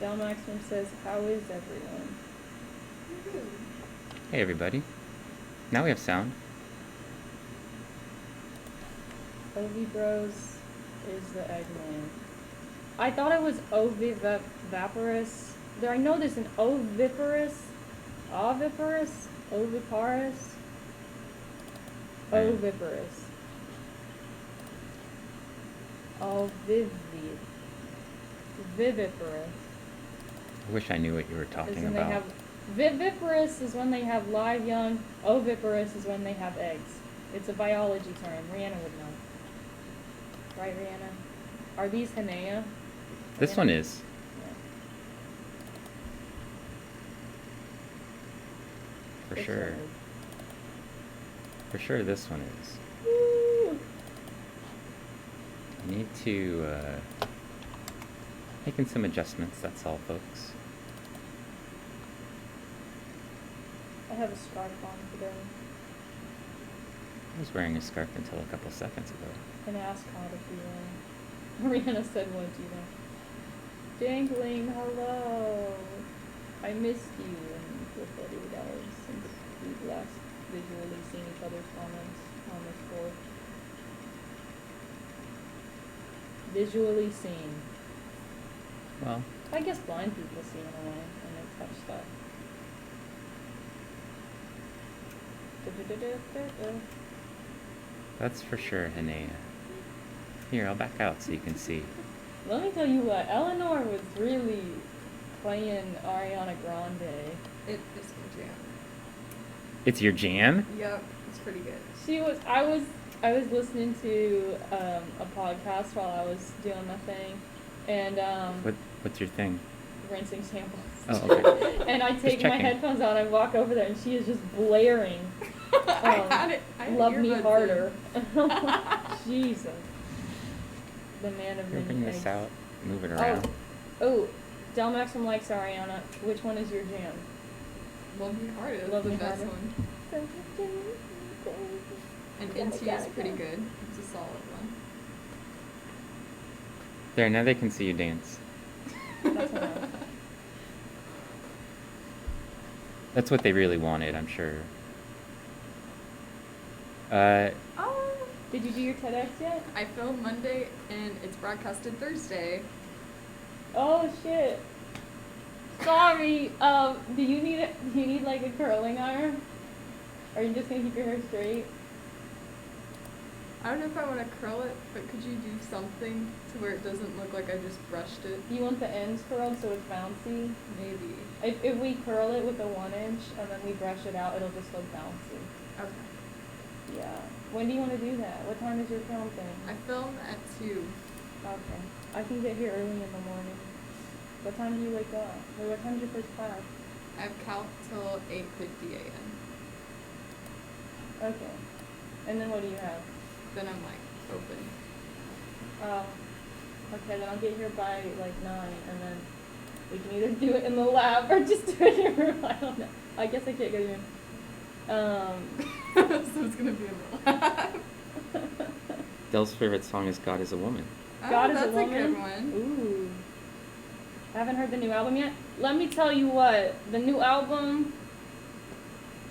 Del Maximum says, how is everyone? Hey everybody. Now we have sound. Ovi Bros is the Eggman. I thought it was ovivaporous. I know there's an oviparous, oviparous, oviparous, oviparous, viviparous. I wish I knew what you were talking They about. have viviparous is when they have live young. Oviparous is when they have eggs. It's a biology term. Rihanna would know. Right, Rihanna? Are these Hanea? This one is. Yeah. For sure. For sure this one is. Woo! I need to making some adjustments, that's all, folks. I have a scarf on today. I was wearing a scarf until a couple seconds ago. An ascot, if you will. Rihanna said, "What do you know?" Dangling, hello. I missed you in the 48 hours since we've last visually seen each other's comments on this board. Visually seen. Well, I guess blind people see in a way when they touch stuff. that's for sure, Hanea. Here, I'll back out so you can see. Let me tell you what, Eleanor was really playing Ariana Grande. It is my jam. It's your jam? Yep, it's pretty good. I was listening to a podcast while I was doing my thing, and What's your thing? rinsing samples. Oh, okay. And I take my headphones out, I walk over there, and she is just blaring. I had Love Me earbuds Harder. Jesus. The man of You're many bringing eggs. this out, move it around. Oh, Del Maxim likes Ariana. Which one is your jam? Love Me Harder. Love The Me best Harder. one. And Into is pretty good. It's a solid one. There, now they can see you dance. That's enough. That's what they really wanted, I'm sure. Oh. Did you do your TEDx yet? I filmed Monday and it's broadcasted Thursday. Oh shit. Sorry. Do you need like a curling iron? Or are you just gonna keep your hair straight? I don't know if I want to curl it, but could you do something to where it doesn't look like I just brushed it? You want the ends curled so it's bouncy? Maybe. If we curl it with a 1 inch and then we brush it out, it'll just look bouncy. Okay. Yeah. When do you want to do that? What time is your film thing? I film at 2. Okay. I can get here early in the morning. What time do you wake up? Or what time's your first class? I have calc till 8:50 a.m. Okay. And then what do you have? Then I'm like open. Okay, then I'll get here by like 9, and then we can either do it in the lab or just do it in your room. I don't know. I guess I can't go to your room. So it's gonna be in the lab. Del's favorite song is God is a Woman. God is that's a Woman? good one. Ooh. I haven't heard the new album yet. Let me tell you what, the new album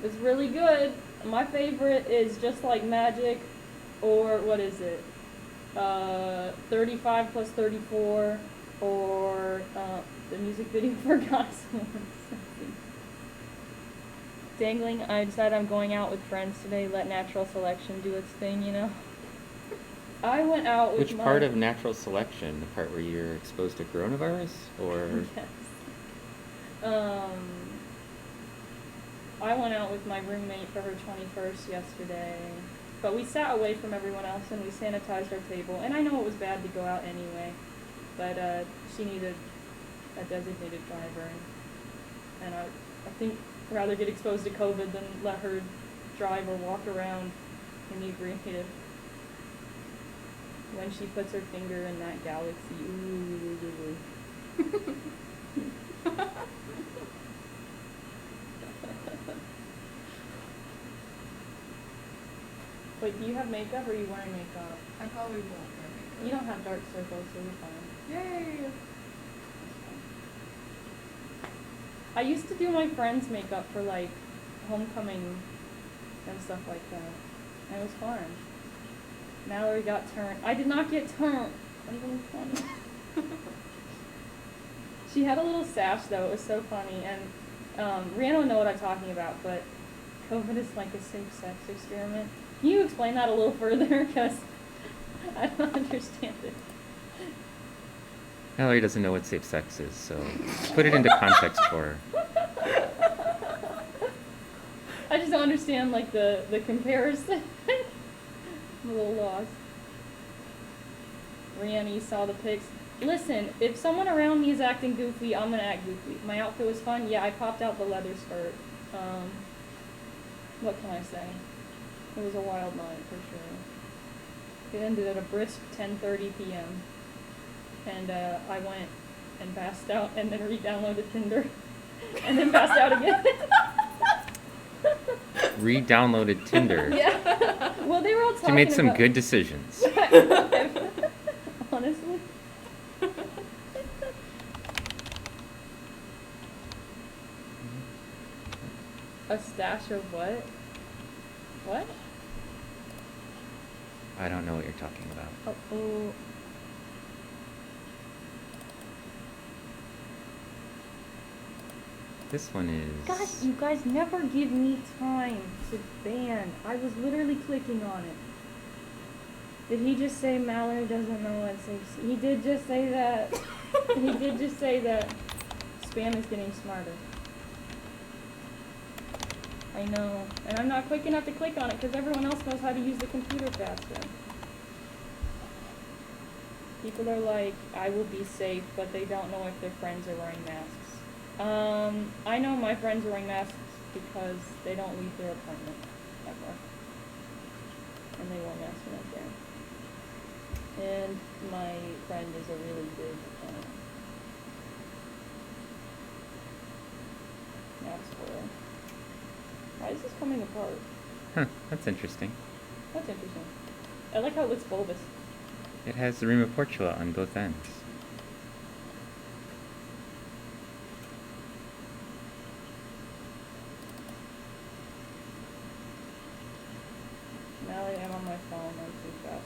is really good. My favorite is Just Like Magic, or what is it? 35 plus 34, or the music video for God's Woman. Dangling, I decided I'm going out with friends today. Let natural selection do its thing, you know? I went out with Which part of natural selection? The part where you're exposed to coronavirus? Or Yes. I went out with my roommate for her 21st yesterday. But we sat away from everyone else and we sanitized our table. And I know it was bad to go out anyway. But she needed a designated driver. And I think I'd rather get exposed to COVID than let her drive or walk around inebriated. When she puts her finger in that galaxy, ooh. Wait, do you have makeup or are you wearing makeup? I probably won't wear makeup. You don't have dark circles, so you're fine. Yay! I used to do my friends' makeup for like homecoming and stuff like that. And it was fun. Mallory got turned. I did not get turned. I'm really funny. She had a little sash though. It was so funny. And Rihanna would know what I'm talking about, but COVID is like a safe-sex experiment. Can you explain that a little further? Because I don't understand it. Mallory doesn't know what safe sex is, so put it into context for her. I just don't understand like the comparison. I'm a little lost. Rihanna, you saw the pics. Listen, if someone around me is acting goofy, I'm gonna act goofy. My outfit was fun. Yeah, I popped out the leather skirt. What can I say? It was a wild night for sure. It ended at a brisk 10:30 p.m. And I went and passed out and then re-downloaded Tinder and then passed out again. Re-downloaded Tinder. Yeah. Well, they were all talking She made some about good decisions. Honestly. A stash of what? What? I don't know what you're talking about. Oh. This one is... Gosh, you guys never give me time to ban. I was literally clicking on it. Did he just say Mallory doesn't know what safe? He did just say that. He did just say that spam is getting smarter. I know. And I'm not quick enough to click on it because everyone else knows how to use the computer faster. People are like, I will be safe, but they don't know if their friends are wearing masks. I know my friends are wearing masks because they don't leave their apartment ever. And they wore masks when I was there. And my friend is a really big mask wearer. Why is this coming apart? Huh, that's interesting. That's interesting. I like how it looks bulbous. It has the Rima Portula on both ends. Mallory, I'm on my phone. I'm too fast.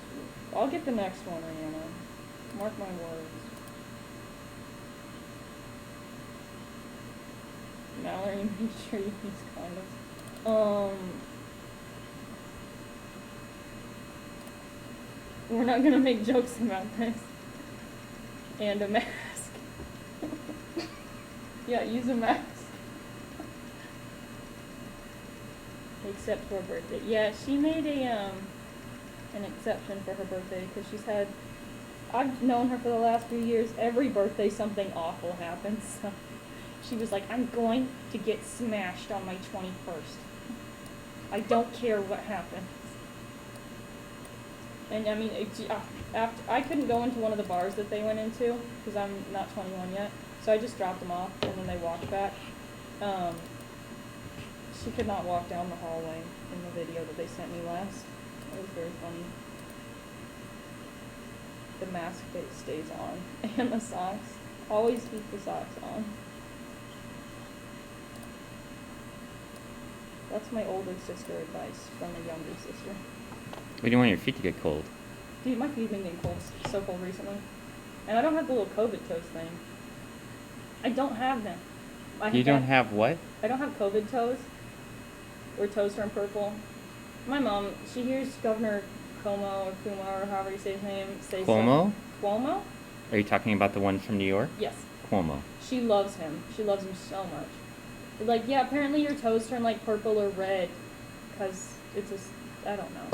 I'll get the next one, Rihanna. Mark my words. Mallory, make sure you use condoms. We're not gonna make jokes about this. And a mask. Yeah, use a mask. Except for her birthday. Yeah, she made an exception for her birthday because she's had. I've known her for the last few years. Every birthday, something awful happens. So she was like, "I'm going to get smashed on my 21st. I don't care what happens." And I mean, after I couldn't go into one of the bars that they went into because I'm not 21 yet, so I just dropped them off and then they walked back. She could not walk down the hallway in the video that they sent me last. It was very funny. The mask stays on and the socks. Always keep the socks on. That's my older sister advice from a younger sister. We don't want your feet to get cold. Dude, my feet have been getting cold, so cold recently. And I don't have the little COVID toes thing. I don't have them. You don't have what? I don't have COVID toes. Where toes turn purple. My mom, she hears Governor Cuomo or Cuomo or however you say his name say Cuomo? Cuomo? Are you talking about the one from New York? Yes. Cuomo. She loves him. She loves him so much. Like, yeah, apparently your toes turn like purple or red because it's I don't know.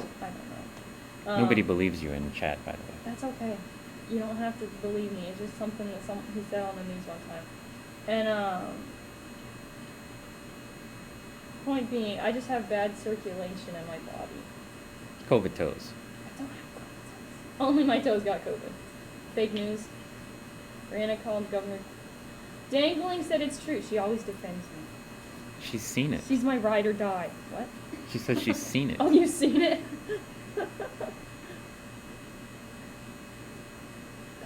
Nobody believes you in chat, by the way. That's okay. You don't have to believe me. It's just something that he said on the news one time. And point being, I just have bad circulation in my body. COVID toes. I don't have COVID toes. Only my toes got COVID. Fake news. Rihanna called Governor. Dangling said it's true. She always defends me. She's seen it. She's my ride or die. What? She says she's seen it. Oh, you've seen it?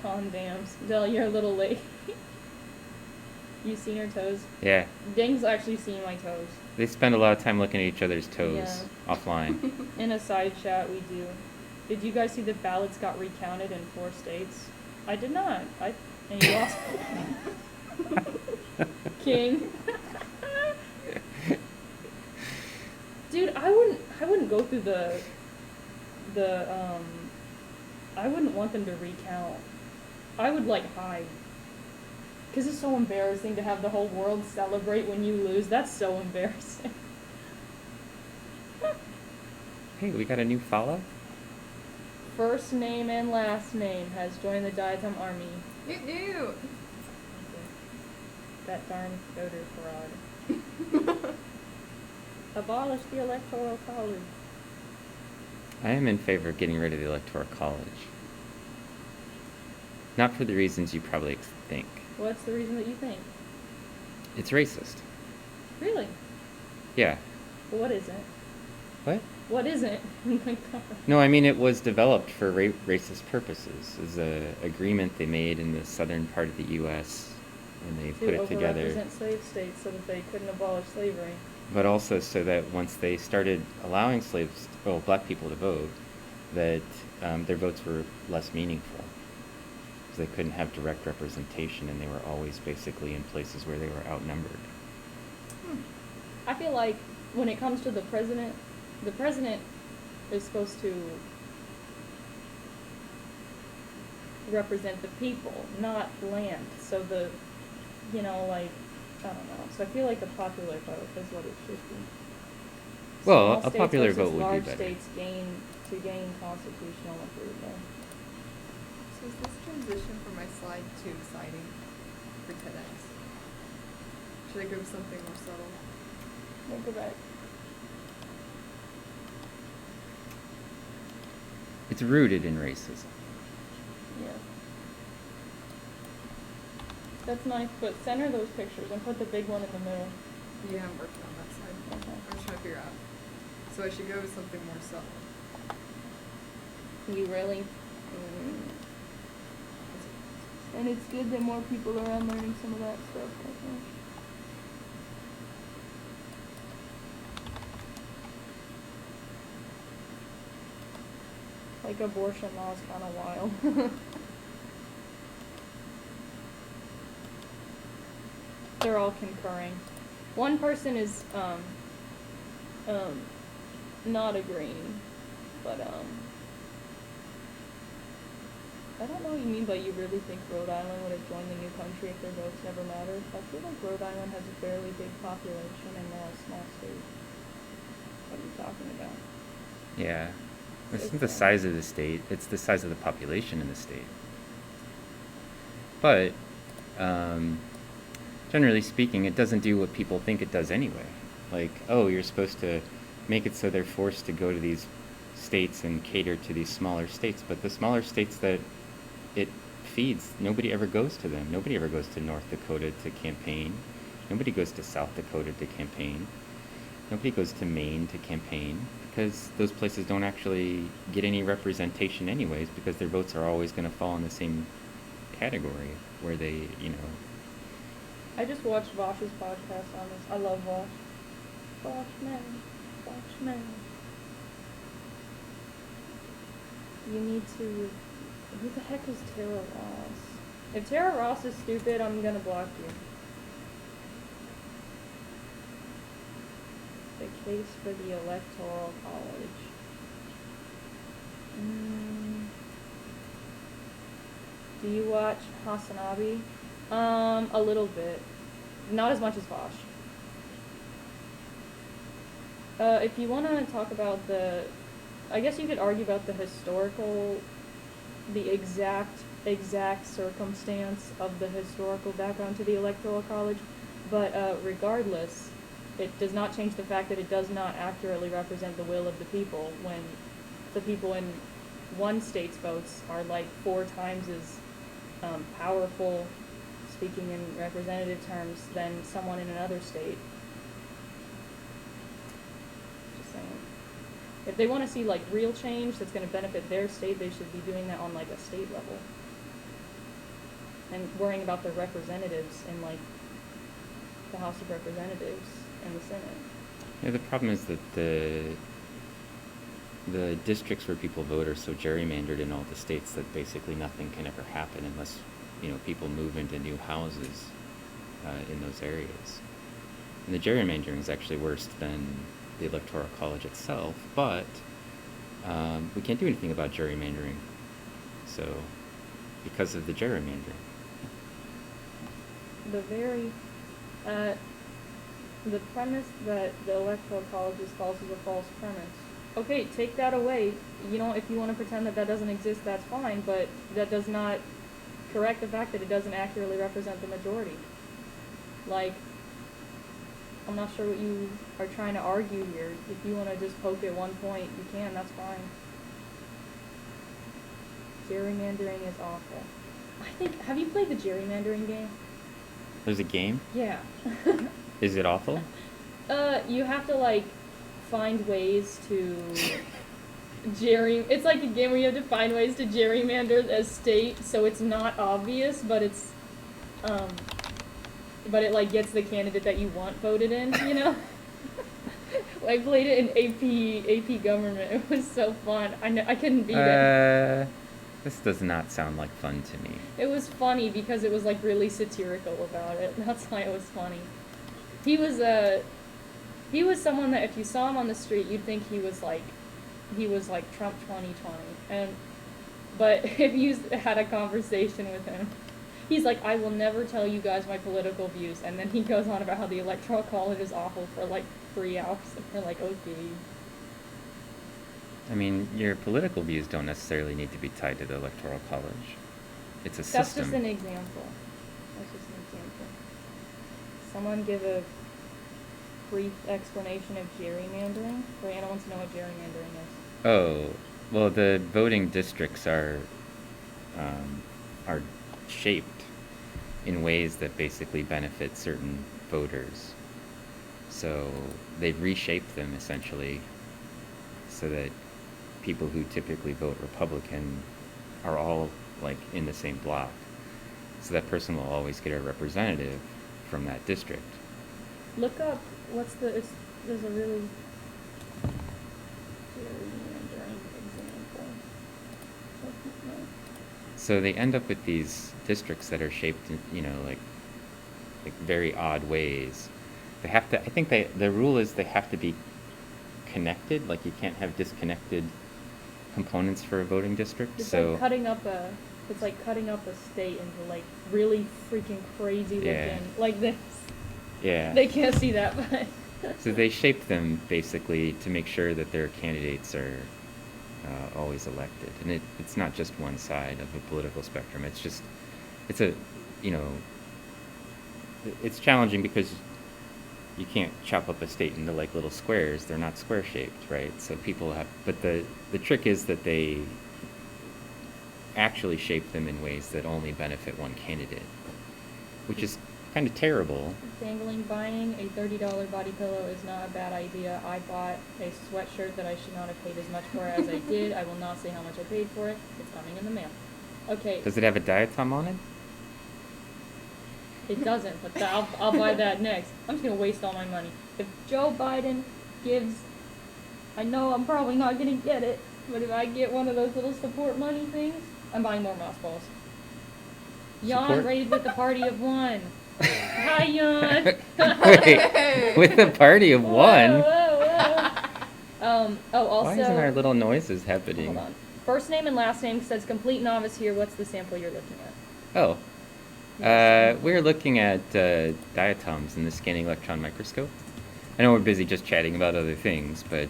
Condams. Del, you're a little late. You seen her toes? Yeah. Ding's actually seen my toes. They spend a lot of time looking at each other's toes Yeah. offline. In a side chat, we do. Did you guys see the ballots got recounted in 4 states? I did not. And you lost. King. Dude, I wouldn't go through I wouldn't want them to recount. I would hide. 'Cause it's so embarrassing to have the whole world celebrate when you lose. That's so embarrassing. Hey, we got a new follow? First name and last name has joined the Diatom army. You. That darn voter fraud. Abolish the electoral college. I am in favor of getting rid of the Electoral College. Not for the reasons you probably think. What's the reason that you think? It's racist. Really? Yeah. Well, what isn't? What? What isn't? No, I mean it was developed for racist purposes. It's an agreement they made in the southern part of the U.S. when they put it together. To overrepresent slave states so that they couldn't abolish slavery. But also so that once they started allowing black people to vote, that their votes were less meaningful. Because they couldn't have direct representation and they were always basically in places where they were outnumbered. I feel like when it comes to the president is supposed to represent the people, not land. So I don't know. So I feel like a popular vote is what it should be. Well, Small a popular states vote versus would be large better. states gain constitutional approval. So is this transition for my slide too exciting for TEDx? Should I go with something more subtle? No, go back. It's rooted in racism. Yeah. That's nice, but center those pictures and put the big one in the middle. Yeah, I'm working on that side. Okay. I'm just trying to figure out. So I should go with something more subtle. You really? And it's good that more people are learning some of that stuff. I think. Like abortion law is kind of wild. They're all concurring. One person is not agreeing, but I don't know what you mean by you really think Rhode Island would have joined the new country if their votes never mattered. I feel like Rhode Island has a fairly big population and they're a small state. What are you talking about? Yeah. It's not the size of the state, it's the size of the population in the state. But, generally speaking, it doesn't do what people think it does anyway. Like, oh, you're supposed to make it so they're forced to go to these states and cater to these smaller states. But the smaller states that it feeds, nobody ever goes to them. Nobody ever goes to North Dakota to campaign. Nobody goes to South Dakota to campaign. Nobody goes to Maine to campaign. Because those places don't actually get any representation anyways, because their votes are always going to fall in the same category where they, I just watched Vosh's podcast on this. I love Vosh. Vosh man. You need to... Who the heck is Tara Ross? If Tara Ross is stupid, I'm gonna block you. The case for the Electoral College. Do you watch Hasanabi? A little bit. Not as much as Vosh. If you want to talk about I guess you could argue about the exact circumstance of the historical background to the Electoral College, but regardless, it does not change the fact that it does not accurately represent the will of the people when the people in one state's votes are 4 times as powerful, speaking in representative terms, than someone in another state. Just saying. If they want to see real change that's going to benefit their state, they should be doing that on a state level. And worrying about their representatives in the House of Representatives and the Senate. Yeah, the problem is that the districts where people vote are so gerrymandered in all the states that basically nothing can ever happen unless, people move into new houses in those areas. And the gerrymandering is actually worse than the Electoral College itself, but we can't do anything about gerrymandering. So, because of the gerrymandering. The premise that the Electoral College is false is a false premise. Okay, take that away. If you want to pretend that doesn't exist, that's fine, but that does not correct the fact that it doesn't accurately represent the majority. Like, I'm not sure what you are trying to argue here. If you want to just poke at one point, you can, that's fine. Gerrymandering is awful. Have you played the gerrymandering game? There's a game? Yeah. Is it awful? You have to, find ways to it's like a game where you have to find ways to gerrymander a state so it's not obvious, but it's, but it, gets the candidate that you want voted in, I played it in AP government. It was so fun. I couldn't beat it. This does not sound like fun to me. It was funny because it was, really satirical about it. That's why it was funny. He was someone that if you saw him on the street, you'd think he was like Trump 2020. But if you had a conversation with him, he's like, I will never tell you guys my political views. And then he goes on about how the Electoral College is awful for 3 hours. And we're like, okay. I mean, your political views don't necessarily need to be tied to the Electoral College. It's a That's system. just an example. Someone give a brief explanation of gerrymandering? Brianna wants to know what gerrymandering is. Oh, well, the voting districts are shaped in ways that basically benefit certain voters. So they've reshaped them essentially so that people who typically vote Republican are all in the same block. So that person will always get a representative from that district. Look up there's a really gerrymandering example. So they end up with these districts that are shaped in, very odd ways. They have to, I think the rule is they have to be connected, you can't have disconnected components for a voting district. It's so like cutting up a state into really freaking crazy Yeah. looking, like this. Yeah. They can't see that, but So they shape them basically to make sure that their candidates are always elected. And it's not just one side of a political spectrum. It's challenging because you can't chop up a state into little squares. They're not square shaped, right? So but the trick is that they actually shape them in ways that only benefit one candidate, which is kind of terrible. buying a $30 body pillow is not a bad idea. I bought a sweatshirt that I should not have paid as much for as I did. I will not say how much I paid for it. It's coming in the mail. Okay. Does it have a diatom on it? It doesn't, but I'll buy that next. I'm just going to waste all my money. If Joe Biden gives, I know I'm probably not going to get it, but if I get one of those little support money things, I'm buying more mouse balls. Yawn Support? rated with the party of one. Hi, Yawn. Wait, with the party of one? Whoa. Also. Why isn't our little noises happening? Hold on. First name and last name says complete novice here. What's the sample you're looking at? Oh. We're looking at diatoms in the scanning electron microscope. I know we're busy just chatting about other things, but,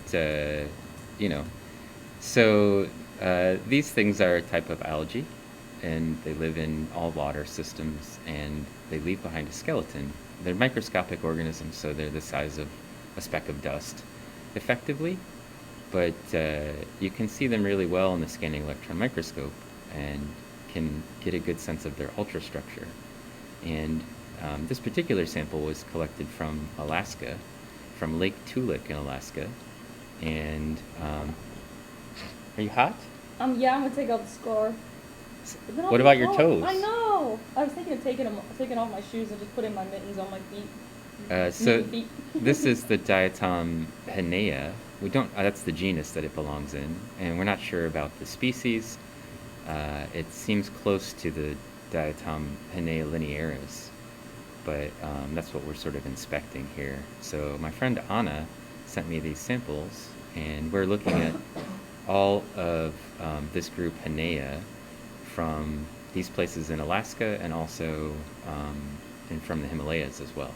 So, these things are a type of algae, and they live in all water systems, and they leave behind a skeleton. They're microscopic organisms, so they're the size of a speck of dust, effectively. But you can see them really well in the scanning electron microscope, and can get a good sense of their ultrastructure. And this particular sample was collected from Alaska, from Lake Toolik in Alaska. And are you hot? Yeah, I'm gonna take out the scar. But What about your toes? I know. I was thinking of taking off my shoes and just putting my mittens on my feet. So Feet. this is the diatom Henea. We don't. That's the genus that it belongs in, and we're not sure about the species. It seems close to the diatom Henea linearis, but that's what we're sort of inspecting here. So my friend Anna sent me these samples, and we're looking at all of this group Henea from these places in Alaska and also and from the Himalayas as well.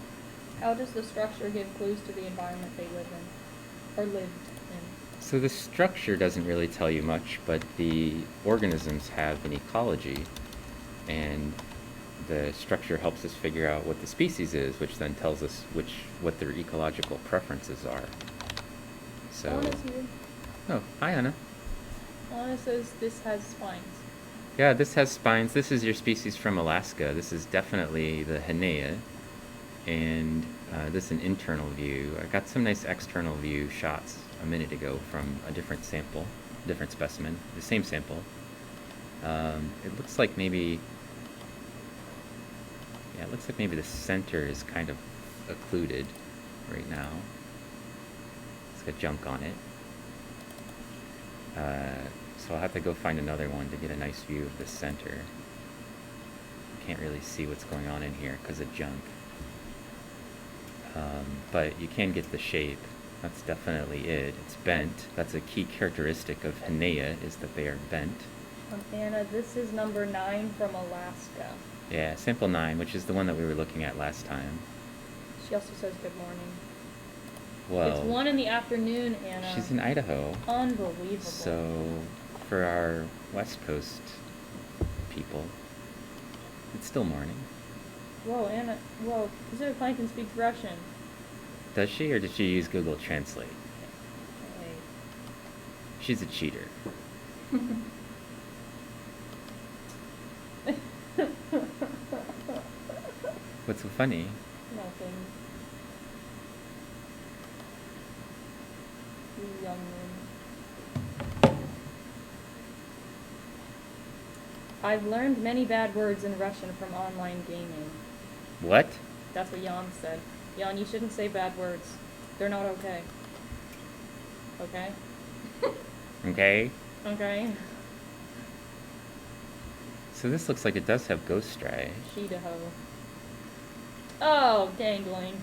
How does the structure give clues to the environment they live in, or lived in? So the structure doesn't really tell you much, but the organisms have an ecology, and the structure helps us figure out what the species is, which then tells us what their ecological preferences are. So, Anna's here. oh, hi Anna. Anna says this has spines. Yeah, this has spines. This is your species from Alaska. This is definitely the Henea, and this is an internal view. I got some nice external view shots a minute ago from a different sample, different specimen, the same sample. It looks like maybe, yeah, it looks like maybe the center is kind of occluded right now. It's got junk on it. So I'll have to go find another one to get a nice view of the center. Can't really see what's going on in here because of junk. But you can get the shape. That's definitely it. It's bent. That's a key characteristic of Henea, is that they are bent. Anna, this is number 9 from Alaska. Yeah, sample 9, which is the one that we were looking at last time. She also says good morning. Well, It's 1 in the afternoon, Anna. she's in Idaho. Unbelievable. So, for our West Coast people, it's still morning. Whoa, Anna. Whoa, Pacific Plankton speaks Russian. Does she, or did she use Google Translate? Hey. She's a cheater. What's so funny? Nothing. You young man. I've learned many bad words in Russian from online gaming. What? That's what Jan said. Jan, you shouldn't say bad words. They're not okay. Okay? Okay. Okay? So this looks like it does have ghost striae. Sheetaho. Oh, dangling.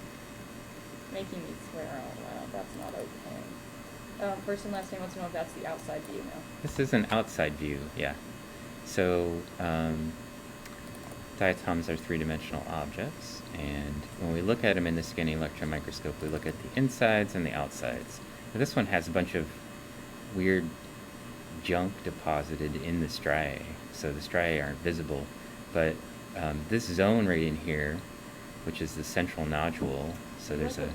Making me swear out loud. That's not okay. First and last name wants to know if that's the outside view now. This is an outside view, yeah. So, diatoms are three-dimensional objects, and when we look at them in the scanning electron microscope, we look at the insides and the outsides. Now, this one has a bunch of weird junk deposited in the striae, so the striae aren't visible. But this zone right in here, which is the central nodule, so there's a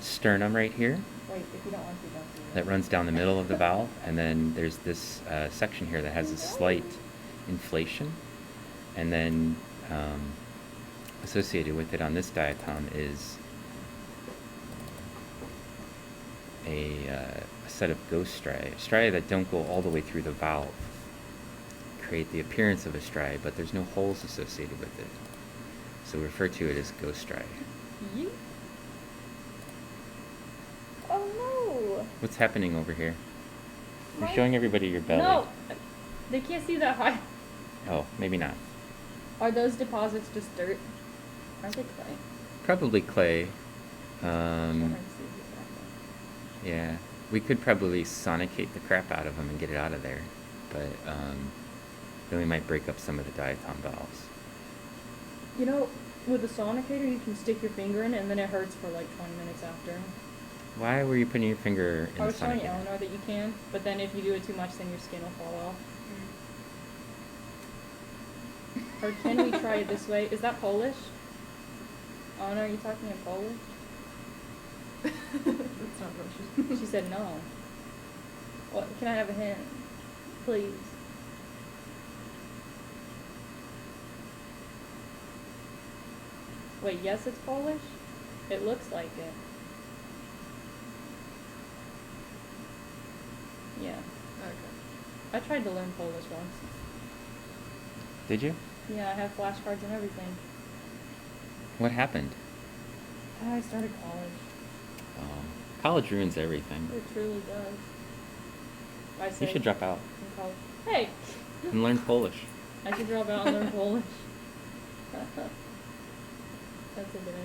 sternum right here Wait, if you don't want to, don't do that runs down the middle of the valve, and then there's this section here that has a slight inflation, and then associated with it on this diatom is a set of ghost striae that don't go all the way through the valve, create the appearance of a striae, but there's no holes associated with it. So we refer to it as ghost striae. Yeet. Oh no! What's happening over here? You're My- showing everybody your belly. No! They can't see that high. Oh, maybe not. Are those deposits just dirt? Aren't they clay? Probably clay. Trying to see exactly. Yeah, we could probably sonicate the crap out of them and get it out of there, but then we might break up some of the diatom valves. You know, with a sonicator, you can stick your finger in it and then it hurts for like 20 minutes after. Why were you putting your finger in I the was telling sonicator? Eleanor that you can, but then if you do it too much, then your skin will fall off. Or can we try it this way? Is that Polish? Anna, are you talking in Polish? That's not Russian. She said no. What? Can I have a hint? Please. Wait, yes, it's Polish? It looks like it. Yeah. Okay. I tried to learn Polish once. Did you? Yeah, I have flashcards and everything. What happened? I started college. College ruins everything. It truly does. I You say should drop out in college. Hey! and learn Polish. I should drop out and learn Polish. That's a good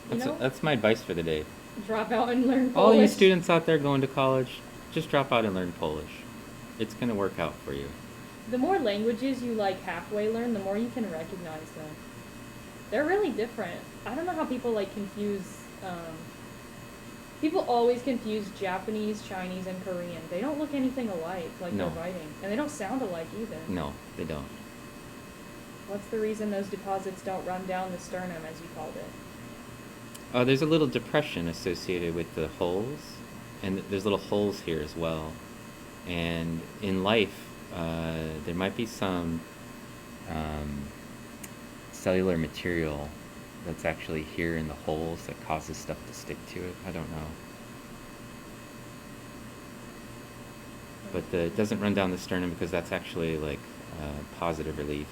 idea. That's my advice for the day. Drop out and learn Polish. All you students out there going to college, just drop out and learn Polish. It's going to work out for you. The more languages you like halfway learn, the more you can recognize them. They're really different. I don't know how people like confuse. People always confuse Japanese, Chinese, and Korean. They don't look anything alike, like No. they're writing, and they don't sound alike either. No, they don't. What's the reason those deposits don't run down the sternum, as you called it? There's a little depression associated with the holes, and there's little holes here as well. And in life, there might be some cellular material that's actually here in the holes that causes stuff to stick to it. I don't know. But it doesn't run down the sternum because that's actually like positive relief.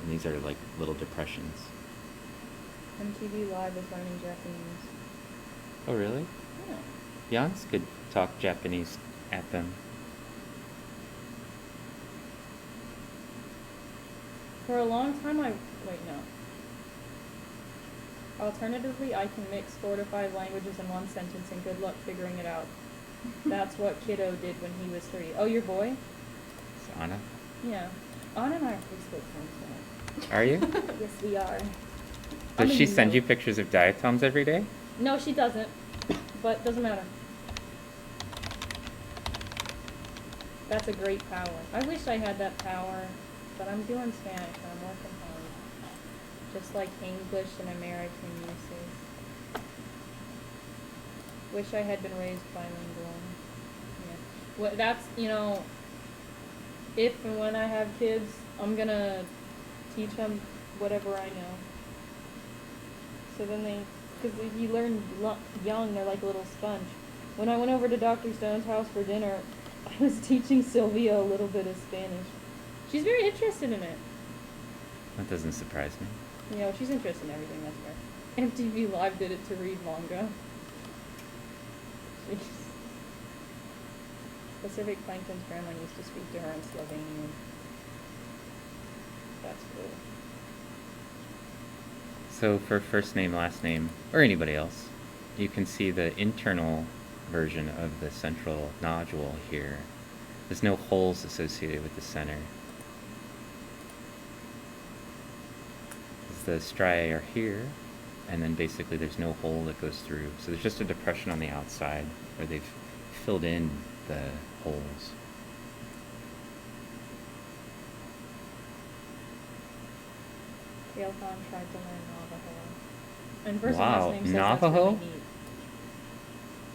And these are like little depressions. MTV Live is learning Japanese. Oh, really? Yeah. Jans could talk Japanese at them. For a long time, wait, no. Alternatively, I can mix 4 to 5 languages in one sentence, and good luck figuring it out. That's what Kiddo did when he was 3. Oh, your boy? It's Anna. Yeah. Anna and I are Facebook friends now. Are you? Yes, we are. Does she send you pictures of diatoms every day? No, she doesn't. But doesn't matter. That's a great power. I wish I had that power, but I'm doing Spanish and I'm working hard. Just like English and American uses. Wish I had been raised bilingual. Yeah. Well, that's, if and when I have kids, I'm gonna teach them whatever I know. So then because if you learn young, they're like a little sponge. When I went over to Dr. Stone's house for dinner, I was teaching Sylvia a little bit of Spanish. She's very interested in it. That doesn't surprise me. She's interested in everything, that's fair. MTV Live did it to read manga. Jeez. Pacific Plankton's grandma used to speak to her in Slovenian. That's cool. So for first name, last name, or anybody else, you can see the internal version of the central nodule here. There's no holes associated with the center. The striae are here, and then basically there's no hole that goes through. So there's just a depression on the outside where they've filled in the holes. Kale Khan tried to learn Navajo. And first Wow, last name says Navajo? that's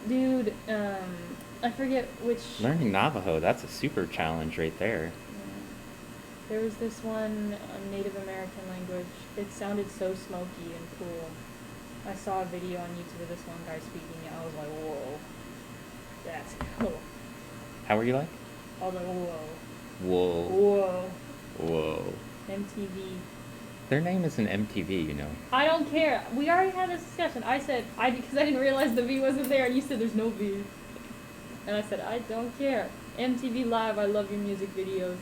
really neat. Dude, I forget which... Learning Navajo, that's a super challenge right there. There was this one Native American language. It sounded so smoky and cool. I saw a video on YouTube of this one guy speaking it. I was like, whoa, that's cool. How were you like? I was like, whoa. Whoa. Whoa. Whoa. MTV. Their name is an MTV, I don't care. We already had this discussion. I said, because I didn't realize the V wasn't there, and you said there's no V. And I said, I don't care. MTV Live, I love your music videos.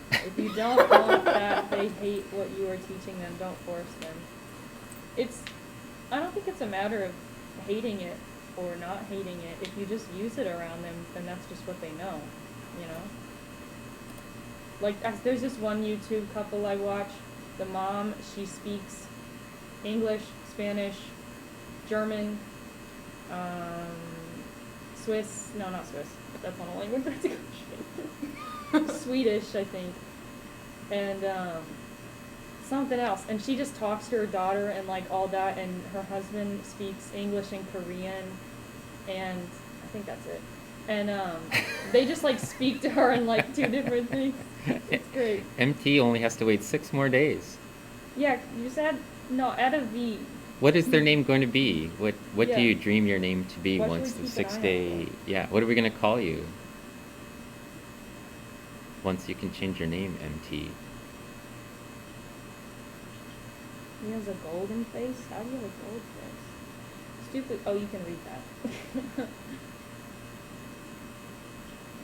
If you don't want that, they hate what you are teaching them. Don't force them. I don't think it's a matter of hating it or not hating it. If you just use it around them, then that's just what they know, Like, there's this one YouTube couple I watch. The mom, she speaks English, Spanish, German, Swiss. No, not Swiss. That's not a language. That's a country. Swedish, I think, and something else. And she just talks to her daughter and like all that, and her husband speaks English and Korean, and I think that's it. And they just like speak to her in like 2 different things. It's great. MT only has to wait 6 more days. Yeah, you just add a V. What is their name going to be? What Yeah. do you dream your name to be What should once we the keep an 6 eye day? out Yeah, what are we going to call you? Once you can change your name, MT. He has a golden face? How do you have a gold face? Stupid. Oh, you can read that.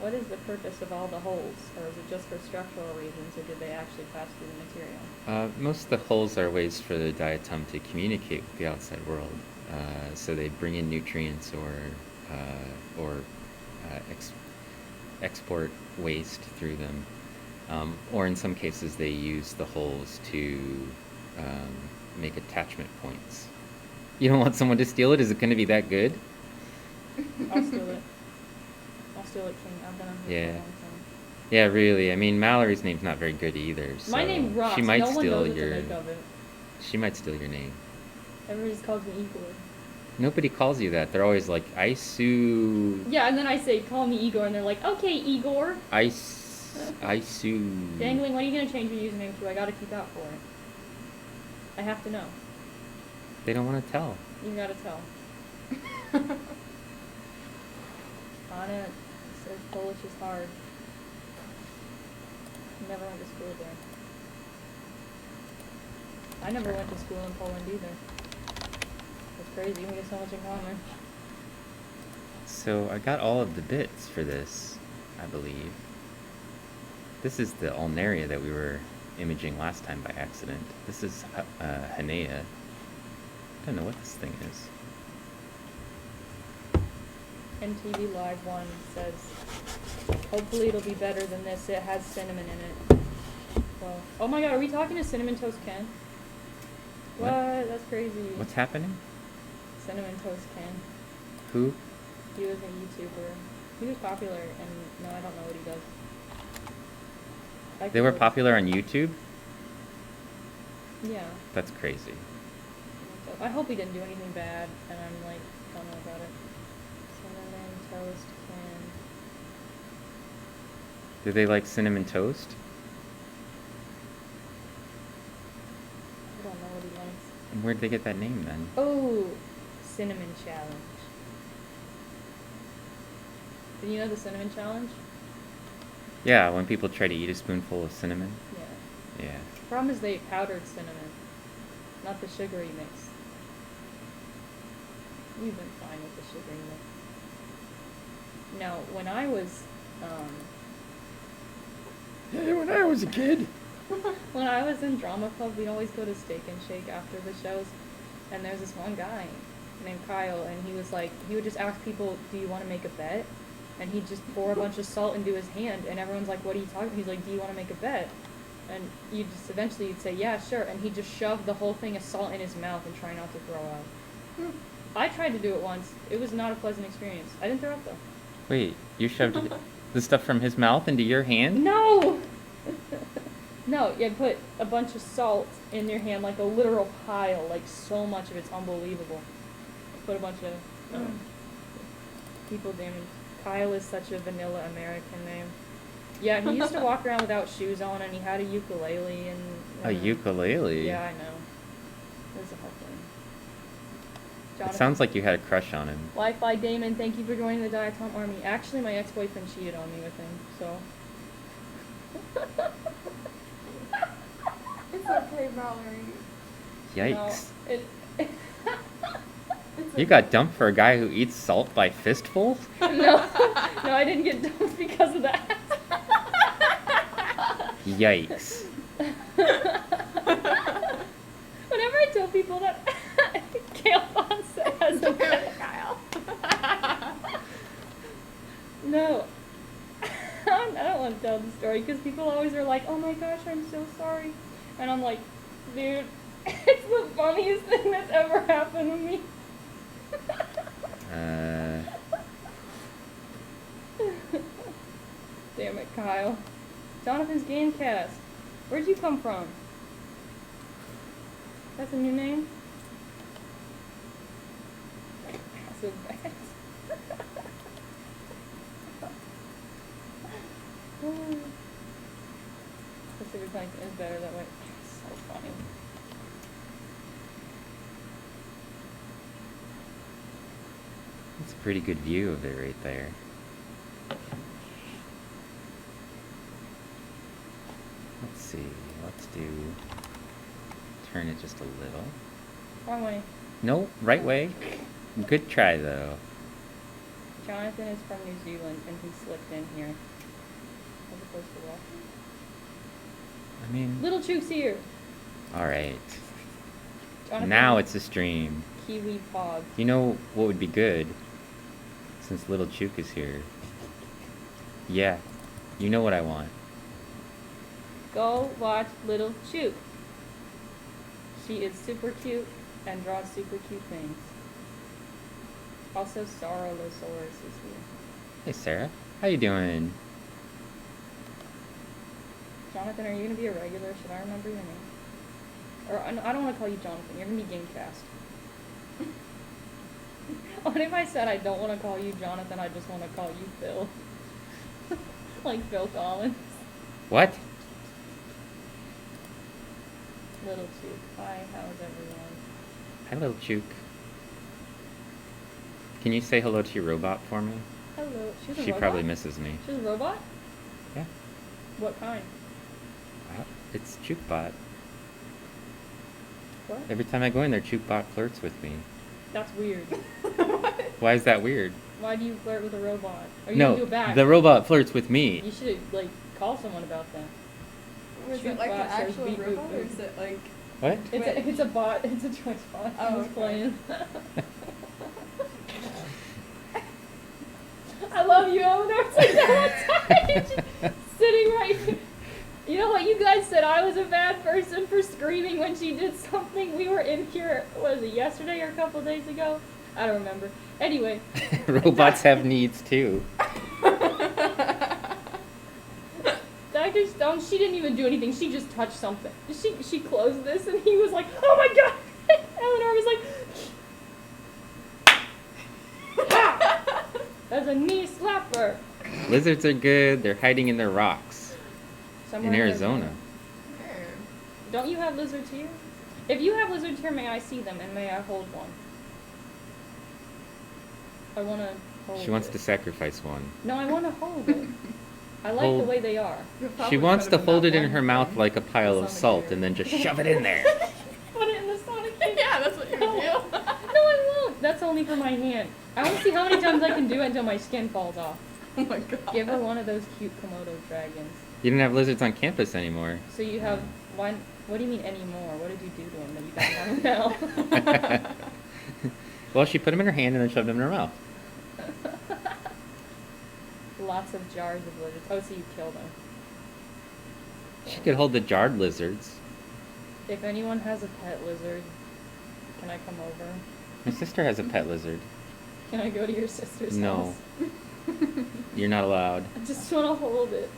What is the purpose of all the holes? Or is it just for structural reasons, or did they actually pass through the material? Most of the holes are ways for the diatom to communicate with the outside world. So they bring in nutrients or export waste through them. Or in some cases, they use the holes to make attachment points. You don't want someone to steal it? Is it going to be that good? I'll steal it. I'll steal it, King. I've been on here for a long time. Yeah, really. I mean, Mallory's name's not very good either. So My name rocks. She might No one steal knows what your. to make of it. She might steal your name. Everybody just calls me Igor. Nobody calls you that. They're always like, I sue. Yeah, and then I say, call me Igor, and they're like, okay, Igor. I sue. Dangling, what are you going to change your username to? I got to keep out for it. I have to know. They don't want to tell. You got to tell. Anna says Polish is hard. Never went to school there. I never went to school in Poland either. That's crazy. We have so much in common. So I got all of the bits for this, I believe. This is the ulnaria that we were imaging last time by accident. This is Hanea. I don't know what this thing is. MTV Live 1 says, hopefully it'll be better than this. It has cinnamon in it. Well, oh my god, are we talking to Cinnamon Toast Ken? What? That's crazy. What's happening? Cinnamon Toast Ken. Who? He was a YouTuber. He was popular, and no, I don't know what he does. They were popular on YouTube? Yeah. That's crazy. I hope he didn't do anything bad, and I'm like, don't know about it. Cinnamon Toast Ken. Do they like cinnamon toast? I don't know what he likes. And where'd they get that name then? Oh, Cinnamon Challenge. Did you know the Cinnamon Challenge? Yeah, when people try to eat a spoonful of cinnamon. Yeah. Yeah. Problem is they powdered cinnamon, not the sugary mix. We've been fine with the sugary mix. Now, when I was, When I was a kid. when I was in drama club, we'd always go to Steak and Shake after the shows, and there's this one guy named Kyle, and he was like, he would just ask people, do you want to make a bet? And he'd just pour a bunch of salt into his hand, and everyone's like, what are you talking about? He's like, do you want to make a bet? And you just eventually you'd say, yeah, sure, and he'd just shove the whole thing of salt in his mouth and try not to throw up. I tried to do it once. It was not a pleasant experience. I didn't throw up though. Wait, you shoved the stuff from his mouth into your hand? No! No, you put a bunch of salt in your hand, like a literal pile, like so much of it's unbelievable. Put a bunch of people damaged. Kyle is such a vanilla American name. Yeah, he used to walk around without shoes on, and he had a ukulele and. A ukulele? Yeah, I know. It was a whole thing. It sounds like you had a crush on him. Wi-Fi Damon, thank you for joining the Diatom Army. Actually, my ex-boyfriend cheated on me with him, so. It's okay, Valerie. Yikes. No, You got dumped for a guy who eats salt by fistfuls? no, I didn't get dumped because of that. Yikes. Whenever I tell people that, Kale Fonse has a Kyle. No. I don't want to tell the story because people always are like, oh my gosh, I'm so sorry. And I'm like, dude, it's the funniest thing that's ever happened to me. Damn it, Kyle. Jonathan's Gamecast. Where'd you come from? That's a new name? So bad. Pacific Plankton is better that way. So funny. It's a pretty good view of it right there. Let's see. Let's do turn it just a little. Wrong way. No, right way. Good try, though. Jonathan is from New Zealand, and he slipped in here. As opposed to walking. I mean... Little Chook's here! Alright. Jonathan, Now it's a stream. Kiwi Pog. You know what would be good? Since Little Chook is here. Yeah. You know what I want. Go watch Little Chook. She is super cute and draws super cute things. Also, Sarolosaurus is here. Hey, Sarah. How you doing? Jonathan, are you gonna be a regular? Should I remember your name? Or I don't want to call you Jonathan. You're gonna be Gamecast. What if I said I don't want to call you Jonathan? I just want to call you Phil. Like Phil Collins. What? Little Chook. Hi, how's everyone? Hi, Little Chook. Can you say hello to your robot for me? Hello. She's a She robot? probably misses me. She's a robot? Yeah. What kind? It's Chookbot. What? Every time I go in there, Chookbot flirts with me. That's weird. Why is that weird? Why do you flirt with a robot? Are you No, gonna do it back? the robot flirts with me. You should like call someone about that. Was it like an Chookbot says actual beep, boop, robot, or boop. is it like... What? It's a bot. It's a Twitch bot. Oh, I was okay. playing. I love you, Eleanor. It's like that one time. Sitting right. You know what you guys said? I was a bad person for screaming when she did something. We were in here. Was it yesterday or a couple days ago? I don't remember. Anyway. Robots have needs too. Dr. Stone, she didn't even do anything. She just touched something. She closed this, and he was like, "Oh my god!" Eleanor was like, "Ha!" That's a knee slapper. Lizards are good. They're hiding in their rocks Somewhere in Arizona. Don't you have lizards here? If you have lizards here, may I see them and may I hold one? I want to hold She wants it. to sacrifice one. No, I want to hold it. I like the Hold- way they are. She wants to hold it in her mouth like a pile of salt and then just shove it in there. Put it in the Sonic cake. Yeah, that's what you No. would do. No, I won't. That's only for my hand. I want to see how many times I can do it until my skin falls off. Oh my god. Give her one of those cute Komodo dragons. You didn't have lizards on campus anymore. So you have one. What do you mean anymore? What did you do to them that you don't have now? Well, she put them in her hand and then shoved them in her mouth. Lots of jars of lizards. Oh, so you kill them. She could hold the jarred lizards. If anyone has a pet lizard, can I come over? My sister has a pet lizard. Can I go to your sister's No. house? You're not allowed. I just want to hold it.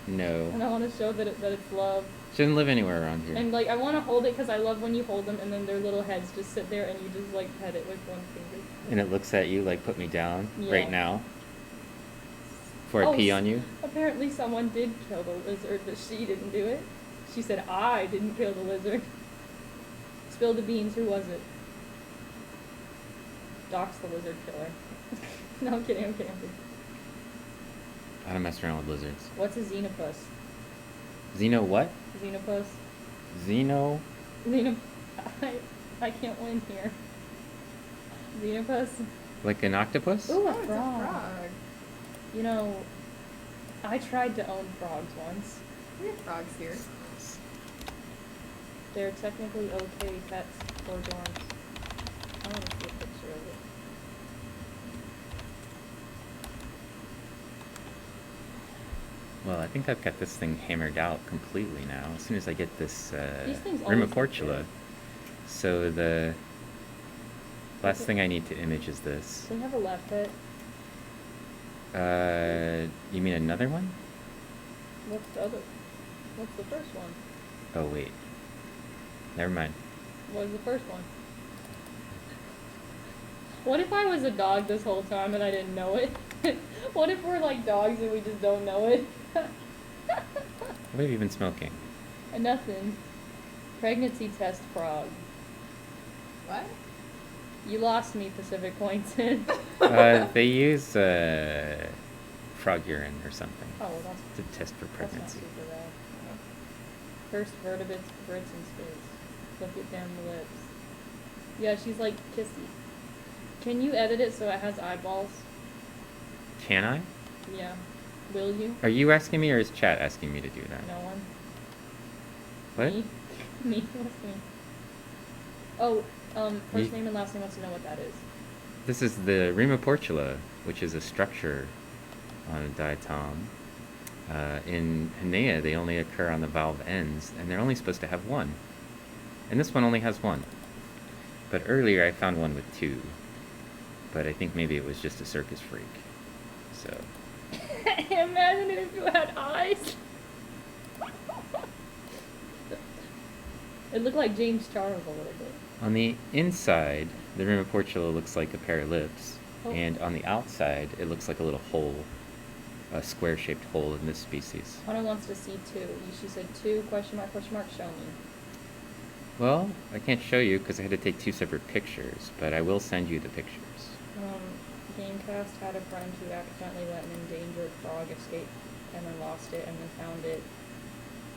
No. And I want to show that it's love. She doesn't live anywhere around here. And, like, I want to hold it because I love when you hold them and then their little heads just sit there and you just, like, pet it with one finger. And it looks at you like, put me down Yeah. right now. Before I Oh, pee on you. Apparently someone did kill the lizard, but she didn't do it. She said, I didn't kill the lizard. Spill the beans, who was it? Doc's the lizard killer. No, I'm kidding, I'm kidding, I'm kidding. I don't mess around with lizards. What's a xenopus? Xeno what? Xenopus? Xeno? I can't win here. Xenopus? Like an octopus? Ooh, Oh, a it's a frog. frog. You know, I tried to own frogs once. We have frogs here. They're technically okay pets for dorms. I want to see a picture of it. Well, I think I've got this thing hammered out completely now. As soon as I get this These things always look Rimiportula. good. So the last Okay. thing I need to image is this. Do we have a left pet? You mean another one? What's the other? What's the first one? Oh, wait. Never mind. What was the first one? What if I was a dog this whole time and I didn't know it? What if we're like dogs and we just don't know it? What have you been smoking? Nothing. Pregnancy test frog. What? You lost me, Pacific Pointon. They use frog urine or something Oh, well, that's to test for not pregnancy. super bad. First vertebrates in space. Look at them lips. Yeah, she's like kissy. Can you edit it so it has eyeballs? Can I? Yeah. Will you? Are you asking me or is chat asking me to do that? No one. What? Me? Me. What's me? Oh, first You- name and last name wants to know what that is. This is the Rima portula, which is a structure on a diatom. In Hinea, they only occur on the valve ends, and they're only supposed to have one. And this one only has one. But earlier I found one with two. But I think maybe it was just a circus freak. So, Imagine if you had eyes. It looked like James Charles a little bit. on the inside, the Rima portula looks like a pair of lips. Oh. And on the outside, it looks like a little hole. A square-shaped hole in this species. Hunter wants to see two. She said two, question mark, show me. Well, I can't show you because I had to take two separate pictures, but I will send you the pictures. Gamecast had a friend who accidentally let an endangered frog escape and then lost it and then found it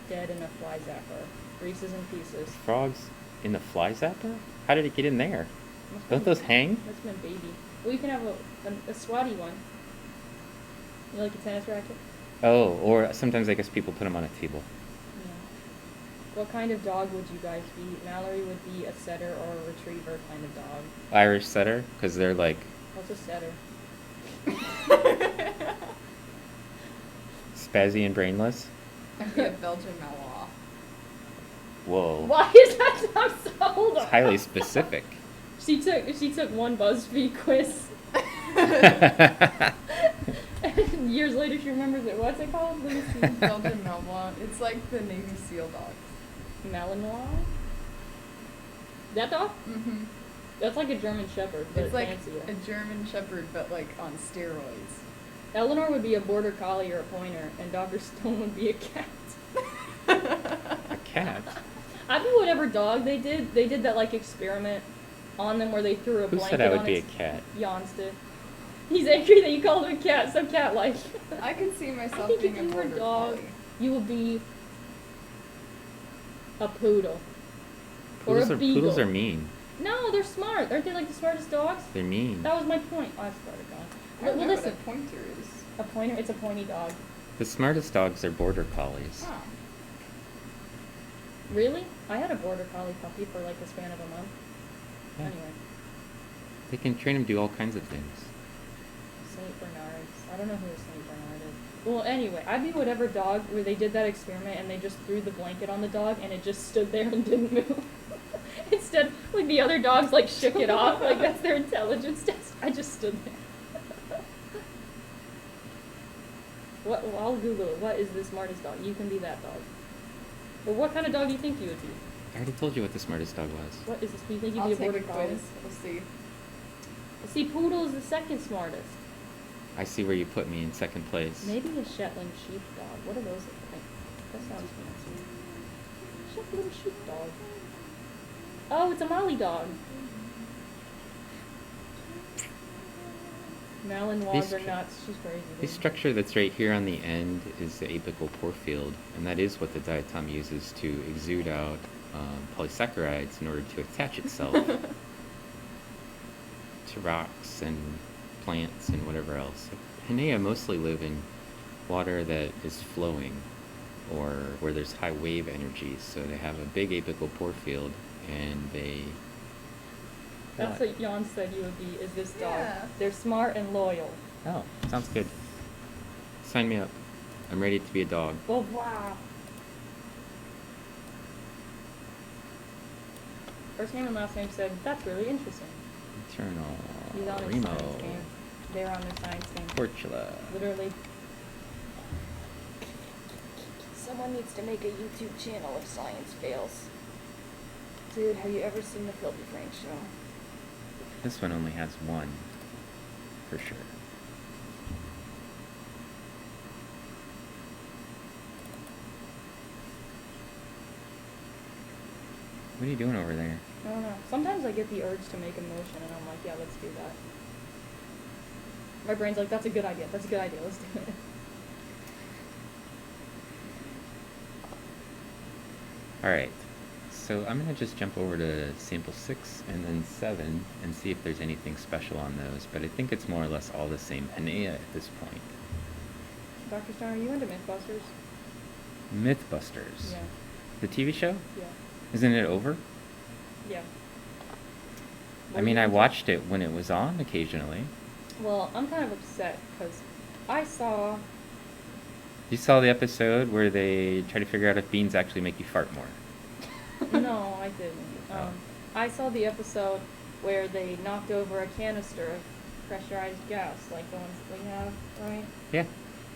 dead in a fly zapper. Reese's in pieces. Frogs in the fly zapper? How did it get in there? Must've Don't been- those hang? Must've been baby. Well, you can have a swatty one. You like a tennis racket? Oh, or sometimes I guess people put them on a table. Yeah. What kind of dog would you guys be? Mallory would be a setter or a retriever kind of dog. Irish setter, because they're like What's a setter? spazzy and brainless. I'd be a Belgian Malinois. Whoa. Why is that? I'm so hold on. It's highly specific. She took one BuzzFeed quiz. And years later she remembers it. What's it called? Let me see. Belgian Malinois. It's like the Navy SEAL dogs. Malinois? That dog? Mm-hmm. That's like a German Shepherd, but It's like fancier. a German Shepherd, but like on steroids. Eleanor would be a border collie or a pointer, and Dr. Stone would be a cat. A cat? I'd be whatever dog they did. They did that like experiment on them where they threw a Who blanket said I would on be a its... cat? Jans did. He's angry that you called him a cat, so cat-like. I could see I myself think being if a you were a border dog, collie. you would be a poodle. Poodles or a beagle. poodles are mean. No, they're smart. Aren't they like the smartest dogs? They're mean. That was my point. Oh, I started going. I don't Well, know listen. what a pointer is. A pointer, it's a pointy dog. The smartest dogs are border collies. Oh. Really? I had a border collie puppy for like the span of a month. Yeah. Anyway, They can train them to do all kinds of things. Saint Bernards. I don't know who a Saint Bernard is. Well, anyway, I'd be whatever dog where they did that experiment and they just threw the blanket on the dog and it just stood there and didn't move. Instead, like the other dogs like shook it off, like that's their intelligence test. I just stood there. What? Well, I'll Google it. What is the smartest dog? You can be that dog. But what kind of dog do you think you would be? I already told you what the smartest dog was. What is this? Do you think you'd I'll be a take border a collie? quiz. We'll see. See, poodle is the second smartest. I see where you put me in second place. Maybe a Shetland sheepdog. What are those look like? That sounds fancy. Shetland sheepdog. Oh, it's a Molly dog. Malinois These are stru- nuts. She's crazy. The dude. structure that's right here on the end is the apical pore field, and that is what the diatom uses to exude out polysaccharides in order to attach itself to rocks and plants and whatever else. Hinea mostly live in water that is flowing or where there's high wave energy, so they have a big apical pore field and they... That's what Jan said you would be, is this dog. Yeah. They're smart and loyal. Oh, sounds good. Sign me up. I'm ready to be a dog. Oh, wow. First name and last name said, that's really interesting. Eternal. He's on his Remo. science game. They're on their science game. Portula. Literally. Someone needs to make a YouTube channel if science fails. Dude, have you ever seen the Filthy Frank show? This one only has one, for sure. What are you doing over there? I don't know. Sometimes I get the urge to make a motion and I'm like, yeah, let's do that. My brain's like, that's a good idea. That's a good idea. Let's do it. Alright, so so I'm gonna just jump over to sample 6 and then 7 and see if there's anything special on those, but I think it's more or less all the same Panea at this point. Dr. Stone, are you into Mythbusters? Mythbusters. Yeah. The TV show? Yeah. Isn't it over? Yeah. I mean, I watched it when it was on occasionally. Well, I'm kind of upset because I saw. You saw the episode where they try to figure out if beans actually make you fart more. No, I didn't. Oh. I saw the episode where they knocked over a canister of pressurized gas, like the ones that we have, right? Yeah.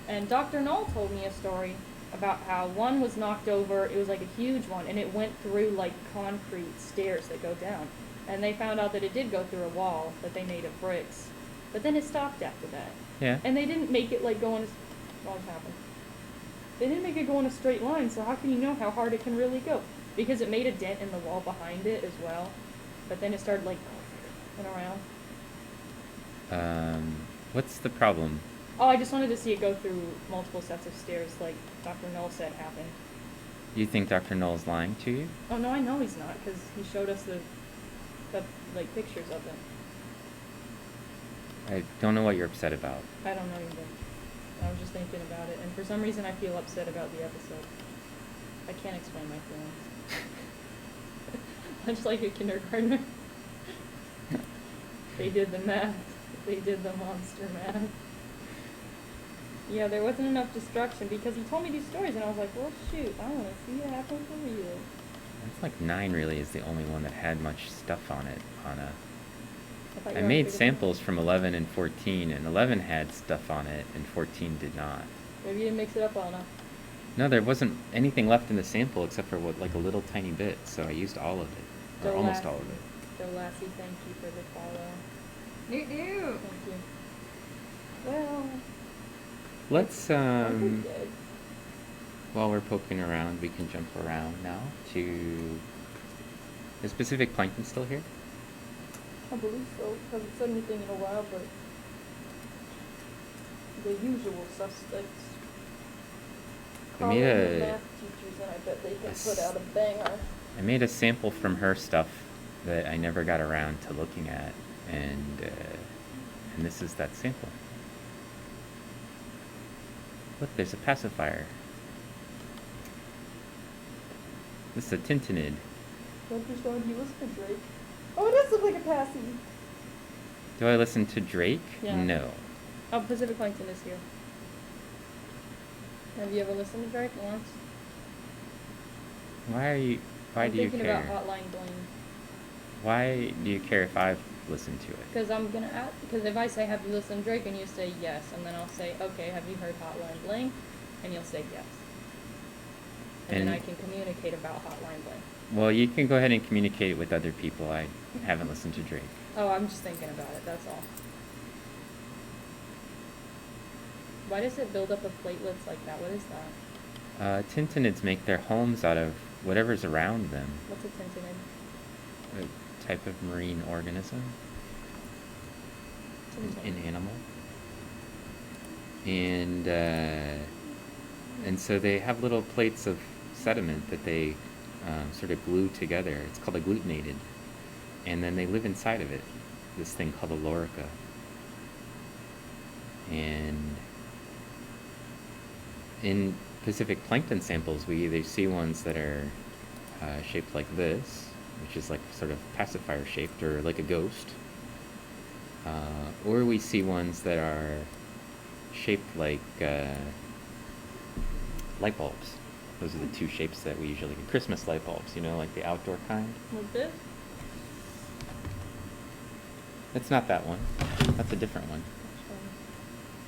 And Dr. Knoll told me a story about how one was knocked over, it was like a huge one, and it went through like concrete stairs that go down. And they found out that it did go through a wall that they made of bricks. But then it stopped after that. Yeah. And they didn't make it like go in a... What happened? They didn't make it go in a straight line, so how can you know how hard it can really go? Because it made a dent in the wall behind it as well. But then it started like... went around. What's the problem? Oh, I just wanted to see it go through multiple sets of stairs like Dr. Knoll said happened. You think Dr. Knoll's lying to you? Oh, no, I know he's not, because he showed us the like, pictures of it. I don't know what you're upset about. I don't know either. I was just thinking about it, and for some reason I feel upset about the episode. I can't explain my feelings. Much like a kindergartner. They did the math. They did the monster math. Yeah, there wasn't enough destruction because he told me these stories, and I was like, well, shoot, I want to see it happen for real. It's like 9 really is the only one that had much stuff on it. thought I you made already samples from 11 and 14, and 11 had stuff on it, and 14 did not. Maybe you didn't mix it up well enough. No, there wasn't anything left in the sample except for what, like a little tiny bit, so I used all of it, or Joe almost Lassie. all of it. Joe Lassie, thank you for the follow. Newt. Thank you. Well, Let's, I think good. while we're poking around, we can jump around now to... Is Pacific Plankton still here? I believe so. Hasn't said anything in a while, but the usual suspects. I Call made in a- the math teachers, and I bet they can s- put out a banger. I made a sample from her stuff that I never got around to looking at, and this is that sample. Look, there's a pacifier. This is a tintinid. Dr. Stone, do you listen to Drake? Oh, it does look like a passy. Do I listen to Drake? Yeah. No. Oh, Pacific Plankton is here. Have you ever listened to Drake once? Why do you I'm care? thinking about Hotline Bling. Why do you care if I've listened to it? Because I'm gonna ask. Because if I say, "Have you listened to Drake?" and you say yes, and then I'll say, "Okay, have you heard Hotline Bling?" and you'll say yes. And then And- I can communicate about Hotline Bling. Well, you can go ahead and communicate it with other people. I haven't listened to Drake. Oh, I'm just thinking about it. That's all. Why does it build up of platelets like that? What is that? Tintinids make their homes out of whatever's around them. What's a tintinid? A type of marine organism. An animal. And so they have little plates of sediment that they sort of glue together. It's called agglutinated. And then they live inside of it, this thing called a lorica. And in Pacific plankton samples, we either see ones that are shaped like this, which is like sort of pacifier shaped, or like a ghost, or we see ones that are shaped like light bulbs. Those are the two shapes that we usually get. Christmas light bulbs, you know, like the outdoor kind. Like this? That's not that one. That's a different one.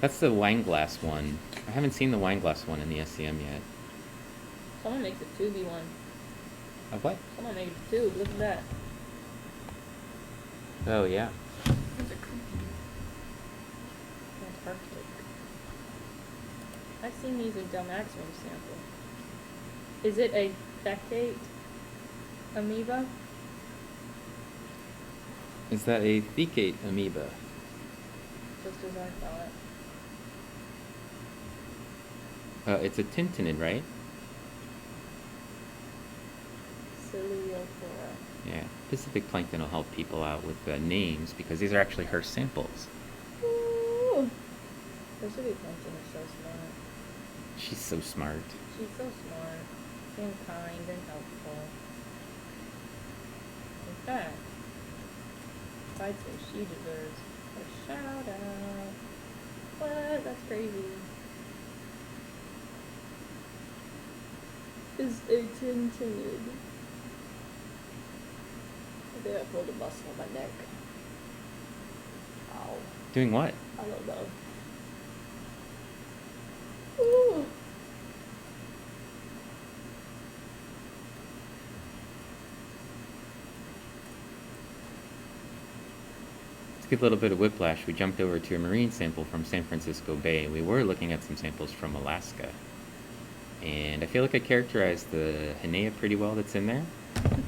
That's the wine glass one. I haven't seen the wine glass one in the SEM yet. Someone makes a tubey one. Of what? Someone made a tube. Look at that. Oh, yeah. Those are creepy. Antarctic. I've seen these in Del Maximum sample. Is it a thecate amoeba? Is that a thecate amoeba? Just as I thought. It's a tintinid, right? Ciliocystis. Yeah, Pacific Plankton will help people out with the names because these are actually her samples. Ooh. Pacific Plankton is so smart. She's so smart. She's so smart and kind and helpful. In fact, I'd say she deserves a shout out. What? That's crazy. Is a tinted. I think I pulled a muscle in my neck. Ow. Doing what? I don't know. Ooh. To give a little bit of whiplash, we jumped over to a marine sample from San Francisco Bay. We were looking at some samples from Alaska. And I feel like I characterized the Hinea pretty well that's in there.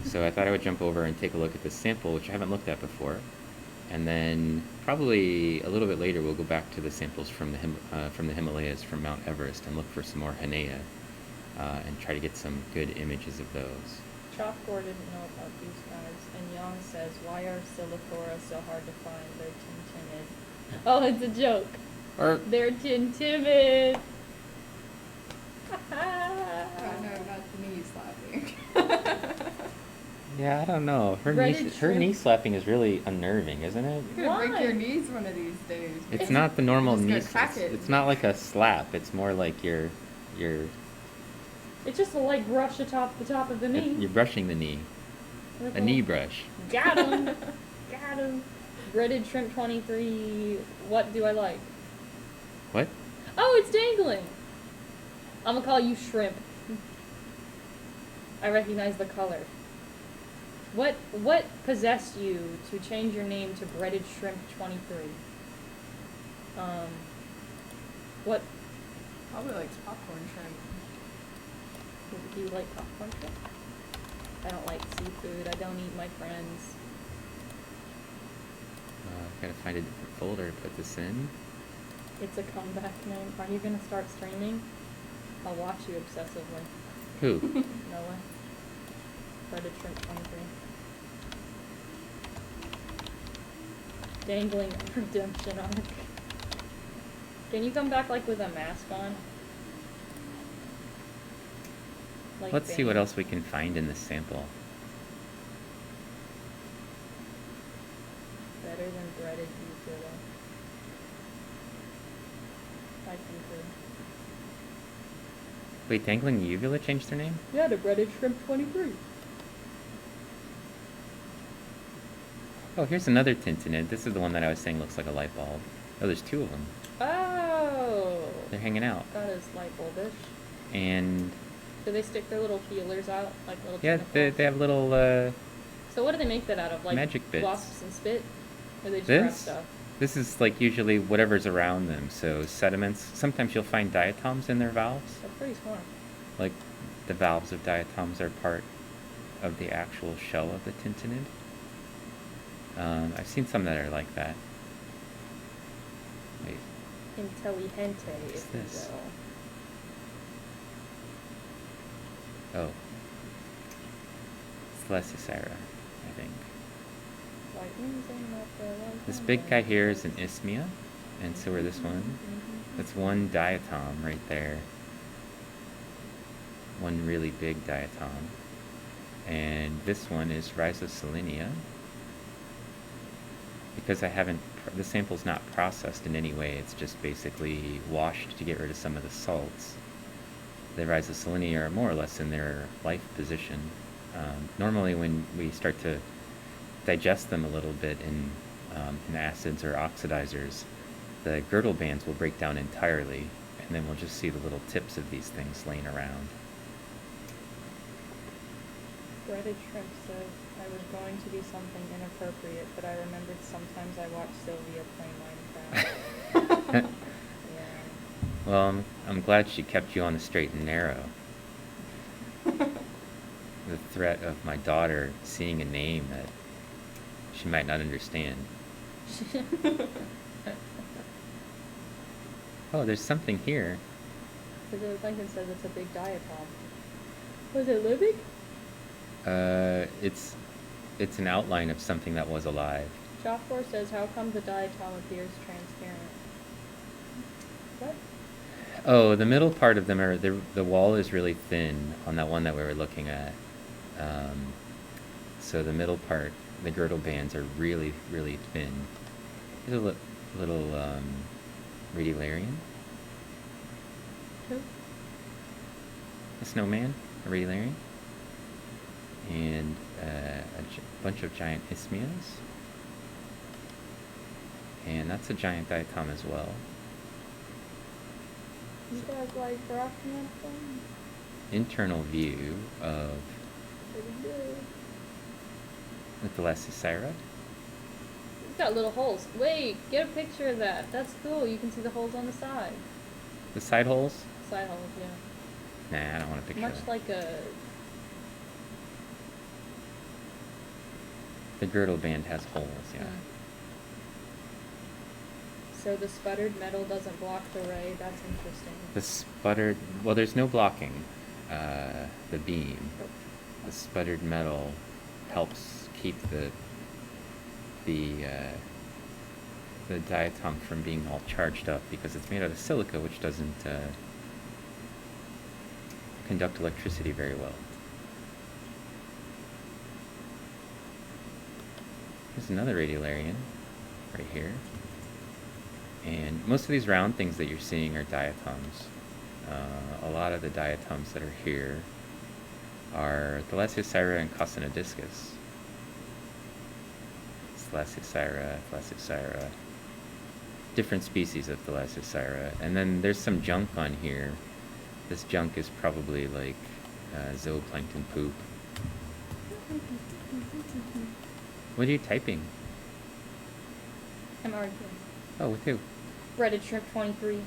So I thought I would jump over and take a look at this sample, which I haven't looked at before. And then probably a little bit later, we'll go back to the samples from the Himalayas, from Mount Everest, and look for some more Hinea and try to get some good images of those. Chalkboard didn't know about these guys, and Yang says, why are Silithora so hard to find? They're tin timid. Oh, it's a joke. Or They're tin timid. Oh no, not the knee slapping. yeah, I don't know. Her knee slapping is really unnerving, isn't it? You're gonna break Why? your knees one of these days. It's not the normal Just knee. gonna crack it. It's not like a slap. It's more like you're It's just a light brush atop the top of the knee. you're brushing the knee. With A knee brush. Got him. Got him. Breaded shrimp 23. What do I like? What? Oh, it's dangling. I'm gonna call you shrimp. I recognize the color. What possessed you to change your name to Breaded Shrimp 23? What Probably likes popcorn shrimp. do you like popcorn shrimp? I don't like seafood. I don't eat my friends. Gotta find a different folder to put this in. It's a comeback name. Are you gonna start streaming? I'll watch you obsessively. Who? Noah. Breaded Shrimp 23. Dangling redemption arc. Can you come back like with a mask on? Like Let's see what Bane? else we can find in this sample. Better than breaded uvula. I concur. Wait, Dangling Uvula changed their name? Yeah, to Breaded Shrimp 23. Oh, here's another tintinid. This is the one that I was saying looks like a light bulb. Oh, there's two of them. Oh! They're hanging out. That is light bulbish. And Do they stick their little feelers out? Like little yeah, tentacles? they have little So what do they make that out of? Like magic bits. wasps and spit? Or they just grab This? stuff? This is like usually whatever's around them. So sediments. Sometimes you'll find diatoms in their valves. That's pretty smart. Like the valves of diatoms are part of the actual shell of the tintinid. I've seen some that are like that. Wait, Intelligente, What's if you this? will. oh. Celesticera, I think. Lightning's in the This big guy here is an isthmia, and so are this one. That's one diatom right there. One really big diatom. And this one is Rhizosolenia. Because the sample's not processed in any way, it's just basically washed to get rid of some of the salts. The Rhizosolenia are more or less in their life position. Normally when we start to digest them a little bit in acids or oxidizers, the girdle bands will break down entirely, and then we'll just see the little tips of these things laying around. Breaded Shrimp says, I was going to do something inappropriate, but I remembered sometimes I watched Sylvia play Minecraft. Yeah. Well, I'm glad she kept you on the straight and narrow. The threat of my daughter seeing a name that she might not understand. Oh, there's something here. Because Lincoln says it's a big diatom. Was it living? It's it's an outline of something that was alive. Shopcore says, how come the diatom appears transparent? What? Oh, the middle part of them the wall is really thin on that one that we were looking at. So the middle part, the girdle bands are really, really thin. Here's a little radiolarian. Who? A snowman, a radiolarian. And bunch of giant isthmias. And that's a giant diatom as well. You guys like rock anthem? Internal view of Pretty good. the Thalassocera. It's got little holes. Wait, get a picture of that. That's cool. You can see the holes on the side. The side holes? Side holes, yeah. Nah, I don't want a picture Much of that. like a... The girdle band has holes, yeah. So the sputtered metal doesn't block the ray. That's interesting. The sputtered, well, there's no blocking the beam. The sputtered metal helps keep the diatom from being all charged up because it's made out of silica, which doesn't conduct electricity very well. Here's another radiolarian right here. And most of these round things that you're seeing are diatoms. A lot of the diatoms that are here are Thalassocera and Cossinodiscus. Thalassocera, different species of Thalassocera. And then there's some junk on here. This junk is probably like zooplankton poop. What are you typing? I'm arguing. Oh, with who? Breaded Shrimp 23.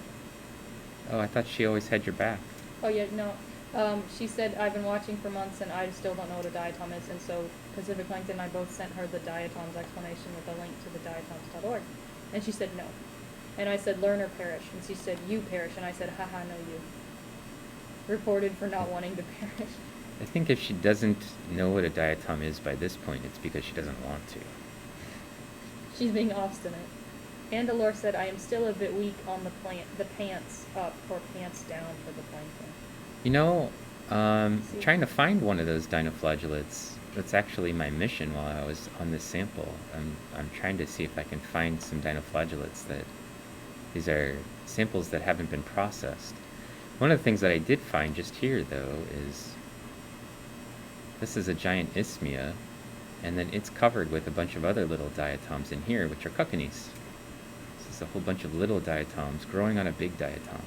Oh, I thought she always had your back. Oh, yeah, no. She said, I've been watching for months and I still don't know what a diatom is. And so Pacific Plankton and I both sent her the diatoms explanation with a link to the diatoms.org. And she said no. And I said, learn or perish. And she said, you perish. And I said, haha, no, you. Reported for not wanting to perish. I think if she doesn't know what a diatom is by this point, it's because she doesn't want to. She's being obstinate. Andalore said, I am still a bit weak on the pants up or pants down for the plankton. You know, trying to find one of those dinoflagellates, that's actually my mission while I was on this sample. I'm trying to see if I can find some dinoflagellates that, these are samples that haven't been processed. One of the things that I did find just here, though, is this is a giant isthmia, and then it's covered with a bunch of other little diatoms in here, which are cochinees. This is a whole bunch of little diatoms growing on a big diatom.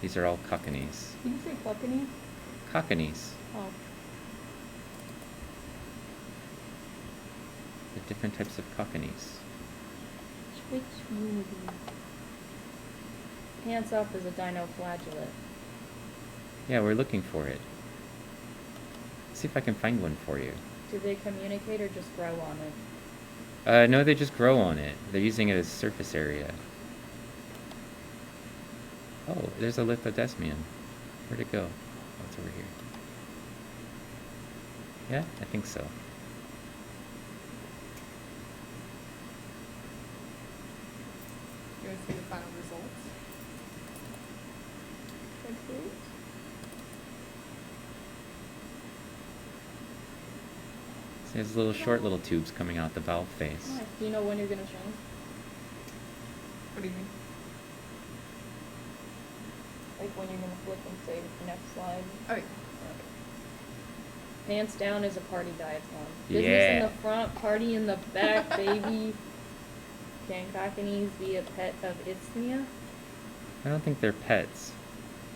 These are all cochinees. Did you say cochinees? Cochinees. Oh. They're different types of cochinees. Which movie? Pants up is a dinoflagellate. Yeah, we're looking for it. See if I can find one for you. Do they communicate or just grow on it? No, they just grow on it. They're using it as surface area. Oh, there's a lithodesmian. Where'd it go? Oh, it's over here. Yeah, I think so. You want to see the final results? See, there's little short little tubes coming out the valve face. Nice. Do you know when you're going to change? What do you mean? Like when you're going to flip and say next slide? Oh, yeah. Pants down is a party diatom. Business in Yeah. the front, party in the back, baby. Can cochinees be a pet of Isthmia? I don't think they're pets.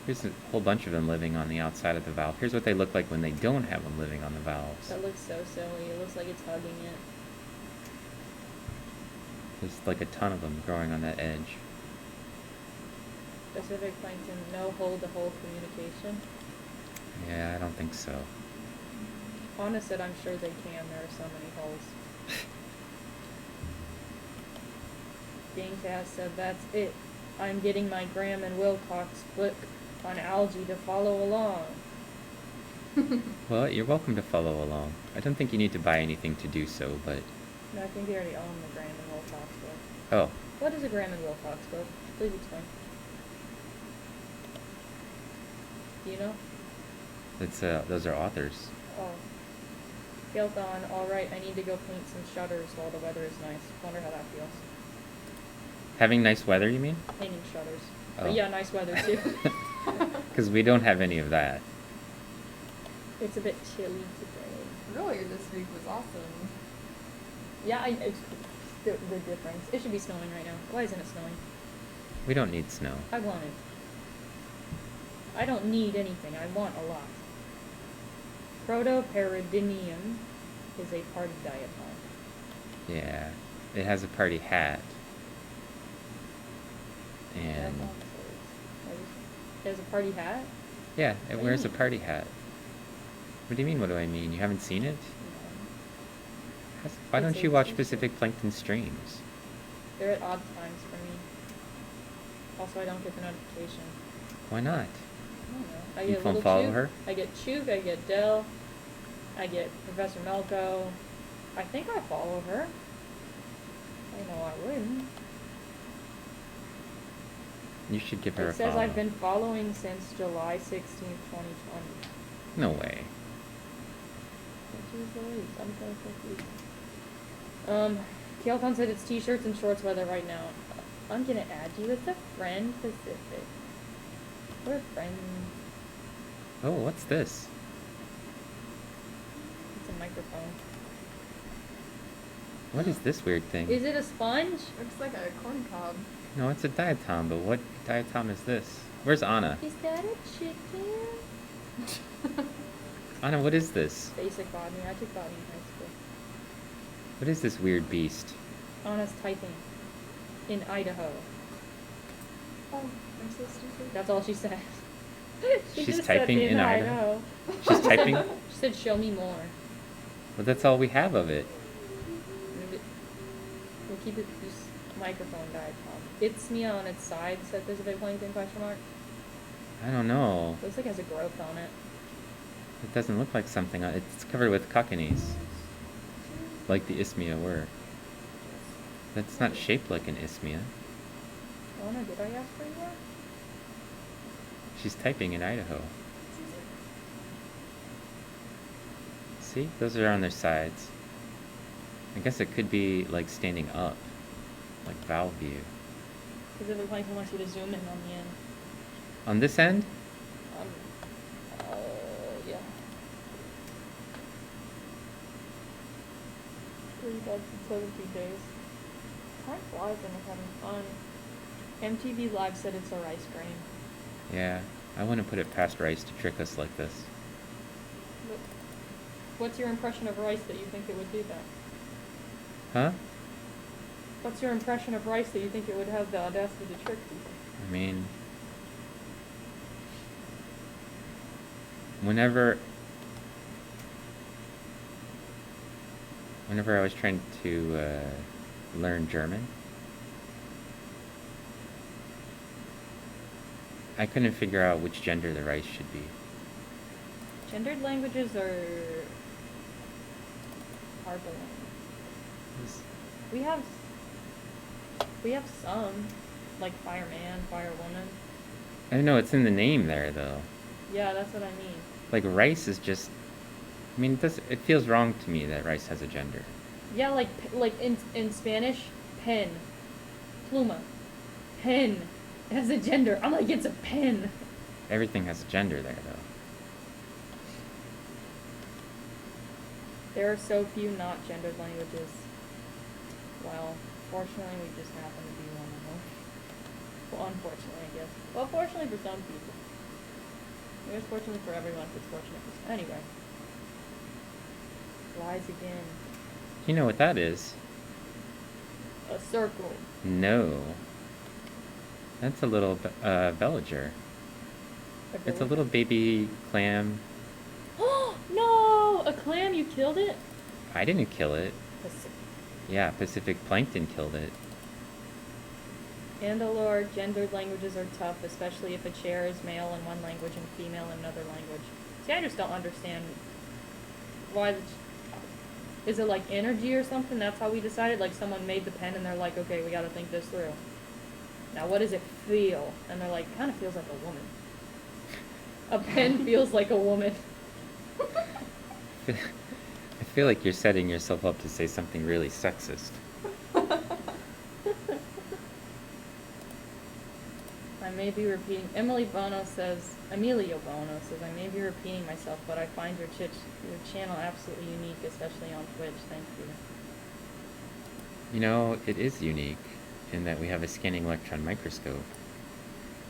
Here's a whole bunch of them living on the outside of the valve. Here's what they look like when they don't have them living on the valves. That looks so silly. It looks like it's hugging it. There's like a ton of them growing on that edge. Pacific plankton, no hole-to-hole communication. Yeah, I don't think so. Anna said, I'm sure they can. There are so many holes. Gangcast said, that's it. I'm getting my Graham and Wilcox book on algae to follow along. Well, you're welcome to follow along. I don't think you need to buy anything to do so, but... No, I think you already own the Graham and Wilcox book. Oh, What is a Graham and Wilcox book? Please explain. Do you know? it's, those are authors. Oh. Gilthon, alright, I need to go paint some shutters while the weather is nice. Wonder how that feels. Having nice weather, you mean? Painting shutters. Oh. But yeah, nice weather too. Because we don't have any of that. It's a bit chilly today. Earlier this week was awesome. Yeah, it's the difference. It should be snowing right now. Why isn't it snowing? We don't need snow. I want it. I don't need anything. I want a lot. Protoperidinium is a party diatom. Yeah. It has a party hat. And... It has a party hat? yeah, What it do you wears a mean? party hat. What do you mean, what do I mean? You haven't seen it? No. Why It's don't a you watch t-shirt. Pacific Plankton streams? They're at odd times for me. Also, I don't get the notification. Why not? I don't know. I You get won't Little follow Chuk, her? I get Chuk, I get Dell, I get Professor Melko. I think I follow her. I know I wouldn't. You should give her a It says follow. I've been following since July 16th, 2020. No way. Which is always, I'm so confused. Keelton said it's t-shirts and shorts weather right now. I'm gonna add you as a friend, Pacific. We're friends. Oh, what's this? It's a microphone. What is this weird thing? Is it a sponge? Looks like a corn cob. No, it's a diatom, but what diatom is this? Where's Anna? Is that a chicken? Anna, what is this? Basic botany. I took botany in high school. What is this weird beast? Anna's typing. In Idaho. Oh, I'm so stupid. That's all she said. She's just said typing in Idaho? She's typing? She said, show me more. Well, that's all we have of it. We'll keep it just microphone diatom. It's me on its side, said there's a big plankton question mark. I don't know. Looks like it has a growth on it. It doesn't look like something. It's covered with cockneys. Like the isthmia were. That's not shaped like an isthmia. Oh no, did I ask for more? She's typing in Idaho. See? Those are on their sides. I guess it could be like standing up. Like valve view. Because every plankton wants you to zoom in on the end. On this end? Um, yeah. 3 bucks and 17 days. Time flies and we're having fun. MTV Live said it's a rice grain. Yeah. I wouldn't put it past Rice to trick us like this. But what's your impression of rice that you think it would do that? Huh? What's your impression of rice that you think it would have the audacity to trick people? I mean... Whenever I was trying to learn German, I couldn't figure out which gender the rice should be. Gendered languages are hard to learn. We have some, like fireman, firewoman. I know it's in the name there though. Yeah, that's what I mean. Like rice is just, I mean, it feels wrong to me that rice has a gender. Yeah, like in Spanish, pen, pluma, pen has a gender. I'm like, it's a pen. Everything has a gender there though. There are so few not gendered languages. Well, fortunately, we just happen to be one of them. Well, unfortunately, I guess. Well, fortunately for some people. I guess fortunately for everyone, if it's fortunate for some. Anyway. Rise again. You know what that is? A circle. No. That's a little villager. It's a little baby clam. Oh no! A clam, you killed it? I didn't kill it. Pacific. Yeah, Pacific Plankton killed it. Andalore, gendered languages are tough, especially if a chair is male in one language and female in another language. See, I just don't understand why. Is it like energy or something? That's how we decided? Like someone made the pen and they're like, okay, we gotta think this through. Now, what does it feel? And they're like, kind of feels like a woman. A pen feels like a woman. I feel like you're setting yourself up to say something really sexist. I may be repeating. Amelia Bono says, I may be repeating myself, but I find your channel absolutely unique, especially on Twitch. Thank you. You know, it is unique in that we have a scanning electron microscope,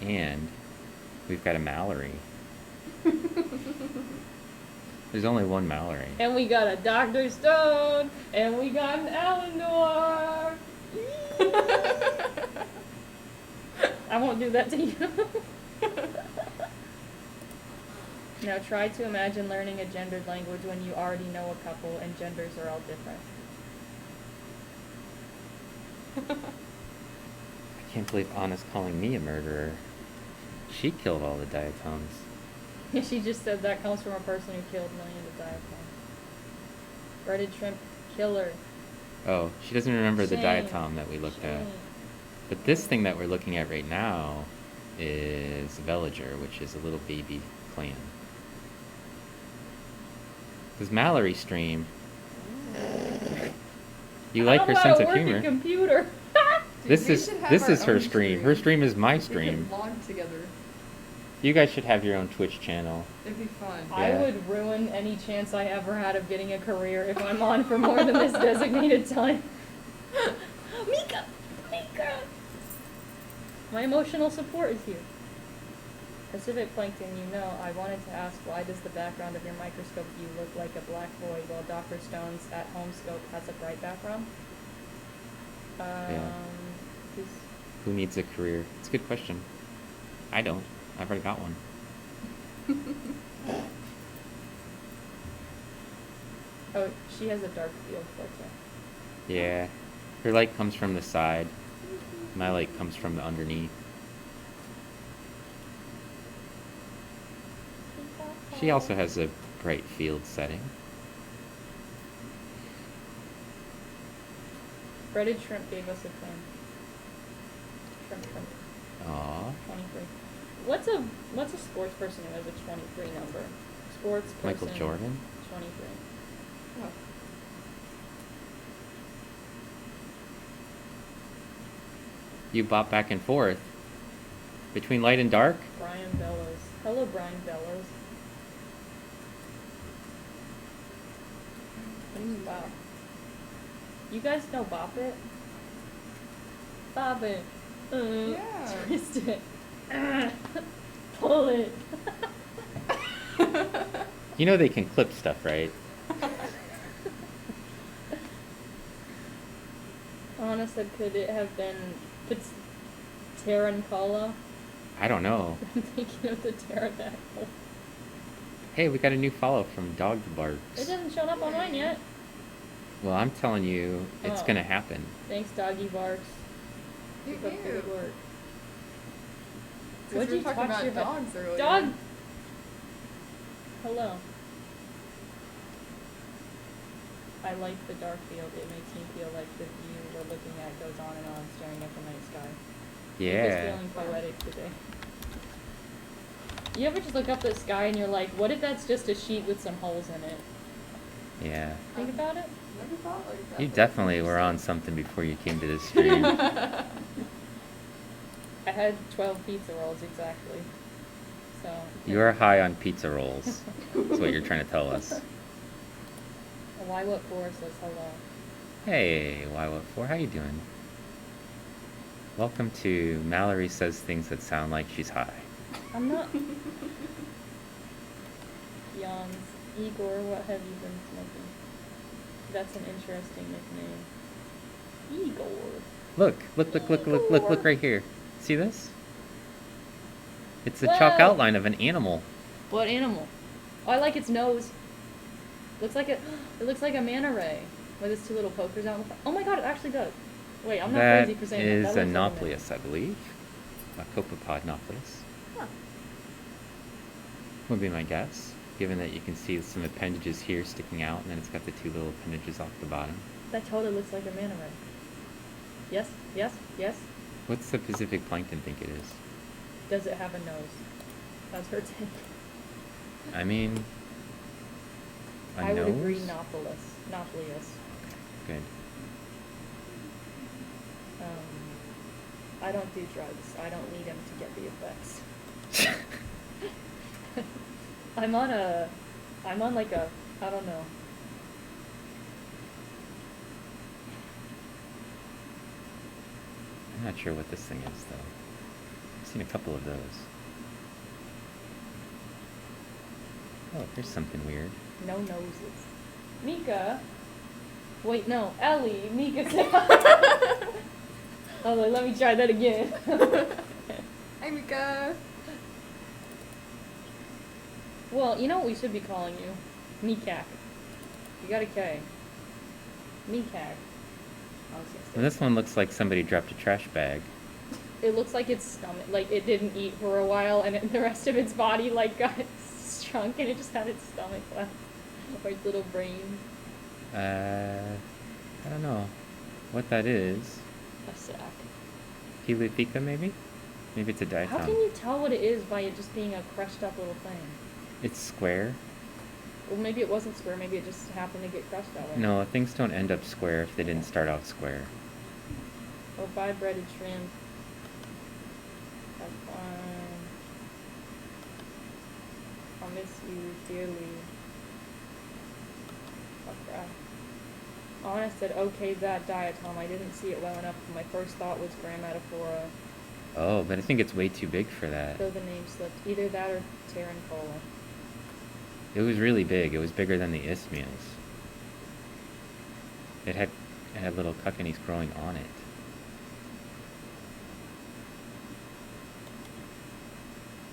and we've got a Mallory. There's only one Mallory. And we got a Dr. Stone, and we got an Eleanor. I won't do that to you. Now try to imagine learning a gendered language when you already know a couple and genders are all different. I can't believe Anna's calling me a murderer. She killed all the diatoms. She just said that comes from a person who killed millions of diatoms. Breaded shrimp killer. Oh, she doesn't remember the Shame. diatom that we looked at. Shame. But this thing that we're looking at right now is Veliger, which is a little baby clan. Does Mallory stream? You like her sense of humor. Computer. Dude, This we is should have this our is her own stream. Her stream is my stream. We could vlog together. You guys should have your own Twitch channel. It'd be fun. I Yeah. would ruin any chance I ever had of getting a career if I'm on for more than this designated time. Mika! My emotional support is here. Pacific Plankton, you know, I wanted to ask, why does the background of your microscope view look like a black void while Dr. Stone's at-home scope has a bright background? Yeah. Who's- Who needs a career? It's a good question. I don't. I've already got one. Oh, she has a dark field filter. Yeah. Her light comes from the side. My light comes from the underneath. She also has a bright field setting. Breaded Shrimp gave us a thing. Shrimp. Aww. 23. What's a sports person who has a 23 number? Sports person. Michael Jordan? 23. Oh. You bop back and forth between light and dark? Brian Bellows. Hello, Brian Bellows. Wow. You guys know Bop It? Bop It. Yeah. Twist it. Pull it. You know they can clip stuff, right? Anna said, could it have been Tarantula? I don't know. I'm thinking of the pterodactyl. Hey, we got a new follow from Dog Barks. It hasn't shown up on mine yet. Well, I'm telling you, it's Oh. gonna happen. Thanks, Doggy Barks. Keep up the good work. Because What'd we you were talking touch your about head? dogs earlier. Dog! Hello. I like the dark field. It makes me feel like the view we're looking at goes on and on, staring at the night sky. I'm just Yeah. feeling poetic today. You ever just look up the sky and you're like, what if that's just a sheet with some holes in it? Yeah. Think about it? Never thought like that. You but definitely were on interesting. something before you came to this stream. I had 12 pizza rolls exactly. So. You're high on pizza rolls. That's what you're trying to tell us. Why what for says hello. Hey, why what for? How you doing? Welcome to Mallory Says Things That Sound Like She's High. I'm not. Yawns. Igor, what have you been smoking? That's an interesting nickname. Igor. Look right here. See this? It's the chalk Whoa. outline of an animal. What animal? Oh, I like its nose. Looks like it looks like a manta ray with its two little pokers out in the front. Oh my god, it actually does. Wait, I'm not That crazy for saying is that. a That looks like Nauplius, I believe. A copepod Nauplius. Huh. Would be my guess. given that you can see some appendages here sticking out, and then it's got the two little appendages off the bottom. That totally looks like a manta ray. Yes, yes, yes. What's the Pacific plankton think it is? Does it have a nose? That's her take. I mean, a I nose? would agree Nauplius. Good. I don't do drugs. I don't need them to get the effects. I'm on like a, I don't know. I'm not sure what this thing is, though. I've seen a couple of those. Oh, there's something weird. No noses. Mika. Wait, no. Ellie. Mika said. Oh, let me try that again. Hi, Mika. Well, you know what we should be calling you? Meecac. You got a K. Meecac. I was gonna say. And this one looks like somebody dropped a trash bag. It looks like its stomach, like it didn't eat for a while, and the rest of its body like got shrunk, and it just had its stomach left, or its little brain. I don't know what that is. A sack. Heliophica, maybe? Maybe it's a diatom. How can you tell what it is by it just being a crushed up little thing? It's square. Well, maybe it wasn't square. Maybe it just happened to get crushed that way. No, things don't end up square if they didn't start off square. Oh, bye, breaded shrimp. Have fun. I'll miss you dearly. Oh, crap. Anna said, okay, that diatom. I didn't see it well enough. My first thought was grammatophora. Oh, but I think it's way too big for that. Though the name slipped. Either that or Tarancola. It was really big. It was bigger than the isthmias. It had little cockneys growing on it.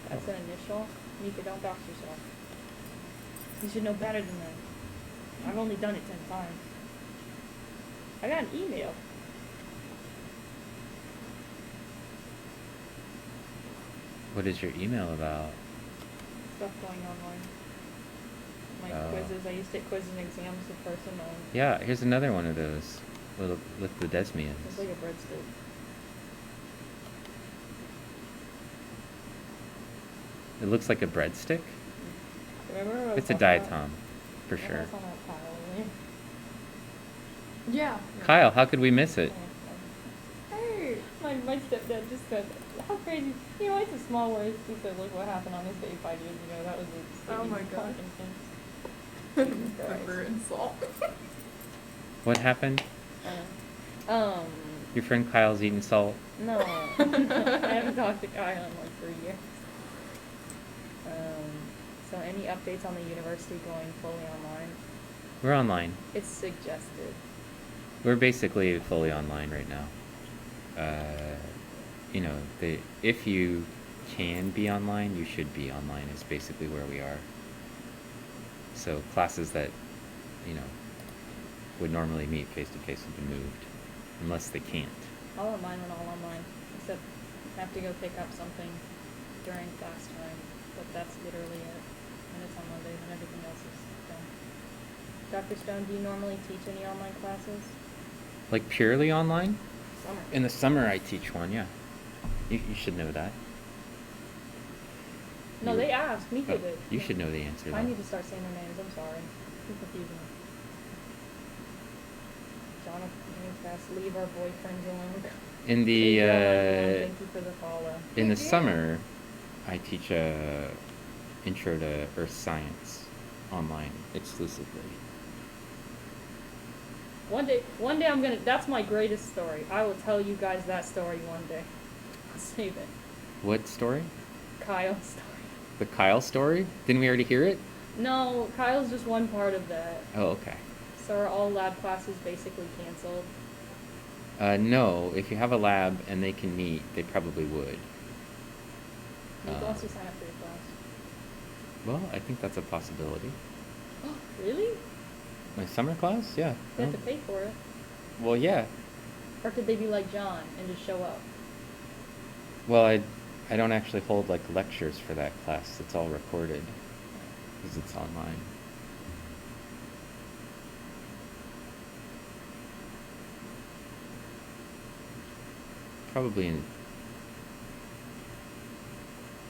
That's an initial. Mika, don't dox yourself. You should know better than that. I've only done it 10 times. I got an email. What is your email about? Stuff going online. My Oh. quizzes. I used to take quizzes and exams the person on. Yeah, here's another one of those little lithodesmians. It's like a breadstick. It looks like a breadstick. Remember? I was It's a talking about- diatom, for remember I sure. was talking about Kyle earlier? Yeah. Kyle, how could we miss it? Hey. My stepdad just said, how crazy. You know, it's a small word. He said, look what happened on this day 5 years ago. That was a Oh my God. Jesus Christ. Pepper and salt. What happened? Um, Your friend Kyle's eating salt. no. I haven't talked to Kyle in like 3 years. So any updates on the university going fully online? We're online. It's suggested. We're basically fully online right now. You know, if you can be online, you should be online is basically where we are. So classes that, you know, would normally meet face-to-face have been moved, unless they can't. All of mine went all online, except I have to go pick up something during class time, but that's literally it. And it's on Mondays and everything else is done. Dr. Stone, do you normally teach any online classes? Like purely online? Summer. In the summer I teach one, yeah. You should know that. No, You- they asked. Mika Oh, did. you should know the answer, I though. need to start saying their names. I'm sorry. Too confusing. Jonathan, fast. Leave our boyfriends alone. In Hey, the girl, everyone, thank you for the follow. in the Yeah. summer, I teach a intro to earth science online exclusively. One day I'm gonna. That's my greatest story. I will tell you guys that story one day. I'll save it. What story? Kyle's story. The Kyle story? Didn't we already hear it? No, Kyle's just one part of that. Oh, okay. So are all lab classes basically canceled? No, if you have a lab and they can meet, they probably would. Mika wants to sign up for your class. Well, I think that's a possibility. Really? My summer class? Yeah. They have Oh. to pay for it. Well, yeah. Or could they be like John and just show up? Well, I don't actually hold like lectures for that class. It's all recorded. because it's online.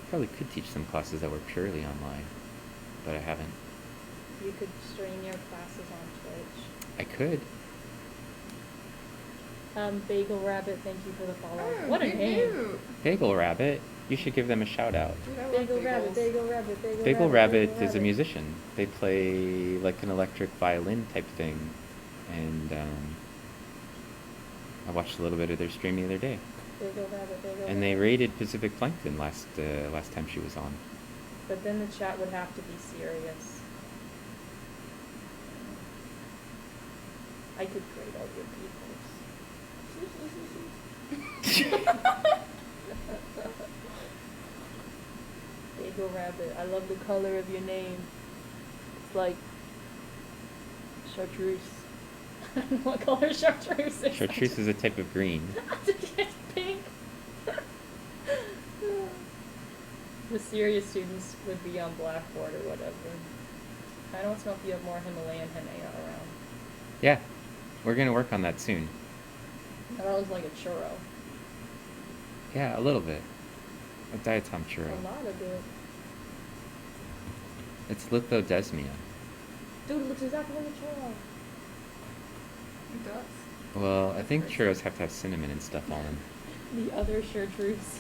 Probably could teach some classes that were purely online, but I haven't. You could stream your classes on Twitch. I could. Bagel Rabbit, thank you for the follow. Oh, What a cute, name. cute. Bagel Rabbit. You should give them a shout out. Dude, I love Bagel Rabbit, bagels. Bagel Rabbit, Bagel Bagel Rabbit. Rabbit Bagel is a Rabbit. musician. They play like an electric violin type thing, and I watched a little bit of their stream the other day. Bagel Rabbit, Bagel And they Rabbit. raided Pacific Plankton last time she was on. But then the chat would have to be serious. I could grade all your peoples. Bagel Rabbit, I love the color of your name. It's like chartreuse. What color chartreuse is? Chartreuse is a type of green. It's pink. The serious students would be on Blackboard or whatever. I don't know if you have more Himalayan henna around. Yeah, we're gonna work on that soon. Oh, that was like a churro. Yeah, a little bit. A diatom churro. A lot of it. It's lithodesmia. Dude, it looks exactly like a churro. It does. Well, I think churros have to have cinnamon and stuff on them. The other chartreuse.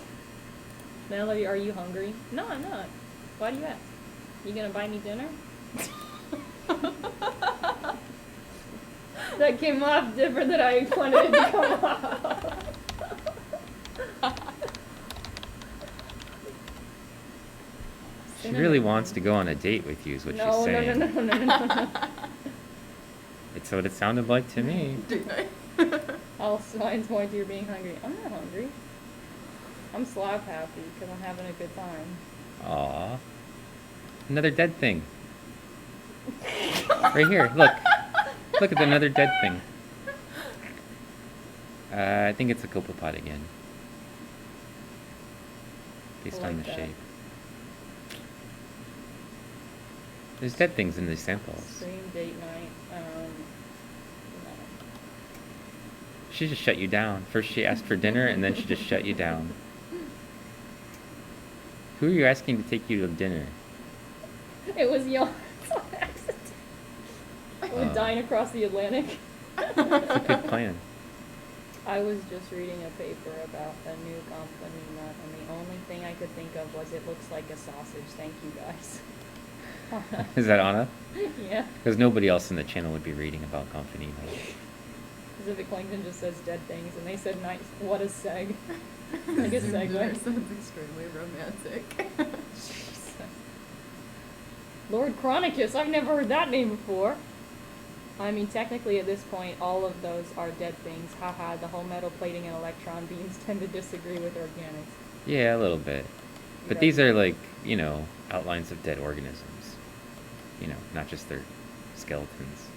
Melody, are you hungry? No, I'm not. Why do you ask? You gonna buy me dinner? That came off different than I wanted it to come off. She really wants to go on a date with you, is what she's No, saying. no. It's what it sounded like to me. Did I? All signs point to you being hungry. I'm not hungry. I'm slap happy because I'm having a good time. Aw. Another dead thing. Right here, look. Look at another dead thing. I think it's a copepod again. Based I on like the that. shape. There's dead things in these samples. Stream date night. No. She just shut you down. First she asked for dinner, and then she just shut you down. Who are you asking to take you to dinner? It was young. On accident. We're Oh. dying across the Atlantic. It's a good plan. I was just reading a paper about a new company nut, and the only thing I could think of was it looks like a sausage. Thank you guys. Is that Anna? Yeah. Because nobody else in the channel would be reading about company. Pacific Plankton just says dead things, and they said nice. What a seg. Like a Zoom segue. dinner sounds extremely romantic. Jesus. Lord Chronicus, I've never heard that name before. I mean, technically at this point, all of those are dead things. Haha, the whole metal plating and electron beams tend to disagree with organics. Yeah, a little bit. But Yeah. these are like, outlines of dead organisms. Not just their skeletons.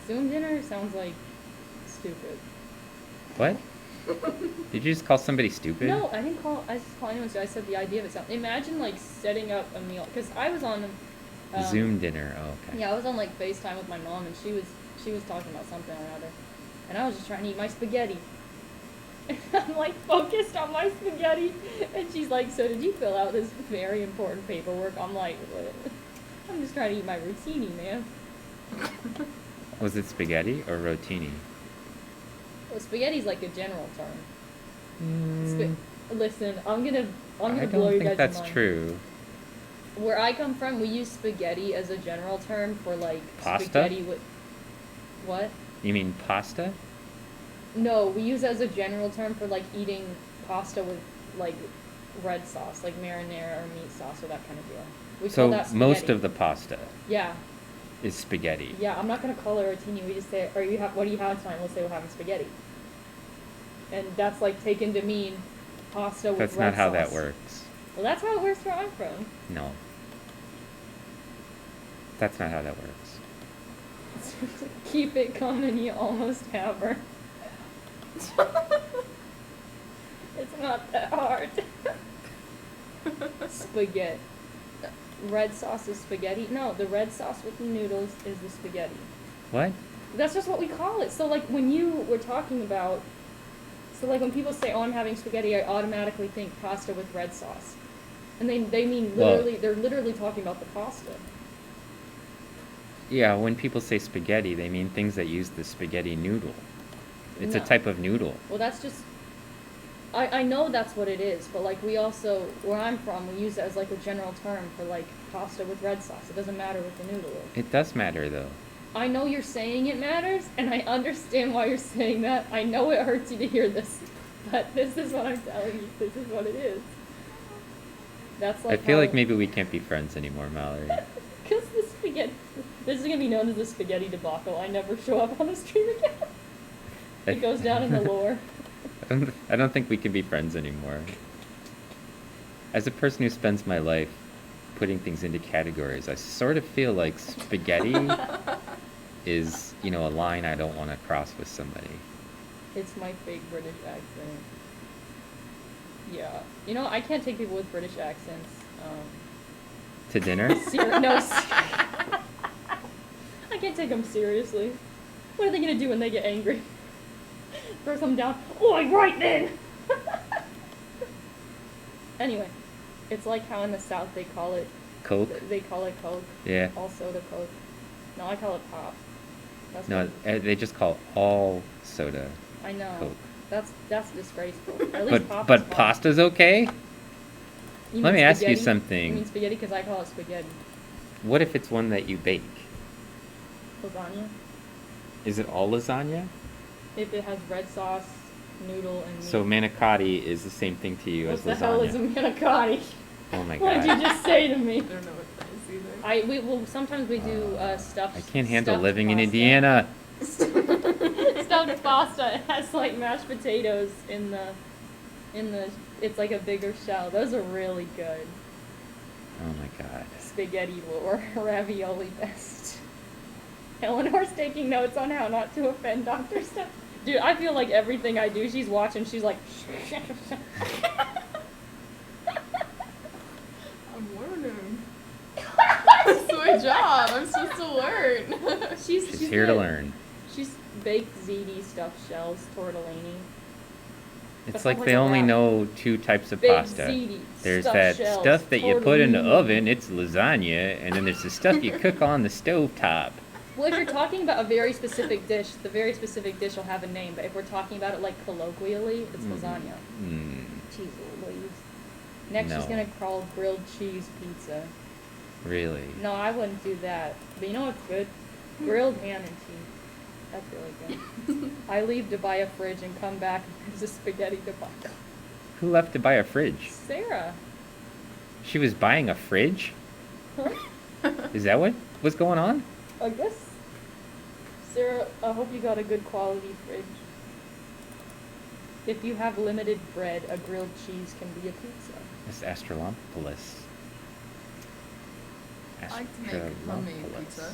Zoom dinner sounds like stupid. What? Did you just call somebody stupid? No, I didn't call. I just called anyone. So I said the idea of it sound. Imagine like setting up a meal, because I was on. Zoom dinner. Oh, okay. Yeah, I was on like FaceTime with my mom, and she was talking about something or other, and I was just trying to eat my spaghetti. And I'm like focused on my spaghetti, and she's like, "So did you fill out this very important paperwork?" I'm like, "What?" I'm just trying to eat my rotini, man. Was it spaghetti or rotini? Well, spaghetti's like a general term. Mm, Listen, I'm gonna I blow don't you think guys' that's mind. true. Where I come from, we use spaghetti as a general term for like Pasta? spaghetti with what? You mean pasta? No, we use it as a general term for like eating pasta with like red sauce, like marinara or meat sauce or that kind of deal. We call So that spaghetti. most of the pasta Yeah, is spaghetti. yeah. I'm not gonna call it rotini. We just say, or what do you have tonight? We'll say we're having spaghetti. And that's like taken to mean pasta with That's red not how sauce. that works. Well, that's how it works where I'm from. No. That's not how that works. Keep it coming, you almost have her. It's not that hard. Spaghetti. red sauce is spaghetti. No, the red sauce with the noodles is the spaghetti. What? That's just what we call it. So like when you were talking about, so like when people say, "Oh, I'm having spaghetti," I automatically think pasta with red sauce, and they mean literally. They're literally talking about the pasta. Yeah, when people say spaghetti, they mean things that use the spaghetti noodle. It's a No. type of noodle. Well, that's just. I know that's what it is, but like we also, where I'm from, we use it as like a general term for like pasta with red sauce. It doesn't matter what the noodle is. It does matter, though. I know you're saying it matters, and I understand why you're saying that. I know it hurts you to hear this, but this is what I'm telling you. This is what it is. That's like I feel how- like maybe we can't be friends anymore, Mallory. Because the spaghetti, this is going to be known as the spaghetti debacle. I never show up on the stream again. It goes down in the lore. I don't think we can be friends anymore. As a person who spends my life putting things into categories, I sort of feel like spaghetti is, a line I don't want to cross with somebody. It's my fake British accent. Yeah. I can't take people with British accents. To dinner? No. I can't take them seriously. What are they going to do when they get angry? Throw something down. Oi, right then! Anyway, it's like how in the South they call it Coke? They call it Coke. Yeah. All soda Coke. No, I call it pop. That's No, what, they just call all soda I know. Coke. That's disgraceful. At least pop But is fine. pasta's okay? You Let mean me ask you spaghetti? something. You mean spaghetti? Because I call it spaghetti. What if it's one that you bake? Lasagna. Is it all lasagna? If it has red sauce, noodle, and meat. So manicotti is the same thing to you What as the lasagna. hell is a manicotti? Oh my What god. did you just say to me? I don't know what that is either. Well, sometimes we do stuffed. I can't handle stuffed living in pasta. Indiana. Stuffed pasta. It has like mashed potatoes in the. It's like a bigger shell. Those are really good. Oh my god. Spaghetti lore, ravioli best. Eleanor's taking notes on how not to offend Dr. Steph. Dude, I feel like everything I do, she's watching. She's like. I'm learning. That's my job. I'm supposed to learn. She's here to learn. She's baked ziti stuffed shells, tortellini. It's That's like not they like a only wrap. know two types of Baked pasta. ziti, There's stuffed that shells, stuff that you put in the tortellini. oven, it's lasagna, and then there's the stuff you cook on the stovetop. Well, if you're talking about a very specific dish, the very specific dish will have a name. But if we're talking about it like colloquially, it's lasagna. Cheese Louise. Next, she's No. gonna crawl grilled cheese pizza. Really? No, I wouldn't do that. But you know what's good? Grilled ham and cheese. That's really good. I leave to buy a fridge and come back and there's a spaghetti debacle. Who left to buy a fridge? Sarah. She was buying a fridge? Huh? Is that what was going on? I guess. Sarah, I hope you got a good quality fridge. If you have limited bread, a grilled cheese can be a pizza. Miss Astrolopoulos. I like to make homemade Astrolopoulos. pizza.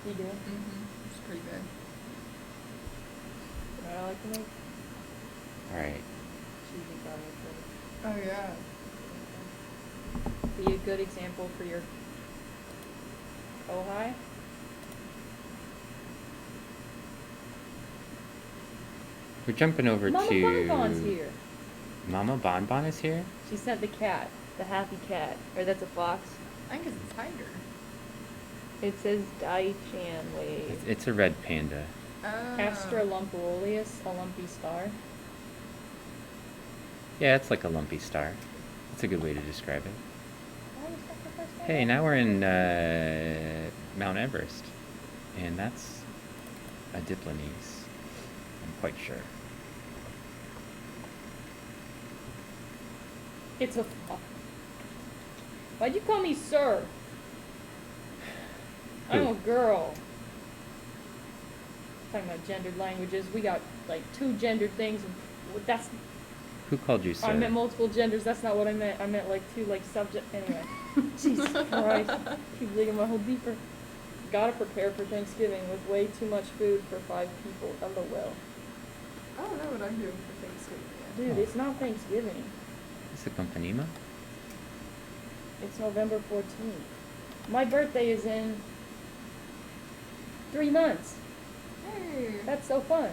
You do? It's pretty good. You know what I like to make? Alright. Cheesy garlic bread. Oh yeah. Be a good example for your Ojai. We're jumping over Mama to... Bonbon's here. Mama Bonbon is here? She sent the cat, the happy cat. Or that's a fox. I think it's a tiger. It says Dai Chan Wave. It's a red panda. Astrolumpuolius, a lumpy star. Yeah, it's like a lumpy star. That's a good way to describe it. Why was that the first one? Hey, now we're in Mount Everest. And that's a Diplanese. I'm quite sure. It's a fox. Why'd you call me sir? I'm Who? a girl. Talking about gendered languages, we got like 2 gendered things. And that's Who called you sir? I meant multiple genders. That's not what I meant. I meant like 2 like subject. Anyway, Jesus Christ, keep digging my hole deeper. Gotta prepare for Thanksgiving with way too much food for 5 people. LOL. I don't know what I'm doing for Thanksgiving yet. Dude, Oh. it's not Thanksgiving. It's a Campanima? It's November 14th. My birthday is in 3 months. Hey. That's so fun.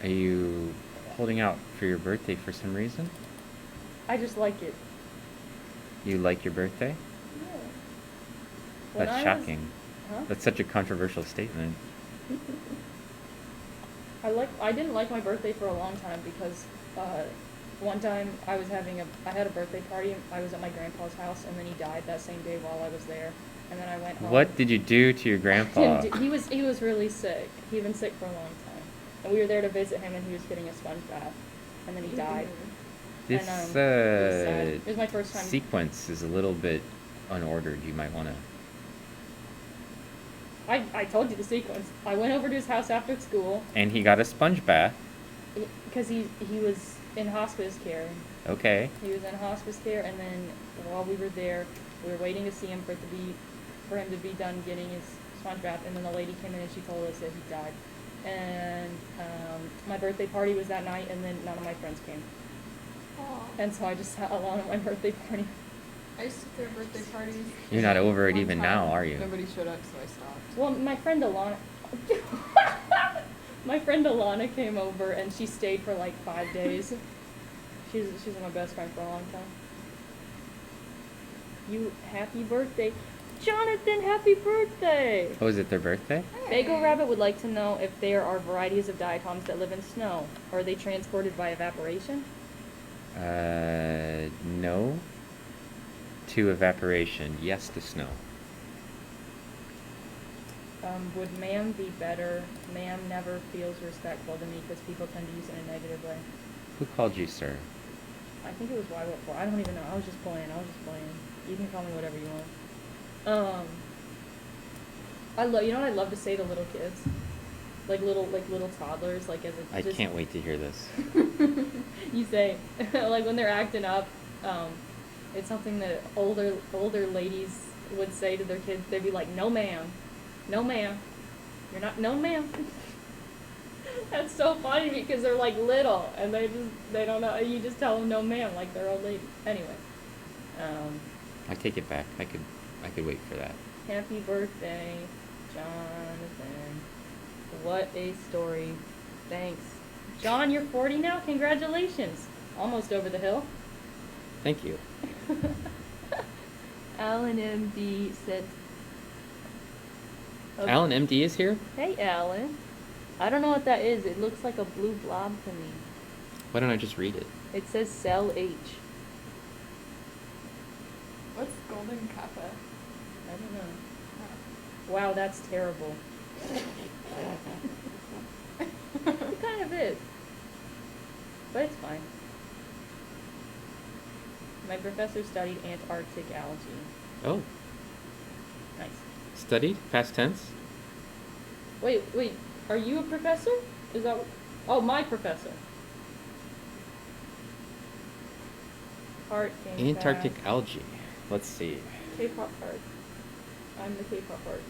Are you holding out for your birthday for some reason? I just like it. You like your birthday? Yeah. When That's I was- shocking. Huh? That's such a controversial statement. I didn't like my birthday for a long time because one time I had a birthday party. I was at my grandpa's house, and then he died that same day while I was there. And then I went home. What did you do to your grandpa? He was really sick. He'd been sick for a long time, and we were there to visit him, and he was getting a sponge bath, and then he died. This And, it was sad. It was my first time. sequence is a little bit unordered. You might want to. I told you the sequence. I went over to his house after school And he got a sponge bath. because he was in hospice care. Okay. He was in hospice care, and then while we were there, we were waiting to see him for him to be done getting his sponge bath, and then the lady came in and she told us that he died. And my birthday party was that night, and then none of my friends came, Aw. and so I just sat alone at my birthday party. I used to throw birthday parties. You're not over it One even time, now, are you? Nobody showed up, so I stopped. Well, my friend Alana, my friend Alana came over, and she stayed for like 5 days. She's my best friend for a long time. You happy birthday, Jonathan! Happy birthday! Oh, is it their birthday? Bagel Rabbit would like to know if there are varieties of diatoms that live in snow. Are they transported by evaporation? No. To evaporation. Yes to snow. Would ma'am be better? Ma'am never feels respectful to me because people tend to use it in a negative way. Who called you, sir? I think it was why what for. I don't even know. I was just playing. You can call me whatever you want. You know what I love to say to little kids? Like little toddlers, like as a I can't wait to hear this. You say, like when they're acting up, it's something that older ladies would say to their kids. They'd be like, "No, ma'am. No, ma'am. You're not. No, ma'am." That's so funny because they're like little and they don't know. You just tell them, "No, ma'am," like they're old ladies. Anyway. I take it back. I could wait for that. Happy birthday, Jonathan. What a story. Thanks. John, you're 40 now? Congratulations. Almost over the hill. Thank you. Alan MD said... Okay. Alan MD is here? Hey, Alan. I don't know what that is. It looks like a blue blob to me. Why don't I just read it? It says cell H. What's golden kappa? I don't know. Wow, that's terrible. It kind of is. But it's fine. My professor studied Antarctic algae. Oh, Nice. studied? Past tense? Wait. Are you a professor? Is that... Oh, my professor. Heart came Antarctic fast. algae. Let's see. K-pop heart. I'm the K-pop heart.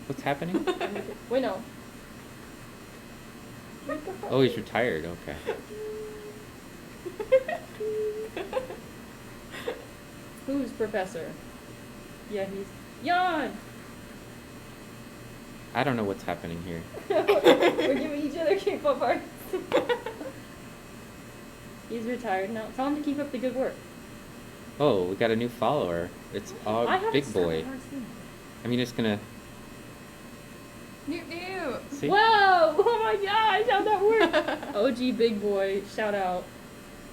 What's happening? I'm the Wait, no. Oh, he's retired. Okay. Who's professor? Yeah, he's... Jan! I don't know what's happening here. We're giving each other K-pop hearts. He's retired now. Tell him to keep up the good work. Oh, we got a new follower. It's I Og haven't Big started Boy. RC. I'm just gonna Newt Newt! see. Whoa! Oh my gosh, how'd that work? OG Big Boy, shout out.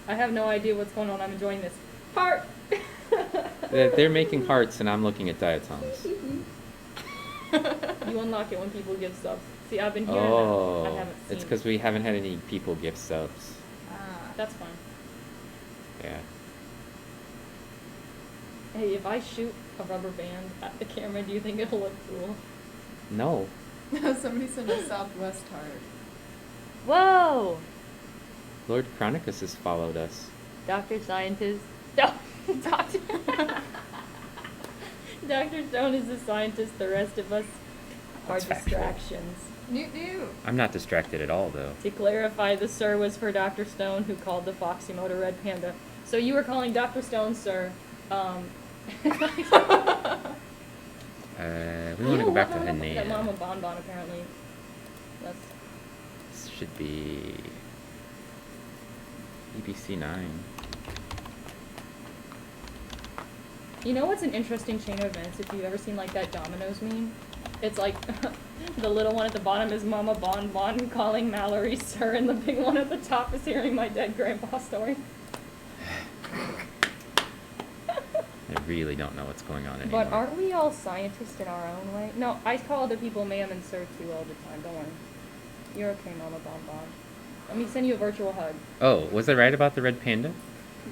I have no idea what's going on. I'm enjoying this. Heart! They're making hearts, and I'm looking at diatoms. You unlock it when people give subs. See, I've been hearing that. I Oh, haven't seen it's it. because we haven't had any people give subs. That's fine. Yeah. Hey, if I shoot a rubber band at the camera, do you think it'll look cool? No. Somebody sent a Southwest heart. Whoa! Lord Chronicus has followed us. Dr. Scientist. No, Dr. Dr. Stone is the scientist. The rest of us are That's factual. distractions. Newt Newt! I'm not distracted at all, though. To clarify, the sir was for Dr. Stone, who called the Foxy Motor Red Panda. So you were calling Dr. Stone, sir. We want to go back to That Hanea. Mama Bonbon apparently. That's This should be EBC 9. You know what's an interesting chain of events if you've ever seen like that Domino's meme? It's like the little one at the bottom is Mama Bon Bon calling Mallory sir, and the big one at the top is hearing my dead grandpa story. I really don't know what's going on anymore. But aren't we all scientists in our own way? No, I call other people ma'am and sir too all the time, don't worry. You're okay, Mama Bon Bon. Let me send you a virtual hug. Oh, was I right about the red panda?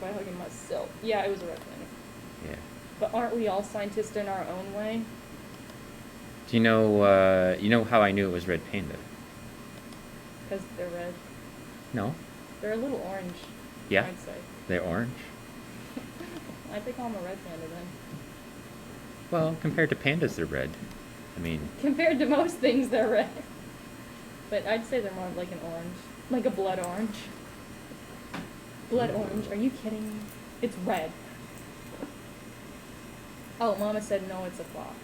By hugging myself. Yeah, it was a red panda. Yeah. But aren't we all scientists in our own way? Do you know how I knew it was red panda? Because they're red. No. They're a little orange, Yeah. I'd say. They're orange. I think I'm a red panda then. Well, compared to pandas, they're red. I mean, Compared to most things, they're red. But I'd say they're more like an orange. Like a blood orange. Blood orange. Are you kidding me? It's red. Oh, Mama said no, it's a fox.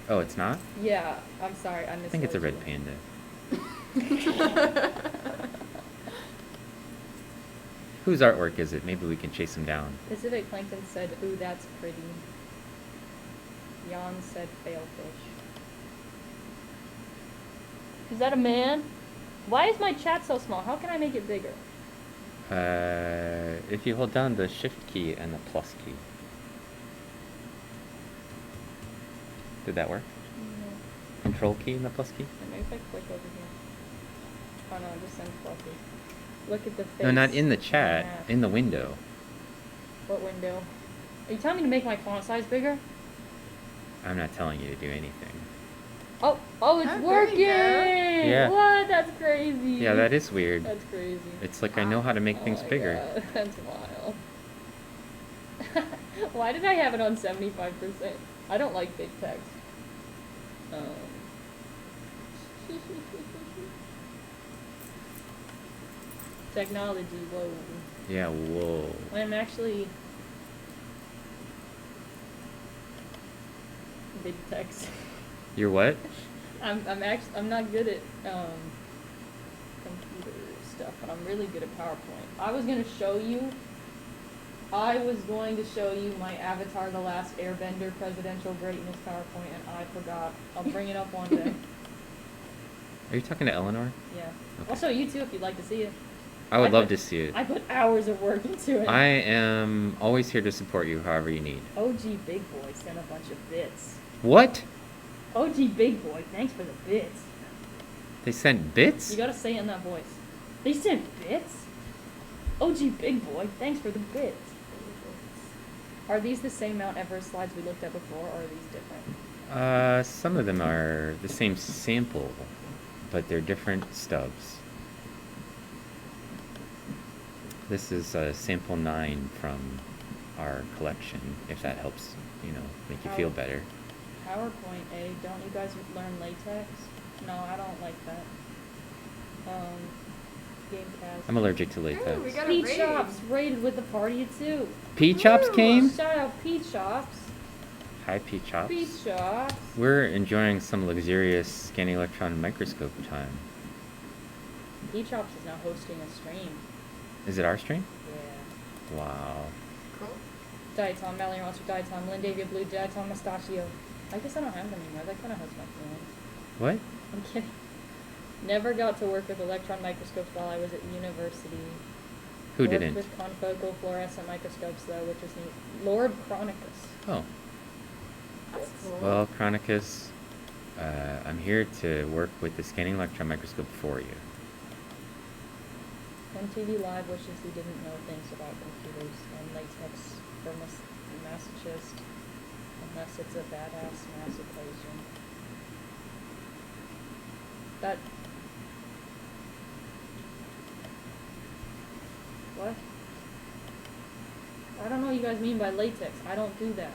oh, it's not? Yeah, I'm sorry, I I think it's a misled red you. panda. Whose artwork is it? Maybe we can chase him down. Pacific Plankton said, ooh, that's pretty. Jan said, failfish. Is that a man? Why is my chat so small? How can I make it bigger? If you hold down the shift key and the plus key. Did that work? No. Control key and the plus key? Maybe if I click over here. Oh no, it just sends pluses. Look at the face. No, not in the and chat. that. In the window. What window? Are you telling me to make my font size bigger? I'm not telling you to do anything. Oh, it's Oh, there you working! go. Yeah. What? That's crazy. Yeah, that is weird. That's crazy. It's like I know how to make Oh things my bigger. God, that's wild. Why did I have it on 75%? I don't like big text. Technology, whoa. Yeah, whoa. I'm actually big text. You're what? I'm not good at computer stuff, but I'm really good at PowerPoint. I was going to show you my Avatar: The Last Airbender presidential greatness PowerPoint, and I forgot. I'll bring it up one day. Are you talking to Eleanor? Yeah. Okay. I'll show you too if you'd like to see it. I would I love put- to see it. I put hours of work into it. I am always here to support you however you need. OG Big Boy sent a bunch of bits. What? OG Big Boy, thanks for the bits. They sent bits? You gotta say it in that voice. They sent bits? OG Big Boy, thanks for the bits. Are these the same Mount Everest slides we looked at before, or are these different? Some of them are the same sample, but they're different stubs. This is sample 9 from our collection, if that helps, make you feel better. PowerPoint, eh? Don't you guys learn latex? No, I don't like that. Gamecast. I'm allergic to Ooh, we latex. got a Pete raid. Shops raided with the party too. Pete Chops Ooh. came? Shout out Pete Shops. Hi, Pete Chops. Pete Shops. We're enjoying some luxurious scanning electron microscope time. Pete Shops is now hosting a stream. Is it our stream? Yeah. Wow. Cool. Diatom, Mallory Monster Diatom, Lindavia Blue, Diatom Mustachio. I guess I don't have them anymore. That kind of hurts my feelings. What? I'm kidding. Never got to work with electron microscopes while I was at university. Who Worked didn't? with confocal fluorescent microscopes though, which is neat. Lord Chronicus. Oh. That's cool. Well, Chronicus, I'm here to work with the scanning electron microscope for you. MTV Live wishes he didn't know things about computers and latex for masochist, unless it's a badass mass equation. That... What? I don't know what you guys mean by latex. I don't do that.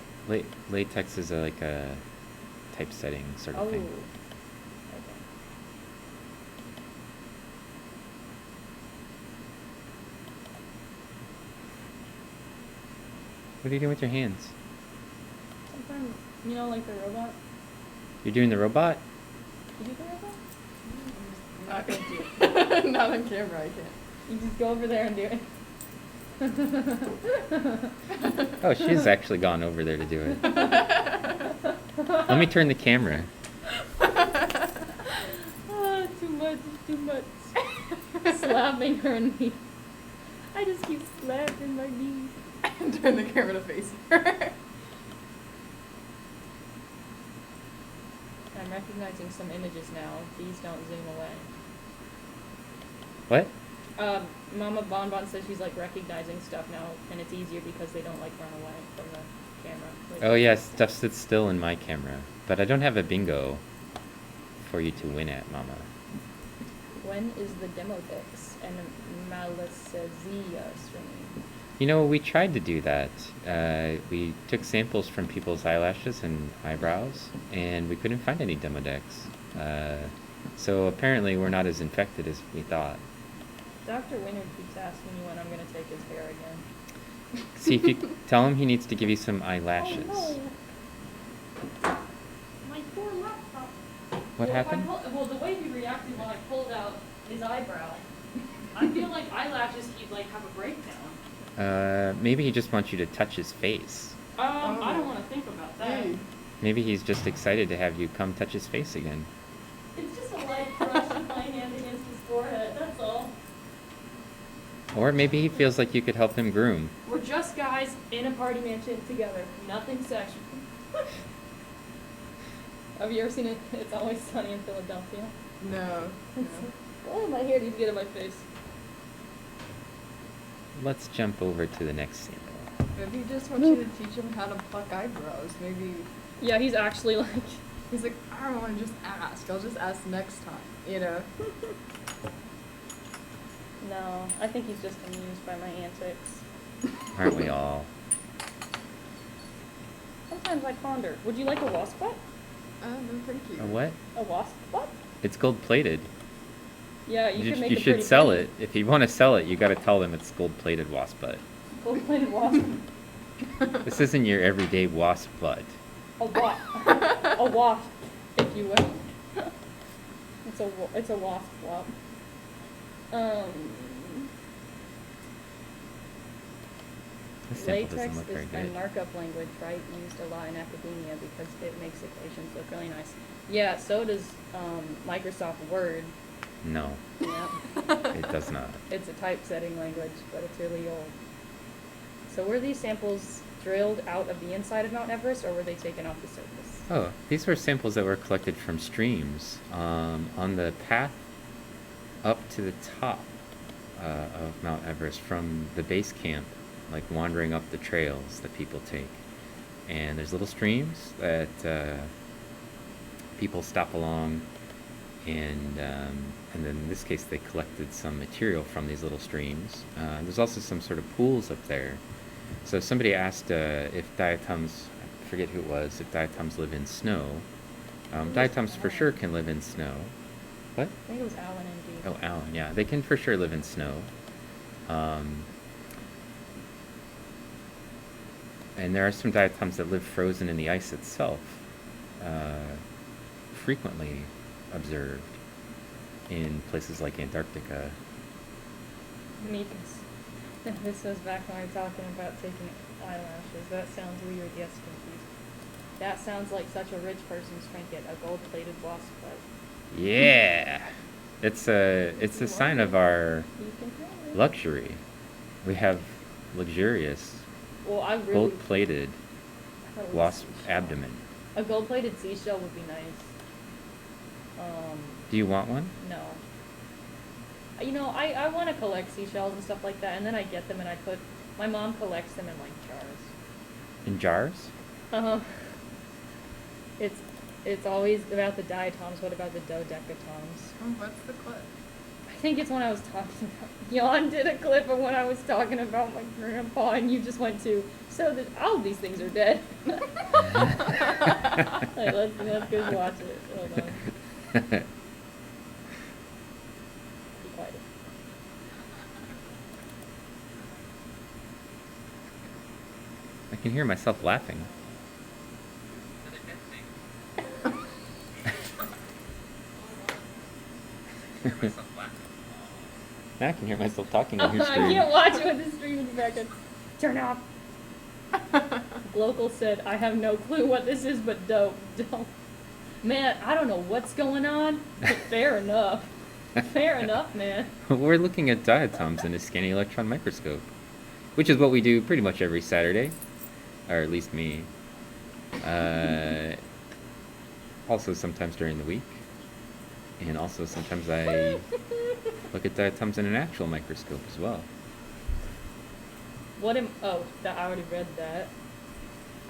Latex is like a typesetting sort of Oh. thing. Okay. What are you doing with your hands? Sometimes, you know, like the robot. You're doing the robot? You do the robot? Not Okay. gonna do it. Not on camera, I can't. You just go over there and do it. Oh, she's actually gone over there to do it. Let me turn the camera. Ah, too much, too much. Slapping her knee. I just keep slapping my knees. Turn the camera to face her. I'm recognizing some images now. These don't zoom away. What? Mama Bonbon says she's like recognizing stuff now, and it's easier because they don't like run away from the camera. Oh yeah, stuff sits still in my camera. But I don't have a bingo for you to win at, Mama. When is the Demodex and Malassezia streaming? You know, we tried to do that. We took samples from people's eyelashes and eyebrows, and we couldn't find any Demodex. So apparently we're not as infected as we thought. Dr. Winard keeps asking me when I'm going to take his hair again. See, if you tell him he needs to give you some eyelashes. Oh, no. My poor laptop. What happened? Well, the way he reacted when I pulled out his eyebrow, I feel like eyelashes keep like have a breakdown. Maybe he just wants you to touch his face. I don't want to think about that. Hey. Maybe he's just excited to have you come touch his face again. It's just a light brush with my hand against his forehead, that's all. Or maybe he feels like you could help him groom. We're just guys in a party mansion together. Nothing sexual. Have you ever seen it? It's Always Sunny in Philadelphia. No. Oh, my hair needs to get in my face. Let's jump over to the next sample. Maybe he just wants you to teach him how to pluck eyebrows. Maybe Yeah, he's actually like... he's like, I don't want to just ask. I'll just ask next time. You know. No, I think he's just amused by my antics. Aren't we all? Sometimes I ponder, would you like a wasp butt? No, thank you. A what? A wasp butt? It's gold plated. Yeah, you can make You it should pretty sell pretty. it. If you want to sell it, you got to tell them it's gold plated wasp butt. Gold-plated wasp. This isn't your everyday wasp butt. A wasp. A wasp, if you will. It's a wasp flop. This sample Latex doesn't look very is a good. markup language, right? Used a lot in academia because it makes equations look really nice. Yeah, so does Microsoft Word. No, Yeah. it does not. It's a typesetting language, but it's really old. So were these samples drilled out of the inside of Mount Everest, or were they taken off the surface? Oh, these were samples that were collected from streams on the path up to the top of Mount Everest from the base camp, like wandering up the trails that people take. And there's little streams that people stop along, and then in this case they collected some material from these little streams. There's also some sort of pools up there. So somebody asked if diatoms, I forget who it was, if diatoms live in snow. Diatoms for sure can live in snow. What? I think it was Alan indeed. Oh, Alan, yeah. They can for sure live in snow. And there are some diatoms that live frozen in the ice itself, frequently observed in places like Antarctica. Meekness. This was back when we were talking about taking eyelashes. That sounds weird, yes, confused. That sounds like such a rich person's trinket, a gold-plated wasp butt. Yeah! It's a sign of our You can tell it. luxury. We have luxurious, Well, I really... gold-plated I thought it was a wasp seashell. abdomen. A gold-plated seashell would be nice. Do you want one? No. You know, I want to collect seashells and stuff like that, and then I get them and I put... My mom collects them in, like, jars. In jars? It's always about the diatoms. What about the dodecatoms? What's the clip? I think it's when I was talking about... Jan did a clip of when I was talking about my grandpa, and you just went to, so that all of these things are dead. Like, let's go watch it. Hold on. Be quiet. I can hear myself laughing. Now I can hear myself talking on your I screen. can't watch it with the stream in the background. Turn off. Local said, I have no clue what this is, but dope. Man, I don't know what's going on, but fair enough. Fair enough, man. We're looking at diatoms in a scanning electron microscope, which is what we do pretty much every Saturday, or at least me. Also sometimes during the week, and also sometimes I look at diatoms in an actual microscope as well. Oh, that I already read that.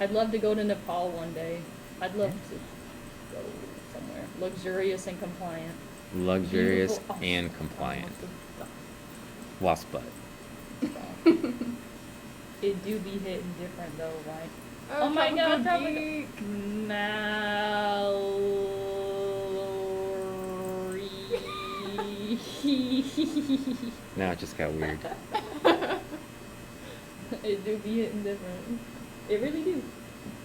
I'd love to go to Nepal one day. I'd love to go somewhere luxurious and compliant. Luxurious Beautiful. and Oh, compliant. oh, Wasp butt. it do be hitting different though, right? Oh my god, tropical tropical geek. Mallory. Now it just got weird. It do be hitting different. It really do.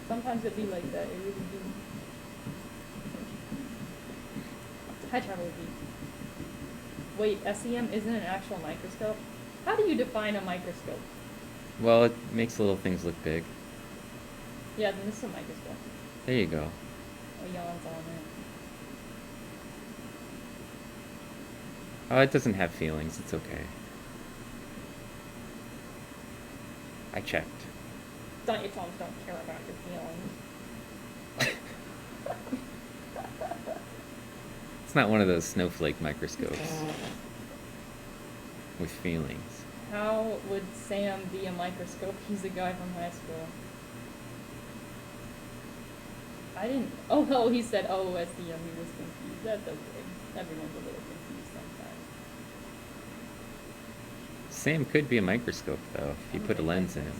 Sometimes it be like that. It really do. Hi, Travel Geek. Wait, SEM isn't an actual microscope? How do you define a microscope? Well, it makes little things look big. Yeah, then this is a microscope. There you go. Oh, yawns on it. Oh, it doesn't have feelings. It's okay. I checked. Diatoms don't care about your feelings. It's not one of those snowflake microscopes with feelings. How would Sam be a microscope? He's a guy from high school. I didn't. Oh, no, he said, oh, SEM. He was confused. That's okay. Everyone's a little confused sometimes. Sam could be a microscope, though, if you put a lens in him.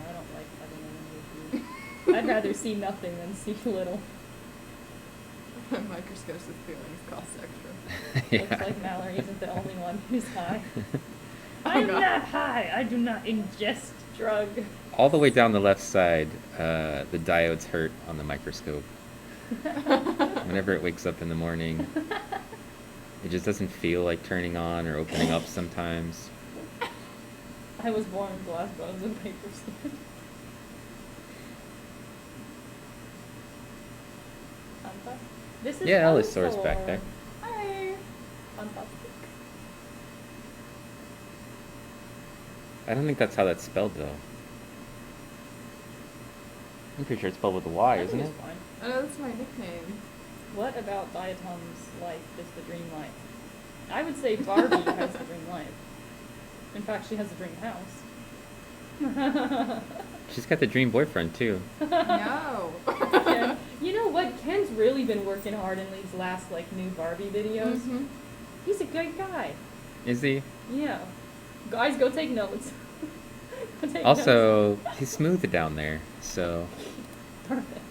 I don't like having a lens with you. I'd rather see nothing than see little. Microscopes with feelings cost extra. Looks like Mallory isn't the only one who's high. Oh, I'm God. not high. I do not ingest drug. All the way down the left side, the diodes hurt on the microscope. Whenever it wakes up in the morning, it just doesn't feel like turning on or opening up sometimes. I was born with glass bones and paper skin. Fantastic. This is Yeah, Allosaurus back there. Hi. Fantastic. I don't think that's how that's spelled, though. I'm pretty sure it's spelled with a Y, I isn't think it? it's fine. I know that's my nickname. What about Diatom's life is the dream life? I would say Barbie has the dream life. In fact, she has a dream house. She's got the dream boyfriend, too. No. Ken, you know what? Ken's really been working hard in these last, like, new Barbie videos. Mhm. He's a good guy. Is he? Yeah. Guys, go take notes. Go take Also, he's smooth down there, so... notes. Perfect.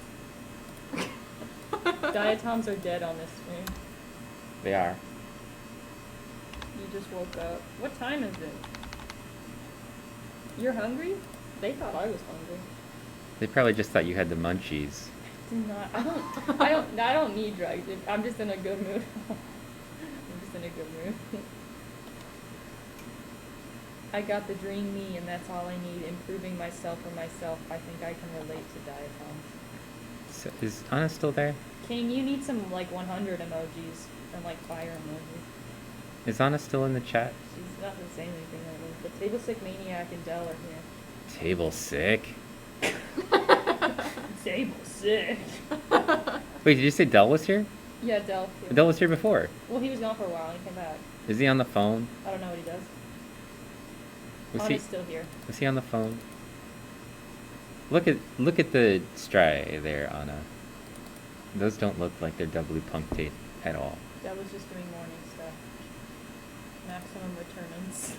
Diatoms are dead on this stream. They are. You just woke up. What time is it? You're hungry? They thought I was hungry. They probably just thought you had the munchies. Do not. I don't need drugs. I'm just in a good mood. I'm just in a good mood. I got the dream me, and that's all I need. Improving myself for myself. I think I can relate to Diatoms. So, is Anna still there? King, you need some like 100 emojis and like fire emojis. Is Anna still in the chat? She's not gonna say anything lately. But Table Sick Maniac and Dell are here. Table sick. Table Sick. Wait, did you say Dell was here? Yeah, Dell. Too. Dell was here before. Well, he was gone for a while. He came back. Is he on the phone? I don't know what he does. Was Anna's still here. Was he on the phone? Look at the stri there, Anna. Those don't look like they're doubly punctate at all. Dell was just doing morning stuff. Maximum returns.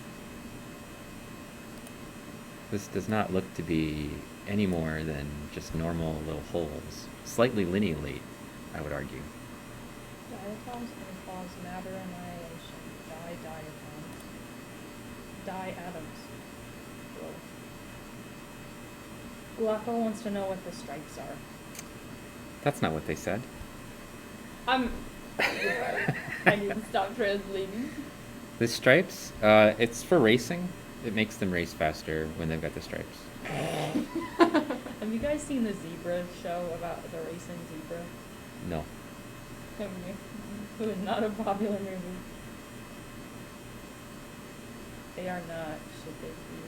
This does not look to be any more than just normal little holes. Slightly lineate, I would argue. Diatoms can cause matter annihilation. Diatoms. Diatoms. Guapo wants to know what the stripes are. That's not what they said. You're right. I need to stop translating. The stripes, it's for racing. It makes them race faster when they've got the stripes. Have you guys seen the zebra show about the racing zebra? No. It was not a popular movie. They are not, should they be?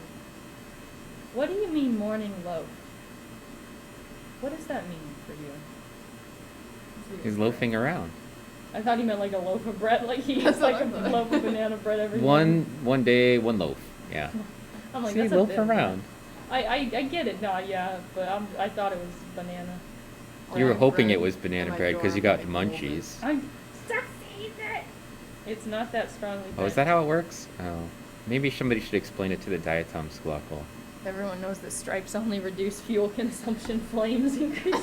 What do you mean morning loaf? What does that mean for you? He's loafing around. I thought he meant like a loaf of bread, like he That's eats like what a I thought. loaf of banana bread every morning. One day, one loaf. Yeah. I'm like, See, that's a loaf bit around. I get it, no, yeah, but I thought it was banana. You were Brown hoping it bread was in banana my bread because you dorm got and I rolled it. munchies. Stop saying that! It's not that strongly Oh, is bent. that how it works? Oh. Maybe somebody should explain it to the Diatoms Guapo. Everyone knows that stripes only reduce fuel consumption, flames increase.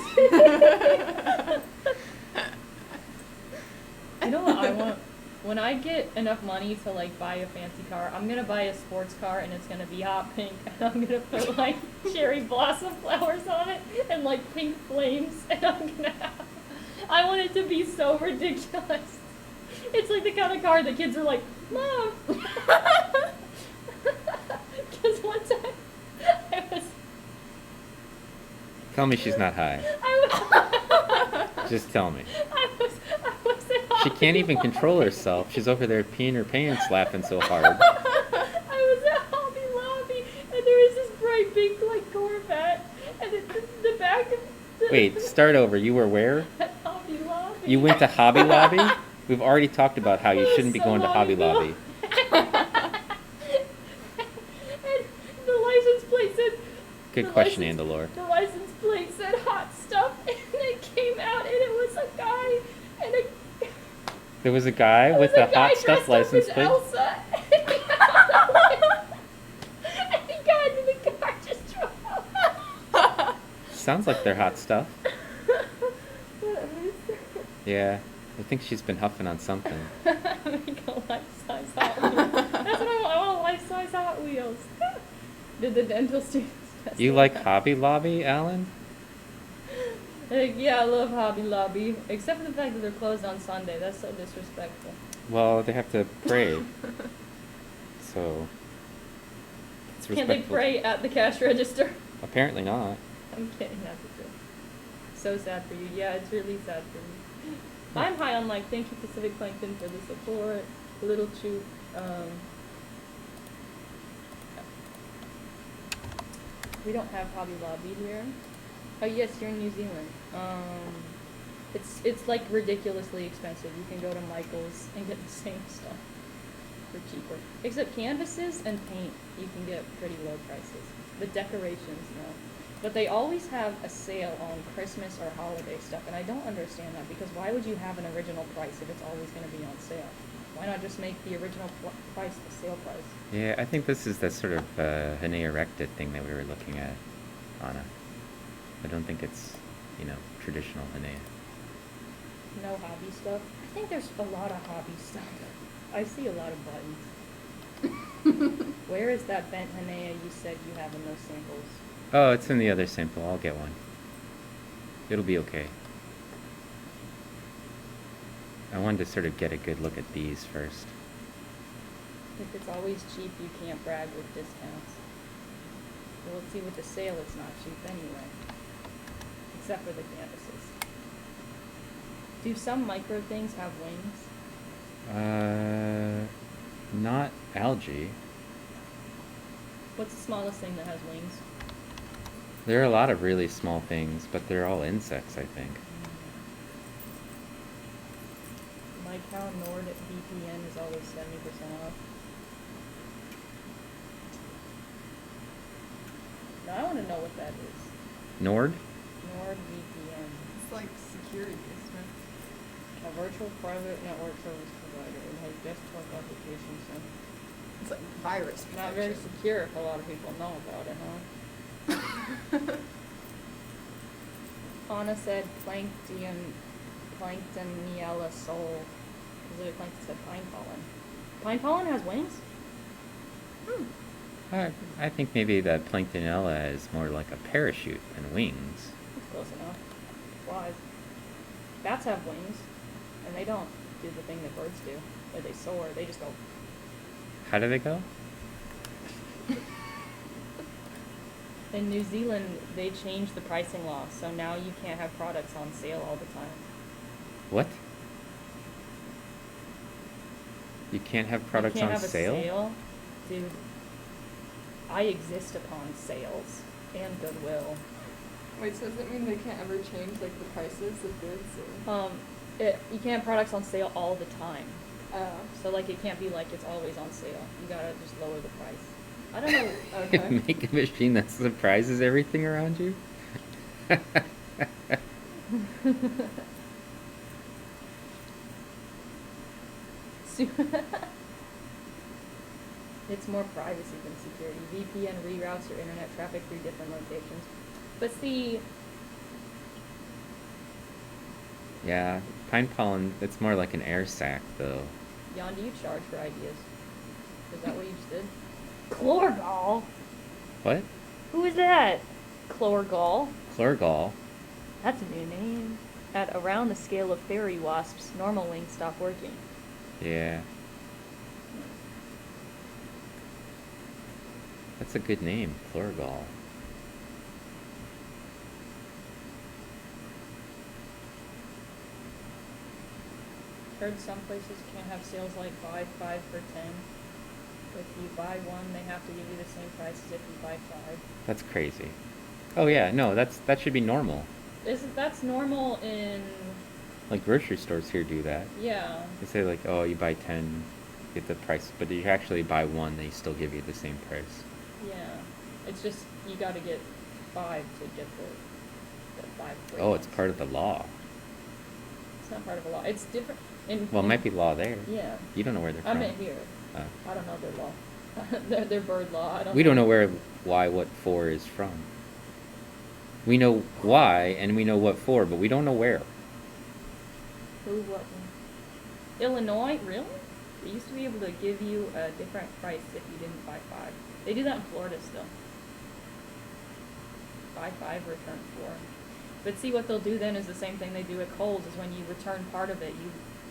You know what I want? When I get enough money to like buy a fancy car, I'm gonna buy a sports car and it's gonna be hot pink and I'm gonna put like cherry blossom flowers on it and like pink flames and I want it to be so ridiculous. It's like the kind of car that kids are like, Mom! Because one time I was Tell me she's not high. Just tell me. I was at She can't even Hobby control Lobby. herself. She's over there peeing her pants laughing so hard. I was at Hobby Lobby and there was this bright pink like Corvette and the back of the Wait, start over. You were where? at Hobby Lobby. You went to Hobby Lobby? We've already talked about how It you was shouldn't be so going to long Hobby ago. Lobby. And the license plate said. Good the question, license- Andalore. The license plate said hot stuff, and it came out, and it was a guy, and There was a guy it with was a guy hot stuff dressed license up as plate. Elsa, and he got into the car, just drove out. Sounds like they're hot stuff. What was Yeah, I think she's been huffing on something. Make a life-size Hot Wheels. That's what I want. I want life-size Hot Wheels. Did the dental students test You it? like Hobby Lobby, Alan? Yeah, I love Hobby Lobby, except for the fact that they're closed on Sunday. That's so disrespectful. Well, they have to pray. So, it's Can't they respectful. pray at the cash register? Apparently not. I'm kidding, that's a joke. So sad for you. Yeah, it's really sad for you. I'm high on like, thank you Pacific Plankton for the support. Little Chew. We don't have Hobby Lobby here. Oh yes, you're in New Zealand. It's like ridiculously expensive. You can go to Michael's and get the same stuff for cheaper. Except canvases and paint, you can get pretty low prices. The decorations, no. But they always have a sale on Christmas or holiday stuff, and I don't understand that because why would you have an original price if it's always going to be on sale? Why not just make the original price the sale price? Yeah, I think this is that sort of Hene erected thing that we were looking at, Anna. I don't think it's, traditional Hene. No hobby stuff. I think there's a lot of hobby stuff. I see a lot of buttons. Where is that bent Hanea you said you have in those samples? Oh, it's in the other sample. I'll get one. It'll be okay. I wanted to sort of get a good look at these first. If it's always cheap, you can't brag with discounts. Well, let's see, with the sale, it's not cheap anyway. Except for the canvases. Do some micro things have wings? Not algae. What's the smallest thing that has wings? There are a lot of really small things, but they're all insects, I think. Like how Nord at VPN is always 70% off. Now I want to know what that is. Nord? Nord VPN. It's like security, isn't it? A virtual private network service provider. It has desktop applications. So It's like virus not very protection. secure if a lot of people know about it, huh? Anna said Planktoniella Sol. Is it Plankton said pine pollen? Pine pollen has wings? I think maybe the Planktonella is more like a parachute than wings. It's close enough. Flies. Bats have wings, and they don't do the thing that birds do, where they soar. They just go. How do they go? In New Zealand, they changed the pricing law, so now you can't have products on sale all the time. What? You can't have products you can't on have sale? A sale? Dude, I exist upon sales and goodwill. Wait, so does it mean they can't ever change like the prices of goods? Or? You can't have products on sale all the time. Oh. So like it can't be like it's always on sale. You gotta just lower the price. I don't know. Okay. Make a machine that surprises everything around you? It's more privacy than security. VPN reroutes your internet traffic through different locations. But see, Yeah, pine pollen, it's more like an air sac, though. Jan, do you charge for ideas? Is that what you just did? Chlorgol? What? Who is that? Chlorgol? Chlorgol? That's a new name. At around the scale of fairy wasps, normal wings stop working. Yeah. That's a good name, Chlorgol. Heard some places can't have sales like buy 5 for 10. If you buy one, they have to give you the same price as if you buy 5. That's crazy. Oh yeah, no, that should be normal. That's normal in, Like grocery stores here do that. yeah. They say like, oh, you buy 10, get the price, but if you actually buy one, they still give you the same price. Yeah. It's just, you gotta get 5 to get the 5 free Oh, it's ones. part of the law. It's not part of a law. It's different. Well, it might be law there. Yeah. You don't know where they're I from. meant here. Oh. I don't know their law. their bird law. I don't We know. don't know why, what for is from. We know why and we know what for, but we don't know where. Who, what, when? Illinois? Really? They used to be able to give you a different price if you didn't buy 5. They do that in Florida still. Buy 5, return 4. But see, what they'll do then is the same thing they do at Kohl's, is when you return part of it,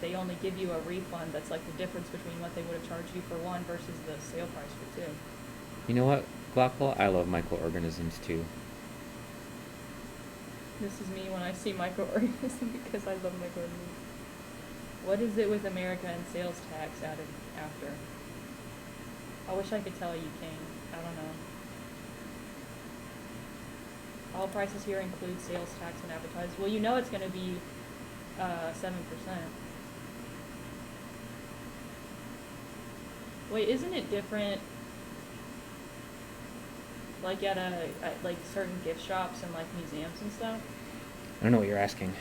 they only give you a refund that's like the difference between what they would have charged you for 1 versus the sale price for 2. You know what, Glockle? I love microorganisms too. This is me when I see microorganisms because I love microorganisms. What is it with America and sales tax added after? I wish I could tell you, King. I don't know. All prices here include sales tax and advertising. Well, you know it's going to be 7%. Wait, isn't it different? Like at like certain gift shops and like museums and stuff? I don't know what you're asking.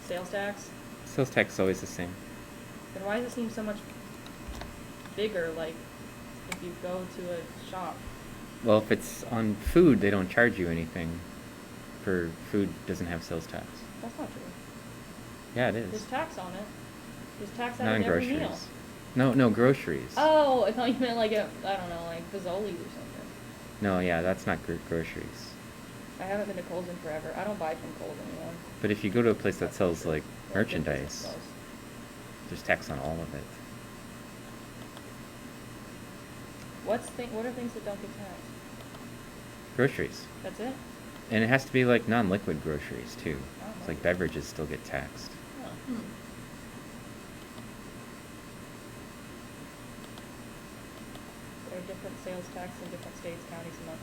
Sales tax? Sales tax is always the same. Then why does it seem so much bigger, like, if you go to a shop? Well, if it's on food, they don't charge you anything. For food doesn't have sales tax. That's not true. Yeah, it is. There's tax on it. There's tax Not on in every groceries. meal. No, groceries. Oh, I thought you meant like I don't know, like Fazoli's or something. No, yeah, that's not groceries. I haven't been to Kohl's in forever. I don't buy from Kohl's anymore. But if you go to a place that sells like Well, good business merchandise, sells. there's tax on all of it. What are things that don't get taxed? Groceries. That's it? And it has to be like non-liquid groceries too. Oh, It's like okay. beverages still get taxed. Oh. Hmm. There are different sales tax in different states, counties, and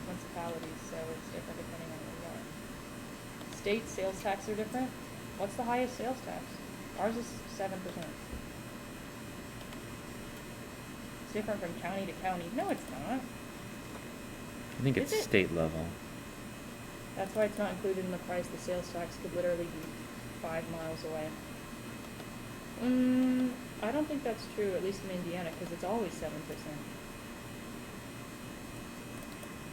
municipalities, so it's different depending on where you are. State sales tax are different? What's the highest sales tax? Ours is 7%. It's different from county to county. No, it's not. I think Is it's it? state level. That's why it's not included in the price. The sales tax could literally be 5 miles away. I don't think that's true, at least in Indiana, because it's always 7%.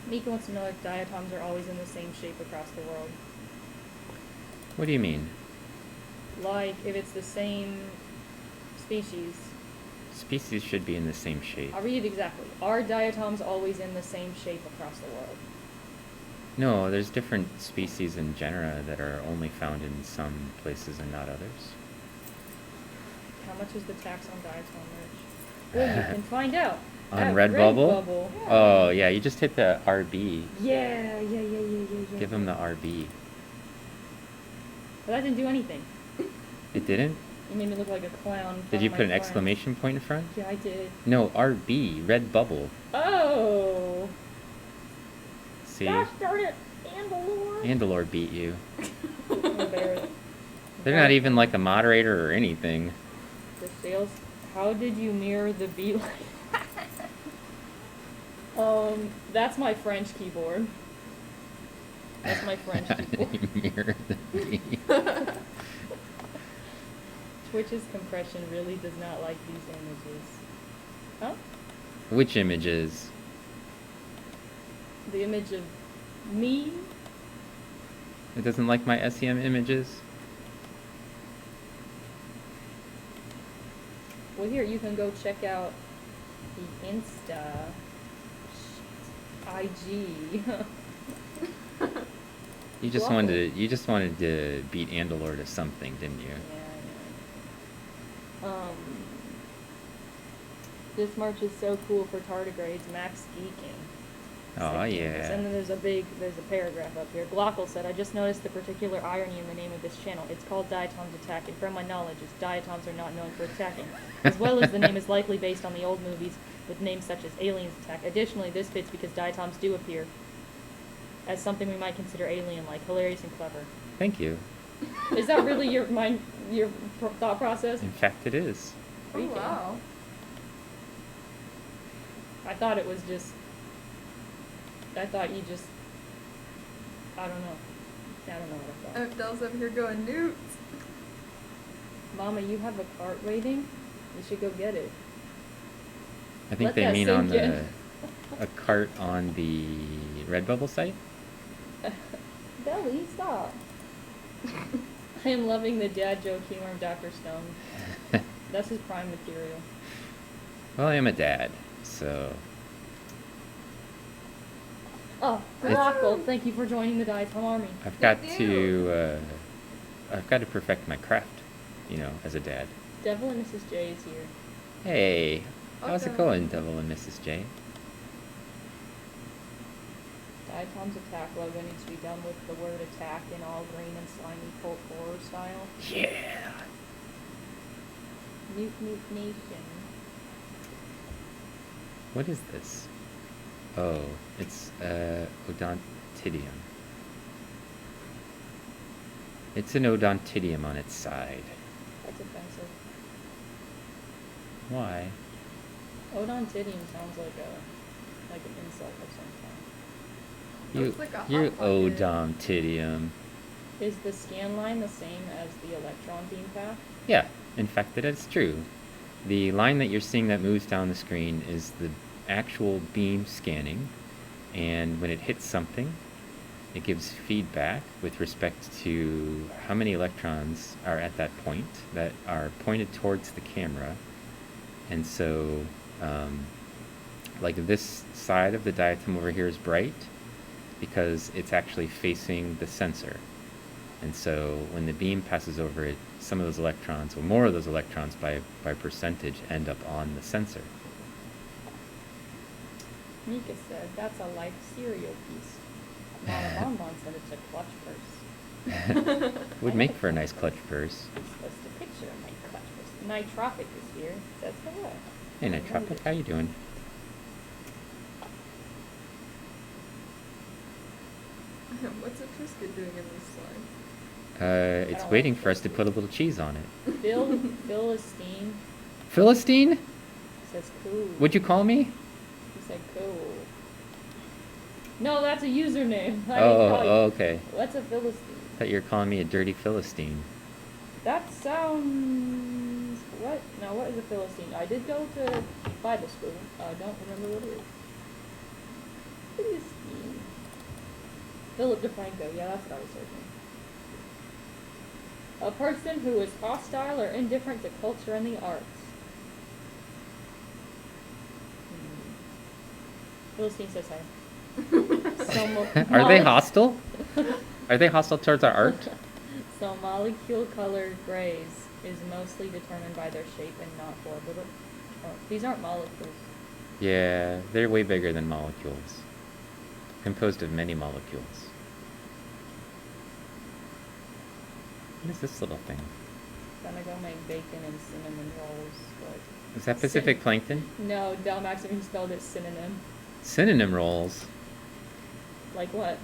Mika wants to know if diatoms are always in the same shape across the world. What do you mean? Like, if it's the same species, Species should be in the same shape. I'll read it exactly. Are diatoms always in the same shape across the world? No, there's different species and genera that are only found in some places and not others. How much is the tax on diatom, Rich? Well, you can find out. On at Redbubble? Yeah. Oh, yeah, you just hit the RB. Yeah. Give him the RB. But that didn't do anything. It didn't? You made me look like a clown. in Did front you of put my an friends. exclamation point in front? Yeah, I did. No, RB, Redbubble. Oh. See? Gosh darn it. Andalore. Andalore beat you. Embarrassed. They're not even like a moderator or anything. The sales. How did you mirror the B line? That's my French keyboard. That's my French keyboard. Mirror the B. Twitch's compression really does not like these images. Huh? Which images? The image of me? It doesn't like my SEM images? Well, here, you can go check out the Insta. IG. You just Waffle. wanted to beat Andalore to something, didn't you? Yeah. This merch is so cool for tardigrades. Max geeking. Oh Sick yeah. images. And then there's a paragraph up here. Glockle said, I just noticed the particular irony in the name of this channel. It's called Diatoms Attack, and from my knowledge, diatoms are not known for attacking. As well as the name is likely based on the old movies with names such as Aliens Attack. Additionally, this fits because diatoms do appear as something we might consider alien-like, hilarious and clever. Thank you. Is that really your thought process? In fact, it is. Oh, Freaking. wow. I thought it was just. I thought you just. I don't know. I don't know what I thought. Del's over here going newts. Mama, you have a cart waiting? You should go get it. I think Let they that mean on sink the in. a cart on the Redbubble site. Belly, stop. I am loving the dad joke humor of Dr. Stone. That's his prime material. Well, I am a dad, so Oh, Glockle, thank you for joining the Diatom Army. I've got Thank to perfect my craft, as a dad. Devil and Mrs. J is here. Hey, how's it Okay. going, Devil and Mrs. J? Diatom's attack logo needs to be done with the word attack in all green and slimy cult horror style. Yeah. Nuke Nuke Nation. What is this? Oh, it's odontidium. It's an odontidium on its side. That's offensive. Why? Odontidium sounds like an insult of some kind. Looks like a You hot pocket. odontidium. Is the scan line the same as the electron beam path? Yeah, in fact, that is true. The line that you're seeing that moves down the screen is the actual beam scanning, and when it hits something, it gives feedback with respect to how many electrons are at that point that are pointed towards the camera. And so, like this side of the diatom over here is bright because it's actually facing the sensor. And so when the beam passes over it, some of those electrons, or more of those electrons by percentage, end up on the sensor. Mika said, that's a life cereal piece. Mama Bonbon said it's a clutch purse. Would make for a nice clutch purse. It's just a picture of my clutch purse. Nitropic is here. Says hello. Hey, Nitropic, how you doing? What's a Triscuit doing in this slide? It's don't waiting like for us to put a little cheese on it. Philistine Philistine? says cool. What'd you call me? He said cool. No, that's a username. I didn't Oh, call you. okay. What's a Philistine? Thought you were calling me a dirty Philistine. That sounds... What? No, what is a Philistine? I did go to Bible school. I don't remember what it is. Philistine. Philip DeFranco. Yeah, that's what I was searching. A person who is hostile or indifferent to culture and the arts. Philistine says hi. So Are they hostile? Are they hostile towards our art? So molecule color grays is mostly determined by their shape and not orbital. Oh, these aren't molecules. Yeah, they're way bigger than molecules. Composed of many molecules. What is this little thing? Gonna go make bacon and cinnamon rolls, but Is that Pacific Plankton? no, Del Maximum spelled it synonym. Synonym rolls. Like what?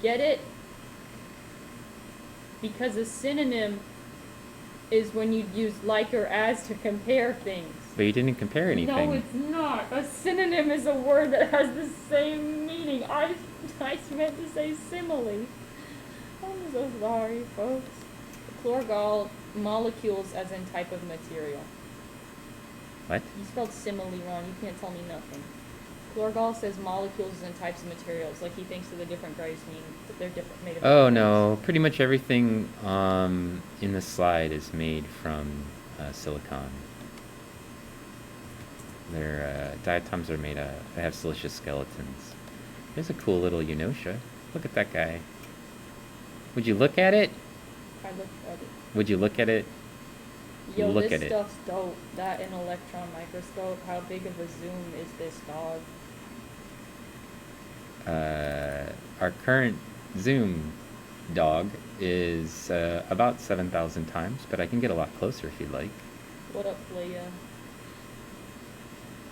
Get it? Because a synonym is when you use like or as to compare things. But you didn't compare anything. No, it's not. A synonym is a word that has the same meaning. I meant to say simile. I'm so sorry, folks. Chlorgol, molecules as in type of material. What? You spelled simile wrong. You can't tell me nothing. Chlorgol says molecules as in types of materials. Like he thinks that the different grays mean that they're different, made of Oh different no, pretty much everything in the slide is made from silicon. Their diatoms are made they have siliceous skeletons. There's a cool little Eunocia. Look at that guy. Would you look at it? I looked at it. Would you look at it? Yo, Look this at it. stuff's dope. That in electron microscope. How big of a zoom is this dog? Our current zoom dog is about 7,000 times, but I can get a lot closer if you'd like. What up, Leia?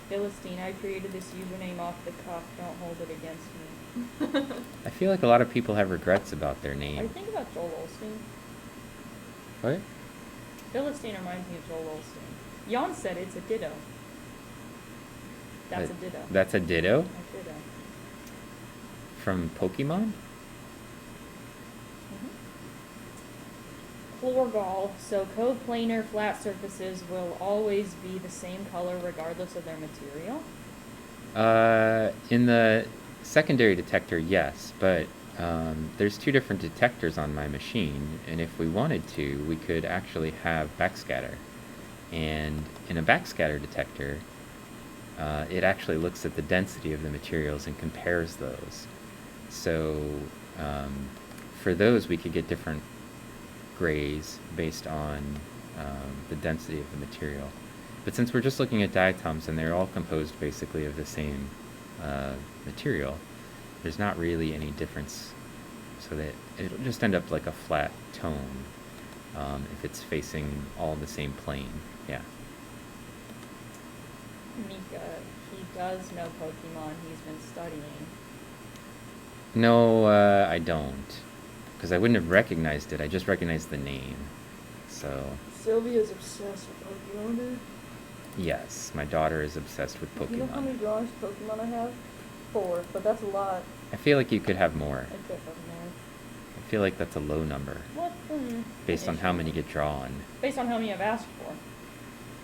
Philistine, I created this username off the cuff. Don't hold it against me. I feel like a lot of people have regrets about their Are you name. thinking about Joel Olstein? What? Philistine reminds me of Joel Olstein. Jan said it's a ditto. That's a ditto. That's a ditto? A ditto. From Pokemon? Chlorgol, so coplanar flat surfaces will always be the same color regardless of their material? In the secondary detector, yes, but there's two different detectors on my machine, and if we wanted to, we could actually have backscatter. And in a backscatter detector, it actually looks at the density of the materials and compares those. So for those, we could get different grays based on the density of the material. But since we're just looking at diatoms and they're all composed basically of the same material, there's not really any difference, so that it'll just end up like a flat tone if it's facing all the same plane. Yeah. Mika, he does know Pokemon. He's been studying. No, I don't, because I wouldn't have recognized it. I just recognized the name. So Sylvia's obsessed with Pokemon, dude. yes, my daughter is obsessed with You know how many Pokemon. drawings of Pokemon I have? 4, but that's a lot. I feel like you could have more. I could have more. I feel like that's a low number What? based on how many get drawn. Based on how many I've asked for.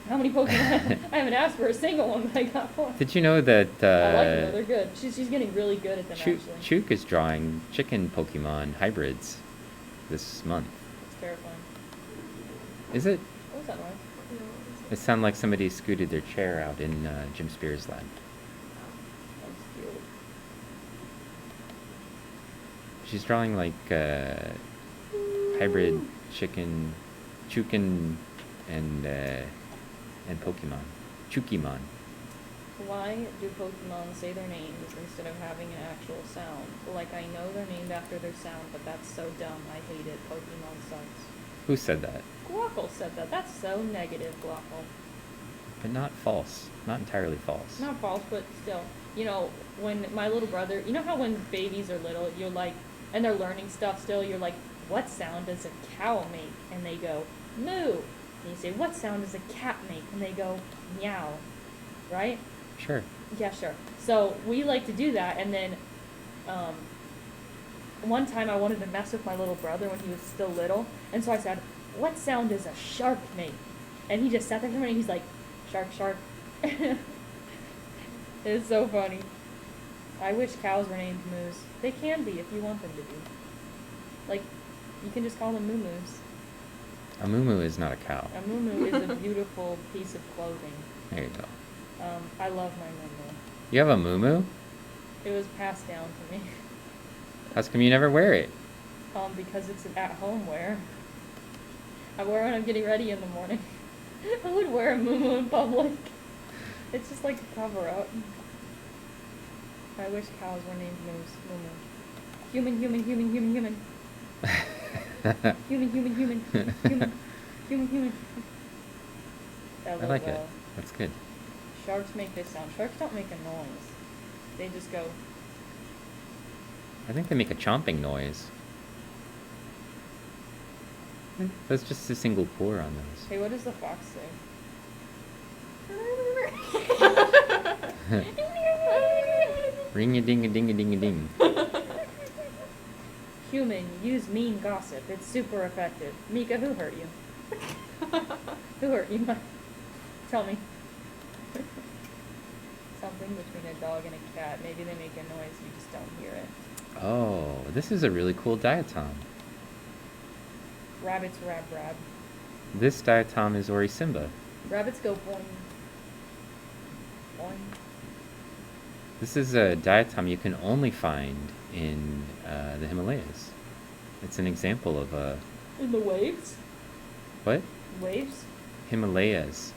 How many Pokemon? I haven't asked for a single one, but I got 4. Did you know that I like them, though. They're good. She's getting really good at them, actually. Chook is drawing chicken Pokemon hybrids this month? It's terrifying. Is it? What was that noise? It sounded like somebody scooted their chair out in Jim Spears' lab. That's cute. She's drawing like hybrid chicken, Chukin, and Pokemon. Chukimon. Why do Pokemon say their names instead of having an actual sound? Like, I know they're named after their sound, but that's so dumb. I hate it. Pokemon sucks. Who said that? Guackle said that. That's so negative, Guackle. But not false. Not entirely false. Not false, but still. You know, when my little brother, you know how when babies are little, you're like, and they're learning stuff still, you're like, what sound does a cow make? And they go, moo. And you say, what sound does a cat make? And they go, meow. Right? Sure. Yeah, sure. So we like to do that, and then one time I wanted to mess with my little brother when he was still little, and so I said, what sound does a shark make? And he just sat there for a minute, and he's like, shark, shark. It's so funny. I wish cows were named moos. They can be if you want them to be. Like, you can just call them moo-moos. A muumuu is not a cow. A muumuu is a beautiful piece of clothing. There you go. I love my muumuu. You have a muumuu? It was passed down to me. How come you never wear it? Because it's an at-home wear. I wear it when I'm getting ready in the morning. I would wear a muumuu in public. It's just like a cover-up. I wish cows were named muumuu. Human, human, human, human, human. Human, human, human, human, human, human. I like it. That's good. Sharks make this sound. Sharks don't make a noise. They just go. I think they make a chomping noise. That's just a single pore on those. Hey, what does the fox say? Ring-a-ding-a-ding-a-ding-a-ding. Human, use mean gossip. It's super effective. Mika, who hurt you? Who hurt you? Tell me. Something between a dog and a cat. Maybe they make a noise, you just don't hear it. Oh, this is a really cool diatom. Rabbits rab rab. This diatom is Orisimba. Rabbits go boing. Boing. This is a diatom you can only find in the Himalayas. It's an example of a... In the waves? What? Waves? Himalayas.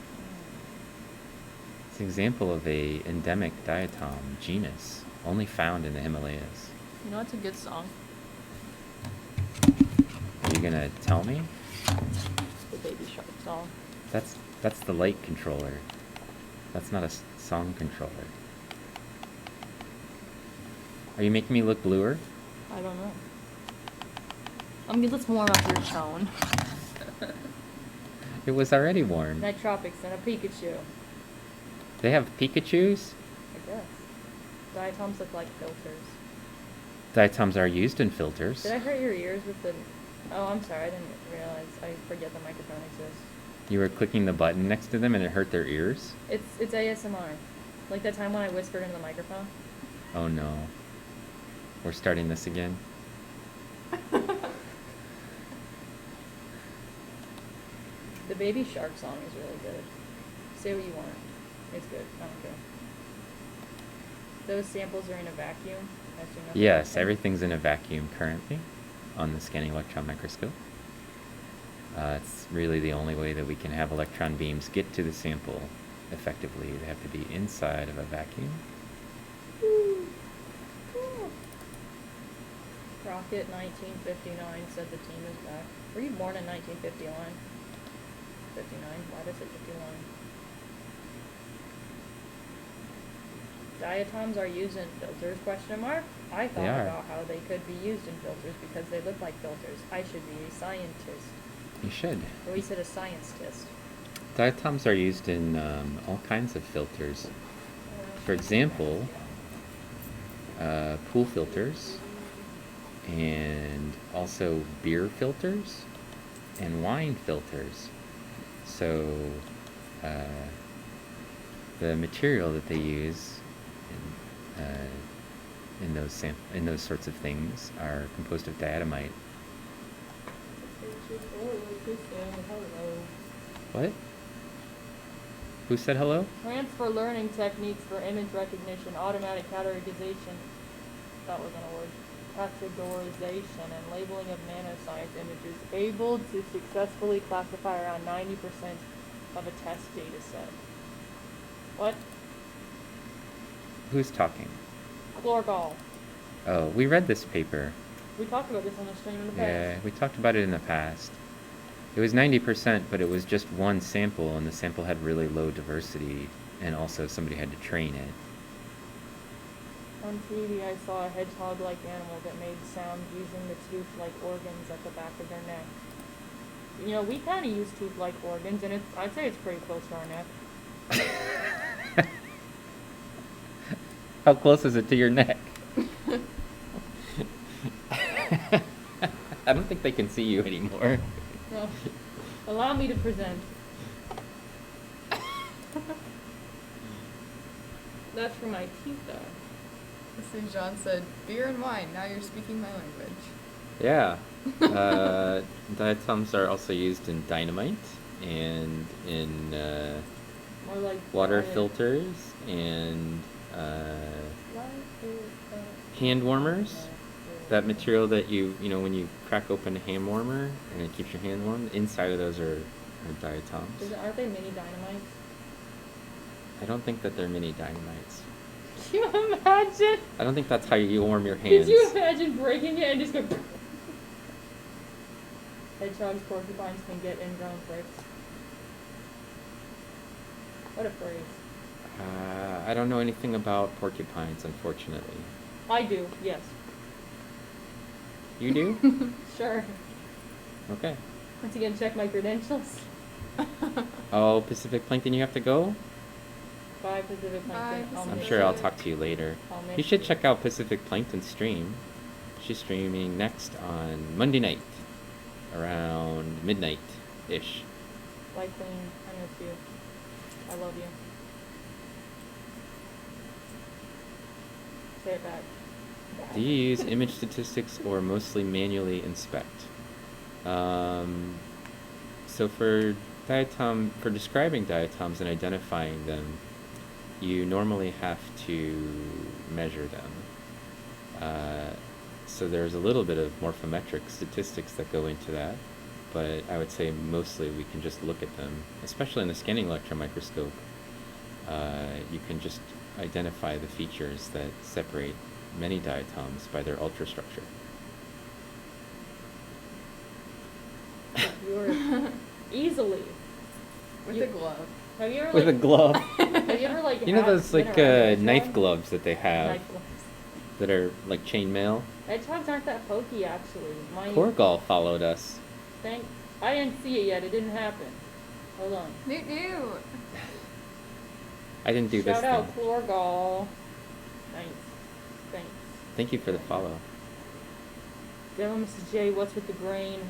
It's an example of a endemic diatom genus, only found in the Himalayas. You know, it's a good song. Are you gonna tell me? The Baby Shark song. That's the light controller. That's not a song controller. Are you making me look bluer? I don't know. Let's warm up your tone. It was already warm. Nitropics and a Pikachu. They have Pikachus? I guess. Diatoms look like filters. Diatoms are used in filters. Did I hurt your ears with the... Oh, I'm sorry. I didn't realize. I forget the microphone exists. You were clicking the button next to them and it hurt their ears? It's ASMR. Like that time when I whispered into the microphone. Oh no. We're starting this again? The Baby Shark song is really good. Say what you want. It's good. I don't care. Those samples are in a vacuum. As you know. Yes, everything's in a vacuum currently on the scanning electron microscope. It's really the only way that we can have electron beams get to the sample effectively. They have to be inside of a vacuum. Rocket 1959 said the team is back. Were you born in 1959? 59? Why does it 51? Diatoms are used in filters, question mark? I thought about how they could be used in filters because they look like filters. I should be a scientist. You should. Or we said a science-tist. Diatoms are used in all kinds of filters. For example, pool filters, and also beer filters, and wine filters. So the material that they use in those sorts of things are composed of diatomite. What? Who said hello? Transfer learning techniques for image recognition, automatic categorization, that wasn't a word, categorization and labeling of nanoscience images, able to successfully classify around 90% of a test data set. What? Who's talking? Chlorgol. Oh, we read this paper. We talked about this on the stream in the past. Yeah, we talked about it in the past. It was 90%, but it was just one sample, and the sample had really low diversity, and also somebody had to train it. On TV, I saw a hedgehog-like animal that made sounds using the tooth-like organs at the back of their neck. You know, we kind of use tooth-like organs, and I'd say it's pretty close to our neck. How close is it to your neck? I don't think they can see you anymore. Well, allow me to present. That's for my teeth, though. This thing John said, beer and wine, now you're speaking my language. Yeah. Diatoms are also used in dynamite and in More like water diet. filters and Life is a- hand warmers. That material that you know, when you crack open a hand warmer and it keeps your hand warm, inside of those are diatoms. Aren't they mini dynamites? I don't think that they're mini dynamites. Can you imagine? I don't think that's how you warm your hands. Could you imagine breaking it and just go? Hedgehogs, porcupines can get ingrown bricks. What a phrase. I don't know anything about porcupines, unfortunately. I do, yes. You do? Sure. Okay. Once again, check my credentials. Oh, Pacific Plankton, you have to go? Bye, Pacific Plankton. Bye, I'll I'm miss sure I'll you. talk to you later. I'll miss You should you. check out Pacific Plankton's stream. She's streaming next on Monday night, around midnight-ish. Bye, Queen. I miss you. I love you. Say it back. Do you use image statistics or mostly manually inspect? So for describing diatoms and identifying them, you normally have to measure them. So there's a little bit of morphometric statistics that go into that, but I would say mostly we can just look at them, especially in the scanning electron microscope. You can just identify the features that separate many diatoms by their ultrastructure. You're easily. With You- a glove. Have you ever With a like? glove. Have you ever like? You know had those been like around a hedgehog? knife gloves that they have Knife gloves. that are like chainmail? Hedgehogs aren't that pokey, actually. Mine. Korgal followed us. I didn't see it yet. It didn't happen. Hold on. Newt Newt. I didn't do this Shout out thing. Chlorgal. Thanks. Thanks. Thank you for the follow. Devil Mrs. J, what's with the grain?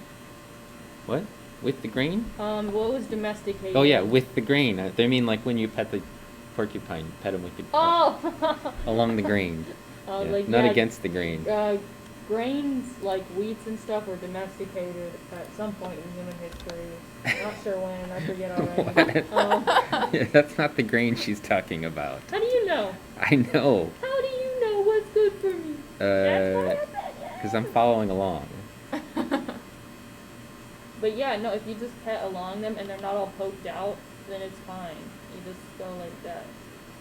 What? With the grain? What was domesticated? Oh yeah, with the grain. They mean like when you pet the porcupine, pet them with the Oh! along the grain. Yeah, Like, not yeah, against the grain. Grains, like wheats and stuff, were domesticated at some point in human history. Not sure when, I forget already. What? Yeah, that's not the grain she's talking about. How do you know? I know. How do you know what's good for me? That's why I bet you. Because I'm following along. But yeah, no, if you just pet along them and they're not all poked out, then it's fine. You just go like that.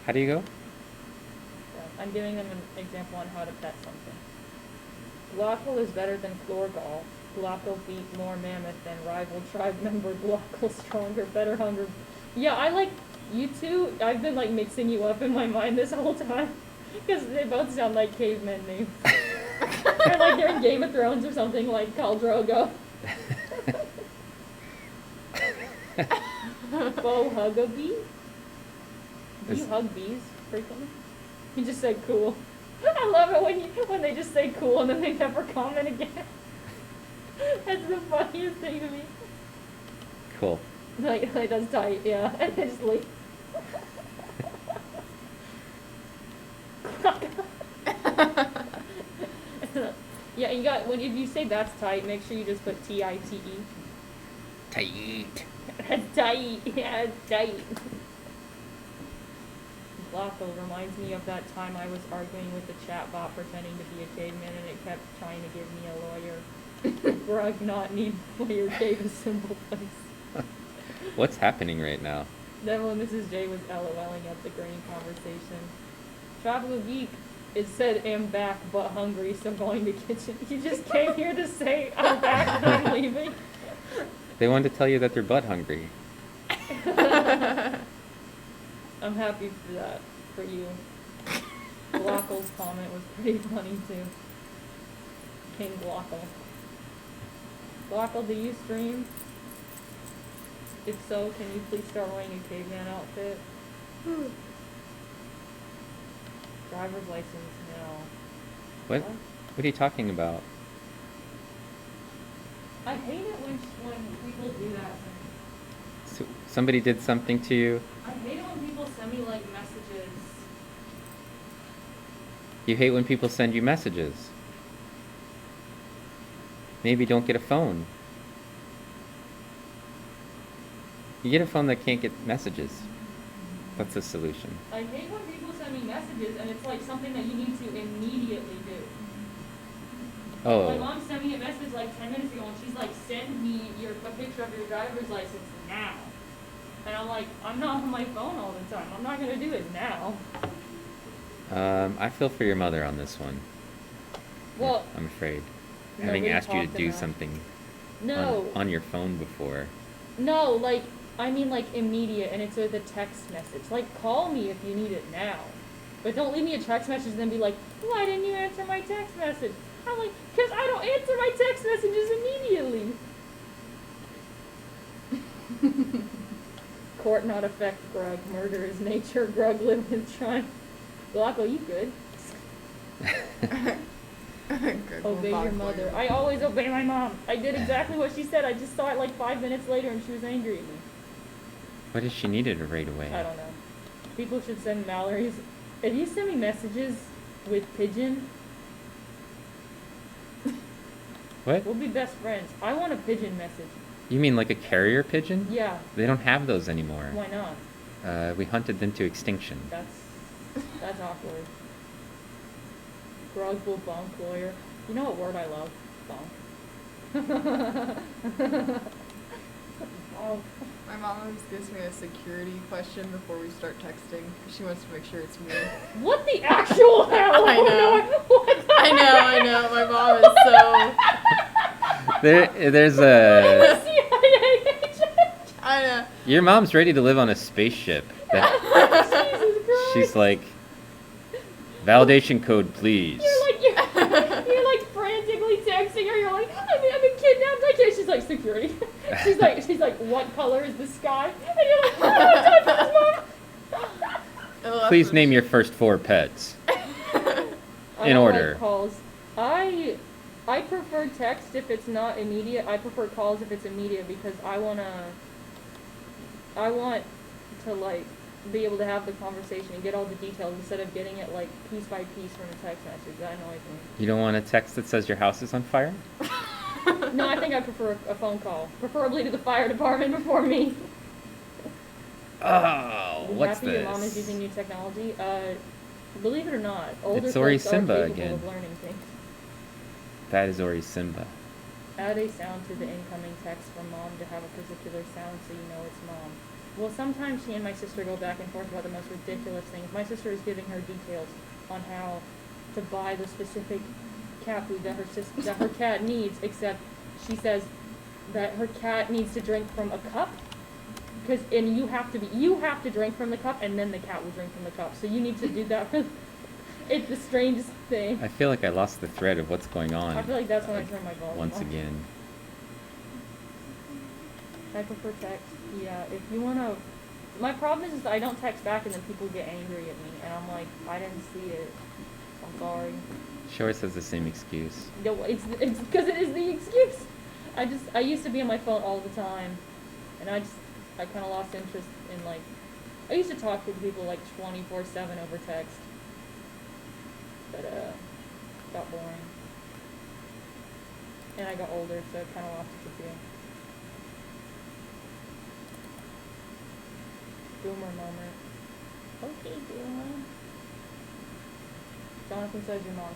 How do you go? So I'm giving them an example on how to pet something. Glockle is better than Chlorgal. Glockle beat more mammoth than rival tribe member Glockle stronger, better hunger. Yeah, I like you two. I've been like mixing you up in my mind this whole time because they both sound like cavemen names. Or like they're in Game of Thrones or something, like Khal Drogo. Bo hug a bee? Do you Is- hug bees frequently? You just said cool. I love it when they just say cool and then they never comment again. That's the funniest thing to me. Cool. Like that's tight, yeah. And they just leave. Yeah, you got when if you say that's tight, make sure you just put TITE. Tight. That's tight. Yeah, it's tight. Glocko reminds me of that time I was arguing with the chatbot pretending to be a caveman and it kept trying to give me a lawyer. Grug not need lawyer gave a simple face. What's happening right now? Devil and Mrs. J was LOLing at the grain conversation. Tropical Geek, it said am back but hungry, so going to kitchen. You just came here to say I'm back and I'm leaving. They wanted to tell you that they're butt hungry. I'm happy for that, for you. Glockle's comment was pretty funny too. King Glockle. Glockle, do you stream? If so, can you please start wearing a caveman outfit? Driver's license, no. What? What are you talking about? I hate it when people do that to me. So, somebody did something to you? I hate it when people send me like messages. You hate when people send you messages. Maybe don't get a phone. You get a phone that can't get messages. That's the solution. I hate when people send me messages and it's like something that you need to immediately do. My Oh, mom sent me a message like 10 minutes ago and she's like, send me a picture of your driver's license now. And I'm like, I'm not on my phone all the time. I'm not going to do it now. I feel for your mother on this one. Well, I'm afraid. Having nobody asked you to talked do enough. something No. on your phone before. No, like, I mean like immediate and it's with a text message. Like, call me if you need it now. But don't leave me a text message and then be like, why didn't you answer my text message? I'm like, because I don't answer my text messages immediately. Court not affect Grug. Murder is nature. Grug live with trying. Glocko, you good? Good, Obey we'll your bond for mother. you. I always obey my mom. I did exactly what she said. I just saw it like 5 minutes later and she was angry at me. What if she needed it right away? I don't know. People should send Mallory's. If you send me messages with pigeon, What? we'll be best friends. I want a pigeon message. You mean like a carrier pigeon? Yeah. They don't have those anymore. Why not? We hunted them to extinction. That's awkward. Grug will bonk lawyer. You know what word I love? Bonk. Bonk. My mom always gives me a security question before we start texting. She wants to make sure it's me. What the actual hell? I know. What the I know. My mom is so. There's a. CIA agent. I know. Your mom's ready to live on a spaceship. Jesus Christ. She's like, validation code, please. You're like frantically texting her. You're like, I'm being kidnapped. I can't. She's like, security. She's like, what color is the sky? And you're like, oh my God, Mom. Please name your first 4 pets. I In don't order. like calls. I prefer text if it's not immediate. I prefer calls if it's immediate because I want to like be able to have the conversation and get all the details instead of getting it like piece by piece from a text message. That annoys me. You don't want a text that says your house is on fire? No, I think I prefer a phone call, preferably to the fire department before me. Oh, You what's happy this? your mom is using new technology? Believe it or not, older It's Ori folks Simba are capable again. of learning things. That is Ori Simba. Add a sound to the incoming text from mom to have a particular sound so you know it's mom. Well, sometimes she and my sister go back and forth about the most ridiculous things. My sister is giving her details on how to buy the specific cat food that her cat needs, except she says that her cat needs to drink from a cup. And you have to drink from the cup, and then the cat will drink from the cup. So you need to do that. It's the strangest thing. I feel like I lost the thread of what's going on. I feel like that's when I turn my volume Once off. again. I prefer text. Yeah, if you wanna. My problem is I don't text back, and then people get angry at me, and I'm like, I didn't see it. I'm sorry. She always has the same excuse. No, it's because it is the excuse. I used to be on my phone all the time, and I kind of lost interest in like. I used to talk to people like 24/7 over text, but got boring, and I got older, so I kind of lost its appeal. Boomer moment. Okay, boomer. Jonathan says your mom's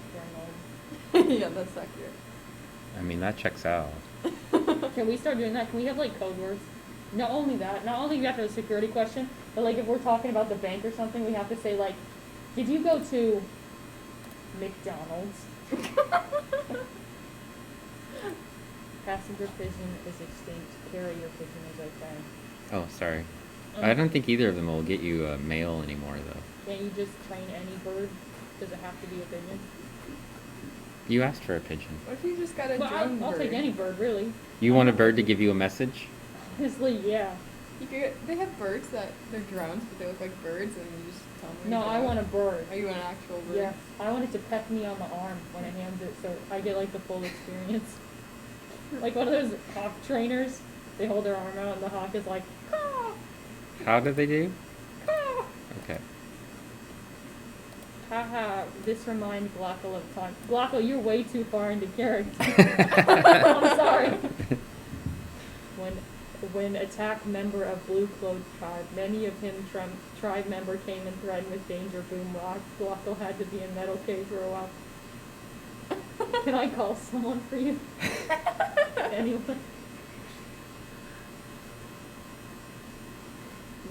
paranoid. Yeah, that's accurate. I mean, that checks out. Can we start doing that? Can we have like code words? Not only that, not only do we have to have a security question, but like if we're talking about the bank or something, we have to say like, did you go to McDonald's? Passenger pigeon is extinct. Carrier pigeon is okay. Oh, sorry. I don't think either of them will get you mail anymore, though. Can't you just train any bird? Does it have to be a pigeon? You asked for a pigeon. What if you just got a Well, drone I'll bird? take any bird, really. You want a bird to give you a message? Honestly, yeah. They have birds that they're drones, but they look like birds, and you just tell them. No, I want a bird. Are you an actual bird? Yes, I want it to peck me on the arm when it hands it, so I get like the full experience. Like one of those hawk trainers, they hold their arm out and the hawk is like, caw, How do they do? caw. Okay. Haha, this reminds Glocko of time. Glocko, you're way too far into character. I'm sorry. When attack member of Blue Cloak tribe, many of him tribe member came and threatened with danger. Boom rock. Glocko had to be in metal cave for a while. Can I call someone for you? Anyone?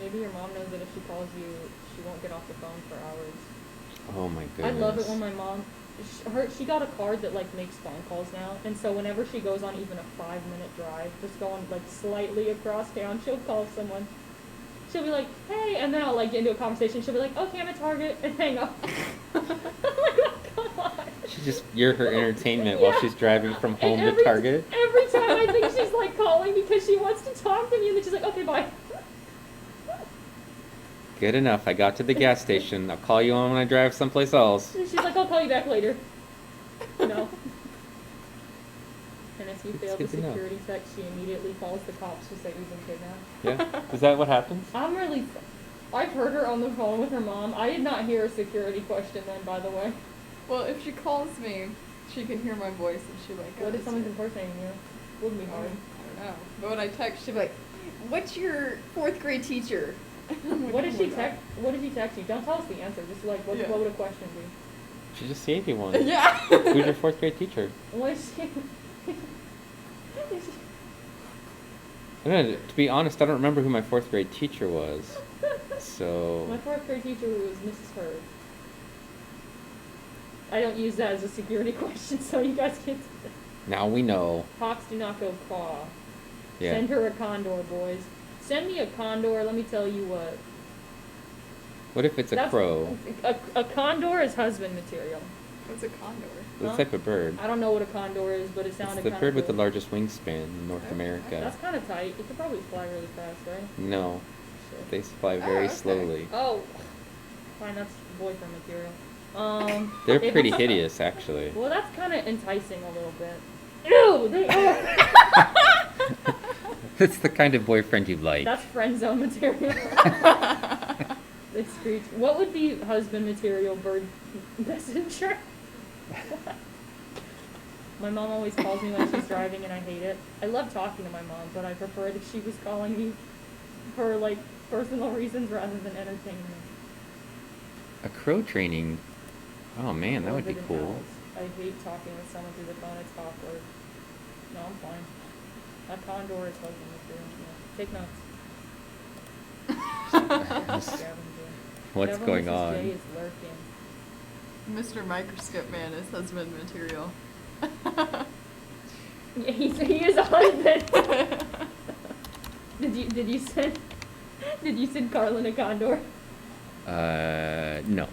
Maybe your mom knows that if she calls you, she won't get off the phone for hours. Oh my goodness. I love it when my mom, she got a card that like makes phone calls now, and so whenever she goes on even a 5-minute drive, just going like slightly across town, she'll call someone. She'll be like, hey, and then I'll like get into a conversation. She'll be like, okay, I'm at Target, and hang up. I'm like, oh, come on. You're her entertainment Yeah. while she's driving from home And to Target. Every time I think she's like calling because she wants to talk to me, and then she's like, okay, bye. Good enough. I got to the gas station. I'll call you on when I drive someplace else. She's like, I'll call you back later. No. And if you It's fail the good to know. security check, she immediately calls the cops to say we've been kidnapped. Yeah? Is that what happens? I've heard her on the phone with her mom. I did not hear a security question then, by the way. Well, if she calls me, she can hear my voice and she like. What if "Oh, someone's it's impersonating you? Wouldn't be her." hard. I don't know. But when I text, she'll be like, "What's your 4th grade teacher?" I'm like, What did "Oh she my God." text? What did she text you? Don't tell us the answer. Just like, what Yeah. would a question be? She just gave you one. Yeah. Who's your 4th grade teacher? What is she? I don't know, to be honest, I don't remember who my 4th grade teacher was. My So 4th grade teacher was Mrs. Hurd. I don't use that as a security question, so you guys can't. now we know. Hawks do not go caw. Yeah. Send her a condor, boys. Send me a condor. Let me tell you what. What if it's a crow? A condor is husband material. What's a condor? What Huh? type of bird? I don't know what a condor is, but it It's sounded the kind bird of with the cool. largest wingspan in North Okay. America. That's kind of tight. It could probably fly really fast, right? No, Shit. they fly very okay. slowly. Oh, fine. That's boyfriend material. They're if pretty it's- hideous, actually. Well, that's kind of enticing a little bit. Ew, they are. That's the kind of boyfriend you like. That's friend zone material. They screech. What would be husband material bird messenger? My mom always calls me when she's driving and I hate it. I love talking to my mom, but I prefer it if she was calling me for like personal reasons rather than entertainment. A crow training. Oh man, that would be Morbid and cool. owls. I hate talking with someone through the phone. It's awkward. No, I'm fine. A condor is husband material. Yeah. Take notes. Scavenger. What's Devil going Mrs. on? J is lurking. Mr. Microscope Man is husband material. Yeah, he is a husband. Did you send Carlin a condor? No.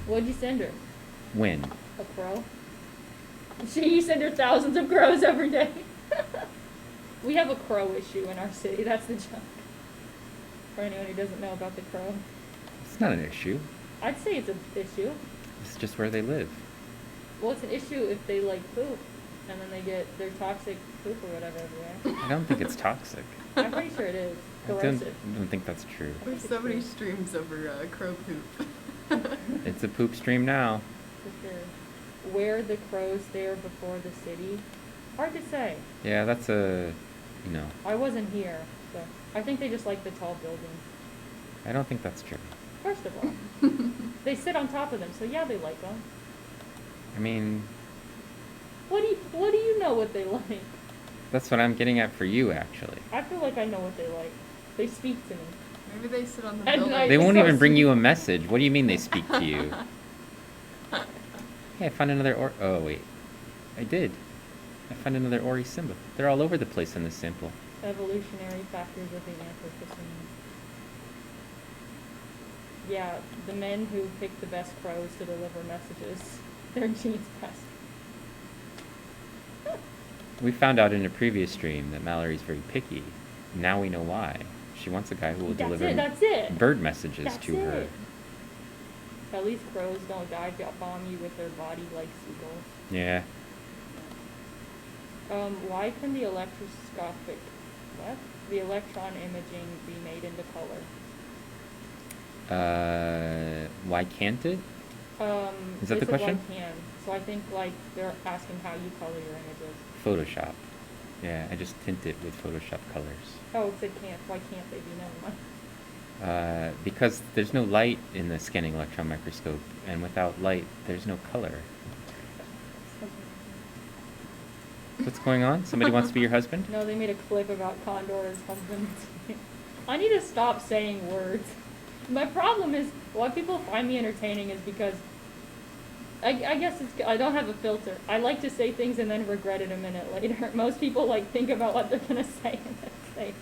What'd you send her? When? A crow? You send her thousands of crows every day. We have a crow issue in our city. That's the joke. For anyone who doesn't know about the crow, It's not an issue. I'd say it's an issue. It's just where they live. Well, it's an issue if they like poop, and then they get their toxic poop or whatever everywhere. I don't think it's toxic. I'm pretty sure it is I corrosive. don't think that's true. There's so many streams over crow poop. It's a poop stream now. For sure. Where the crows there before the city? Hard to say. Yeah, that's a, you know, I wasn't here, so I think they just like the tall buildings. I don't think that's true. First of all, they sit on top of them, so yeah, they like them. I mean, What do you know what they like? that's what I'm getting at for you, actually. I feel like I know what they like. They speak to me. Maybe they sit on the And building. I- They won't so even bring sweet. you a message. What do you mean they speak to you? Hey, I found another oh wait. I did. I found another Ori symbol. They're all over the place in this sample. Evolutionary factors of the Anthropocene. Yeah, the men who pick the best crows to deliver messages, their genes best. We found out in a previous stream that Mallory's very picky. Now we know why. She wants a guy who will deliver That's it. bird messages That's to her. it. At least crows don't dive bomb you with their body like seagulls. Yeah. Why can the electroscopic, the electron imaging be made into color? Why can't it? Is that they the said question? why can. So I think like they're asking how you color your images. Photoshop. Yeah, I just tint it with Photoshop colors. Oh, it said can't. Why can't they be? Never mind. Because there's no light in the scanning electron microscope, and without light, there's no color. What's going on? Somebody wants to be your husband? No, they made a clip about Condor as husband. I need to stop saying words. My problem is, why people find me entertaining is because I guess I don't have a filter. I like to say things and then regret it a minute later. Most people like think about what they're gonna say and then say.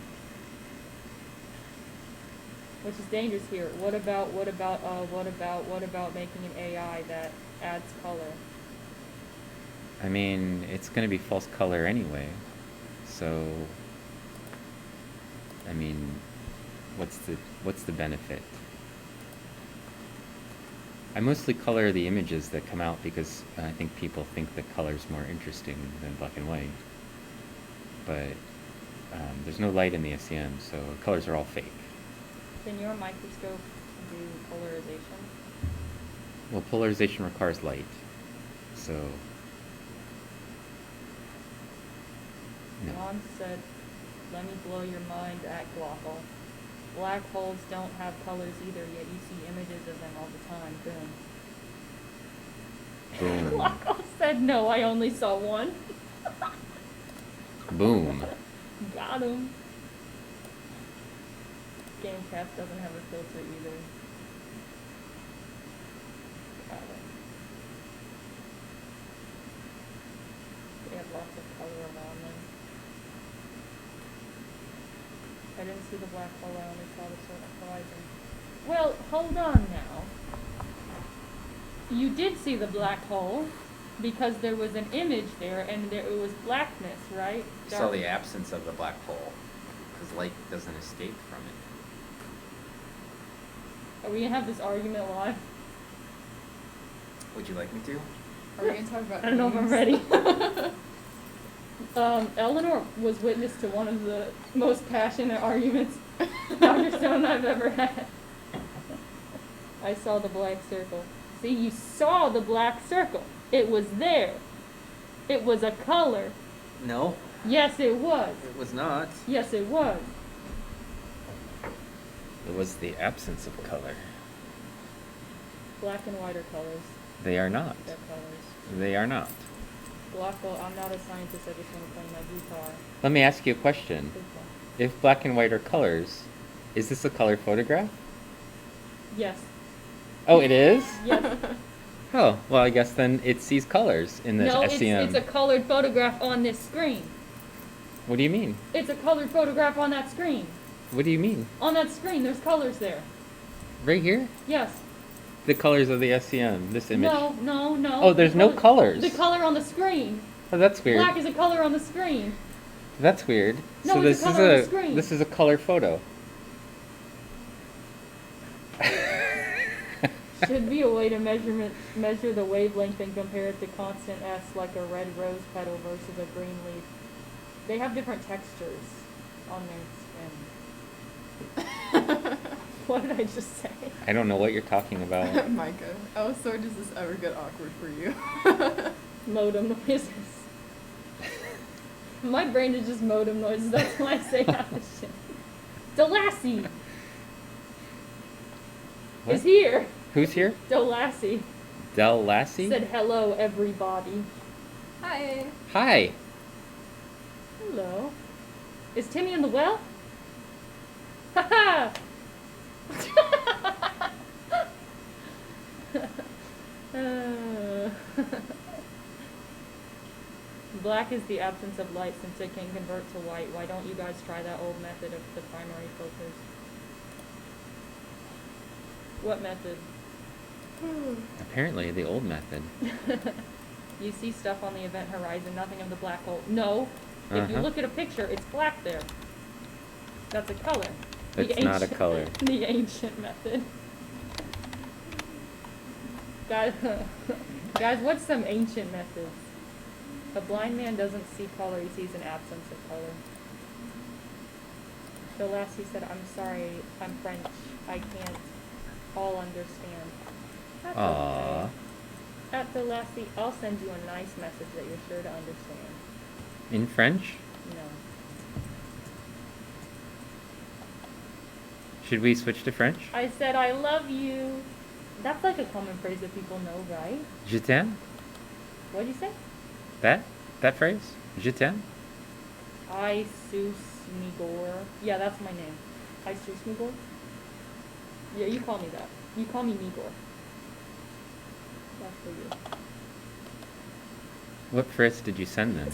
Which is dangerous here. What about making an AI that adds color? I mean, it's going to be false color anyway. So, I mean, what's the benefit? I mostly color the images that come out because I think people think that color's more interesting than black and white. But there's no light in the SEM, so colors are all fake. Can your microscope do polarization? Well, polarization requires light, so no. Mom said, let me blow your mind at Glockle. Black holes don't have colors either, yet you see images of them all the time. Boom. Boom. Glockle said, no, I only saw one. Boom. Got him. Gamecast doesn't have a filter either. Got it. They have lots of color around them. I didn't see the black hole, I only saw the certain horizon. Well, hold on now. You did see the black hole because there was an image there and it was blackness, right? You saw the absence of the black hole because light doesn't escape from it. Are we gonna have this argument live? Would you like me to? Are we gonna talk about I don't know if I'm memes? ready. Eleanor was witness to one of the most passionate arguments Dr. Stone I've ever had. I saw the black circle. See, you saw the black circle. It was there. It was a color. No, Yes, it was. it was not. Yes, it was. It was the absence of color. Black and white are colors. They are not. They're colors. They are not. Glockle, I'm not a scientist, I just want to play my guitar. Let me ask you a question. Good one. If black and white are colors, is this a color photograph? Yes. Oh, it is? Yes. Oh, well, I guess then it sees colors in the No, SEM. it's a colored photograph on this screen. What do you mean? It's a colored photograph on that screen. What do you mean? On that screen, there's colors there. Right here? Yes. The colors of the SEM, this image. No. Oh, there's no colors. The color on the screen. Oh, that's weird. Black is a color on the screen. That's weird. No, So it's this a is color on the screen. this is a color photo. Should be a way to measure the wavelength and compare it to constant S, like a red rose petal versus a green leaf. They have different textures on their skin. What did I just say? I don't know what you're talking about. Micah. Oh, so does this ever get awkward for you? Modem noises. My brain is just modem noises. That's why I say half the shit. Delassie What? is here. Who's here? Delassie Del Lassie? said hello, everybody. Hi. Hi. Hello. Is Timmy in the well? Ha Black is the absence of light since it can convert to white. Why don't you guys try that old method of the primary filters? What method? Apparently, the old method. You see stuff on the event horizon, nothing of the black hole. No. If you Uh-huh. look at a picture, it's black there. That's a color. It's not a color. The ancient method. Guys, guys, what's some ancient methods? A blind man doesn't see color, he sees an absence of color. So last he said, I'm sorry, I'm French. I can't all understand. That's Aww. okay. At the last seat, I'll send you a nice message that you're sure to understand. In French? No. Should we switch to French? I said I love you. That's like a common phrase that people know, right? Je t'aime? What'd you say? That phrase? Je t'aime? I sus Migor. Yeah, that's my name. I sus Migor. Yeah, you call me that. You call me Migor. That's for you. What phrase did you send them?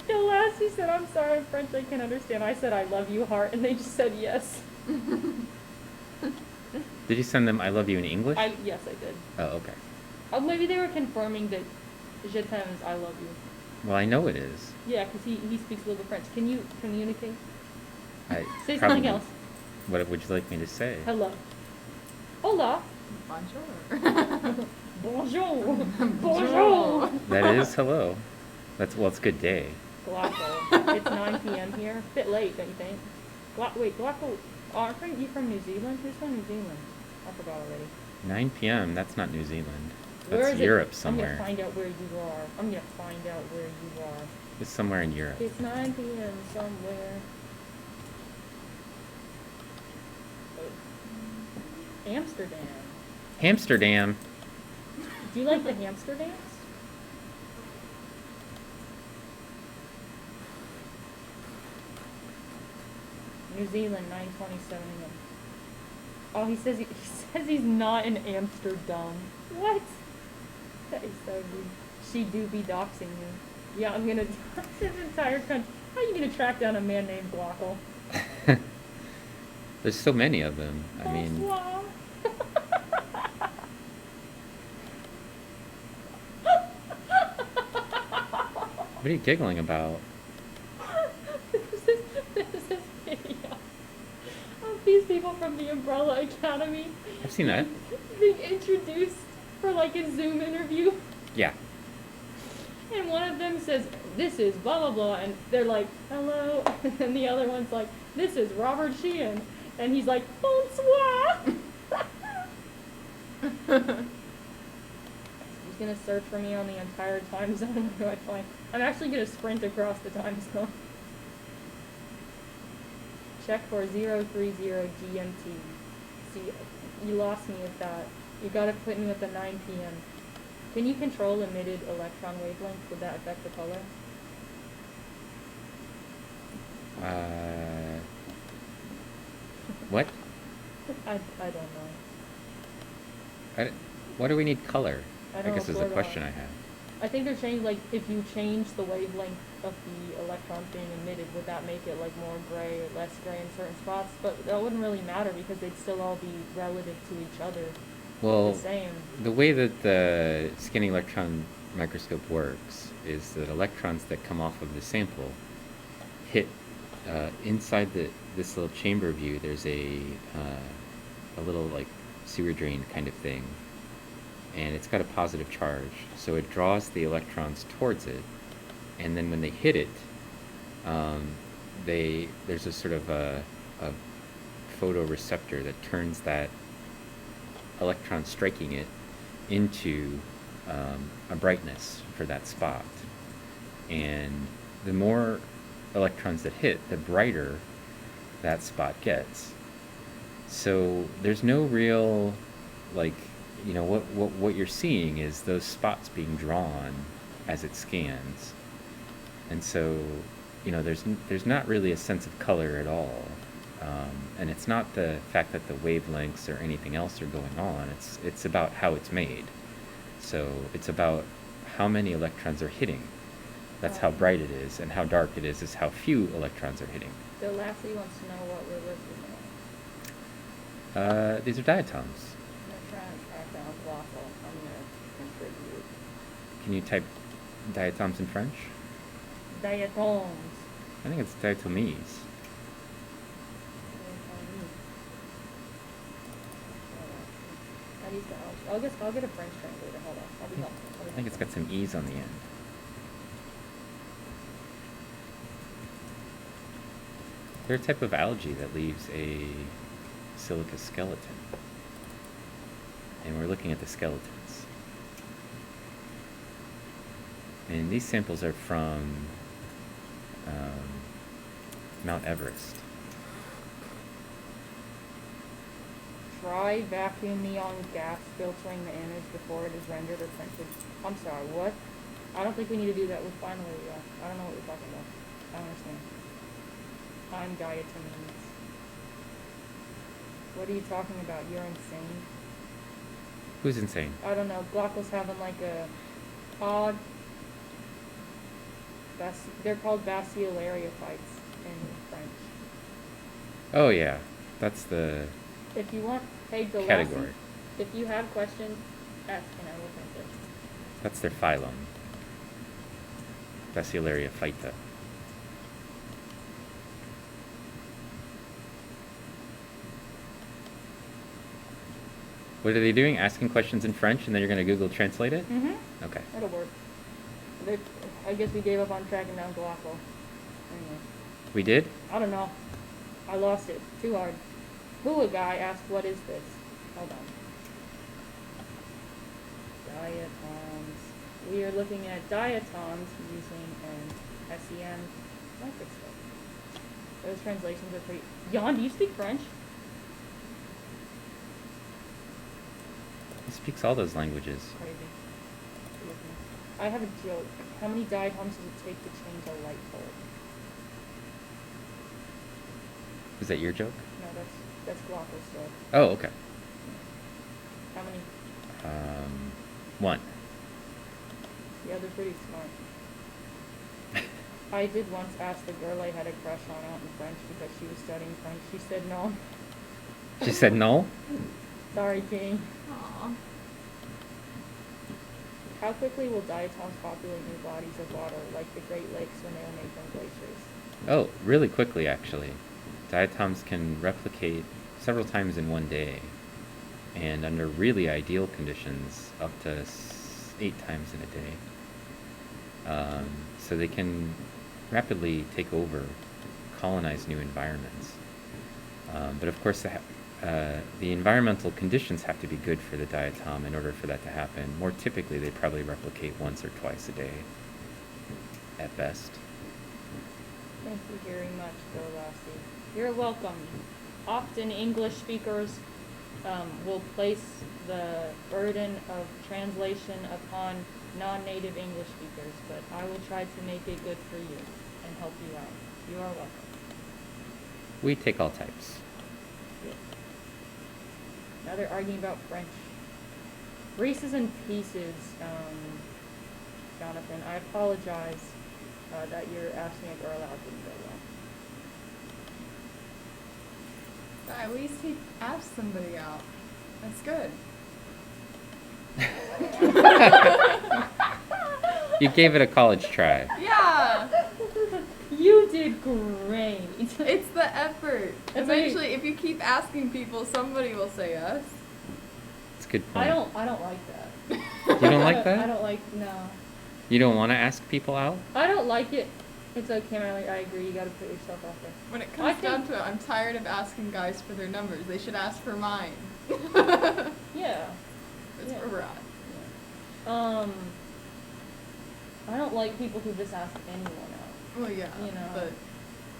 The last you said, I'm sorry, I'm French, I can't understand. I said, I love you, heart, and they just said yes. Did you send them I love you in English? Yes, I did. Oh, okay. Oh, maybe they were confirming that je t'aime is I love you. Well, I know it is. Yeah, because he speaks a little French. Can you communicate? Say Probably. something else. What would you like me to say? Hello. Hola. Bonjour. Bonjour. Bonjour. That is hello. It's good day. Glocko. It's 9 p.m. here. Bit late, don't you think? Wait, Glocko. Aren't you from New Zealand? Who's from New Zealand? I forgot already. 9 p.m. That's not New Zealand. Where That's is Europe it? somewhere. I'm gonna find out where you are. I'm gonna find out where you are. It's somewhere in Europe. It's 9 p.m. somewhere. Amsterdam. Amsterdam. Do you like the hamster dance? New Zealand, 9:27 a.m. Oh, he says he's not in Amsterdam. What? That is so rude. She do be doxing him. Yeah, I'm gonna dox his entire country. How are you gonna track down a man named Glockle? There's so many of them. I mean, Bonsoir. what are you giggling about? There's this video of these people from the Umbrella Academy I've seen that. being introduced for like a Zoom interview. Yeah. And one of them says, this is blah blah blah, and they're like, hello, and the other one's like, this is Robert Sheehan, and he's like, bonsoir. He's gonna search for me on the entire time zone. What do I find? I'm actually gonna sprint across the time zone. Check for 030 GMT. See, you lost me with that. You gotta put me with the 9 p.m. Can you control emitted electron wavelength? Would that affect the color? What? I don't know. Why do we need color? I don't guess know is if the we're question I wrong. have. I think they're saying like if you change the wavelength of the electrons being emitted, would that make it like more gray or less gray in certain spots? But that wouldn't really matter because they'd still all be relative to each other. Well, The same. the way that the scanning electron microscope works is that electrons that come off of the sample hit inside this little chamber view. There's a little like sewer drain kind of thing, and it's got a positive charge, so it draws the electrons towards it, and then when they hit it, there's a sort of a photoreceptor that turns that electron striking it into a brightness for that spot. And the more electrons that hit, the brighter that spot gets. So there's no real, like, you know, what you're seeing is those spots being drawn as it scans. And so, you know, there's not really a sense of color at all. And it's not the fact that the wavelengths or anything else are going on. It's about how it's made. So it's about how many electrons are hitting. That's how bright it is, and how dark it is how few electrons are hitting. So lastly wants to know what we're working on. These are diatoms. I'm trying to track down Glossal. I'm gonna contribute. Can you type diatoms in French? Diatoms. I think it's diatomies. How do you spell? I'll get a French translator. Hold on. I'll be helpful. I think it's got some E's on the end. They're a type of algae that leaves a silica skeleton. and we're looking at the skeletons. And these samples are from Mount Everest. Try vacuum neon gas filtering the image before it is rendered or printed. I'm sorry, what? I don't think we need to do that with finally. I don't know what you're talking about. I don't understand. I'm Diatoms. What are you talking about? You're insane. Who's insane? I don't know. Glaucous having like a odd. They're called basilaria fights in French. Oh yeah, that's the If you want, hey Delassie, category. if you have questions, ask and I will translate. That's their phylum. Basilaria phyta. What are they doing? Asking questions in French and then you're going to Google translate it? Mm-hmm. Okay. That'll work. I guess we gave up on tracking down Galacco. Anyway. We did? I don't know. I lost it. Too hard. Hula guy asked, what is this? Hold on. Diatoms. We are looking at diatoms using an SEM microscope. Those translations are pretty... Jan, do you speak French? He speaks all those languages. Crazy. I have a joke. How many diatoms does it take to change a light bulb? Is that your joke? No, that's Glauco's joke. Oh, okay. How many? 1. Yeah, they're pretty smart. I did once ask the girl I had a crush on out in French because she was studying French. She said no. She said no? Sorry, King. Aw. How quickly will diatoms populate new bodies of water, like the Great Lakes when they were made from glaciers? Oh, really quickly actually. Diatoms can replicate several times in one day, and under really ideal conditions, up to 8 times in a day. So they can rapidly take over, colonize new environments. But of course, the environmental conditions have to be good for the diatom in order for that to happen. More typically, they probably replicate once or twice a day, at best. Thank you very much, Bill Lassie. You're welcome. Often English speakers will place the burden of translation upon non-native English speakers, but I will try to make it good for you and help you out. You are welcome. We take all types. Yes. Now they're arguing about French. Reese's in pieces, Jonathan. I apologize that you're asking a girl out didn't go well. At least he asked somebody out. That's good. You gave it a college try. Yeah! You did great. It's the effort. It's Eventually, if you keep asking people, somebody will say yes. It's a good point. I don't like that. You don't like that? I don't like, no. You don't want to ask people out? I don't like it. It's okay, Miley. I agree. You gotta put yourself out there. When it I comes down think- to it, I'm tired of asking guys for their numbers. They should ask for mine. Yeah. That's Yeah. where we're at. I don't like people who just ask anyone out. Well, yeah, You know. but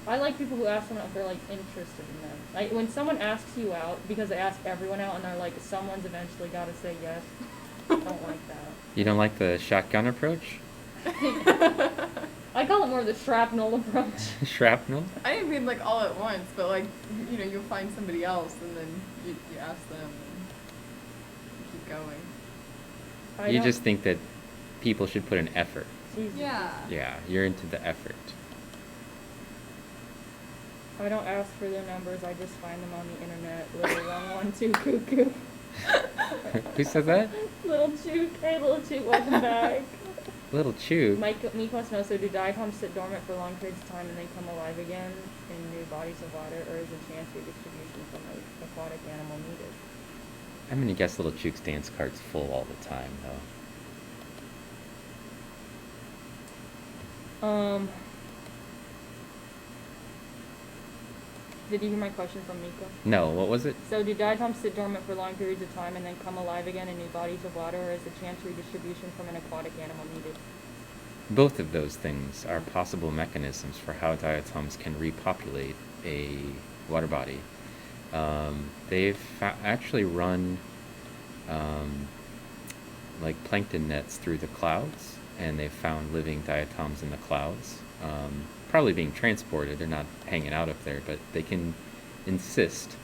I like people who ask someone out if they're like interested in them. Like when someone asks you out because they ask everyone out and they're like, someone's eventually gotta say yes. I don't like that. You don't like the shotgun approach? I call it more the shrapnel approach. Shrapnel? I didn't mean like all at once, but like, you know, you'll find somebody else and then you ask them and you keep going. I You don't- just think that people should put an effort. Jesus. Yeah. Yeah, you're into the effort. I don't ask for their numbers. I just find them on the internet. Little 112 cuckoo. Who said that? Little Chook. Hey, Little Chook, welcome back. Little Chew. Mike wants to know, so do diatoms sit dormant for long periods of time and then come alive again in new bodies of water, or is a chance redistribution from the aquatic animal needed? I'm gonna guess Little Chew's dance card's full all the time, though. Did you hear my question from Miko? No, what was it? So do diatoms sit dormant for long periods of time and then come alive again in new bodies of water, or is the chance redistribution from an aquatic animal needed? Both of those things are possible mechanisms for how diatoms can repopulate a water body. They've actually run like plankton nets through the clouds, and they've found living diatoms in the clouds, probably being transported. They're not hanging out up there, but they can insist,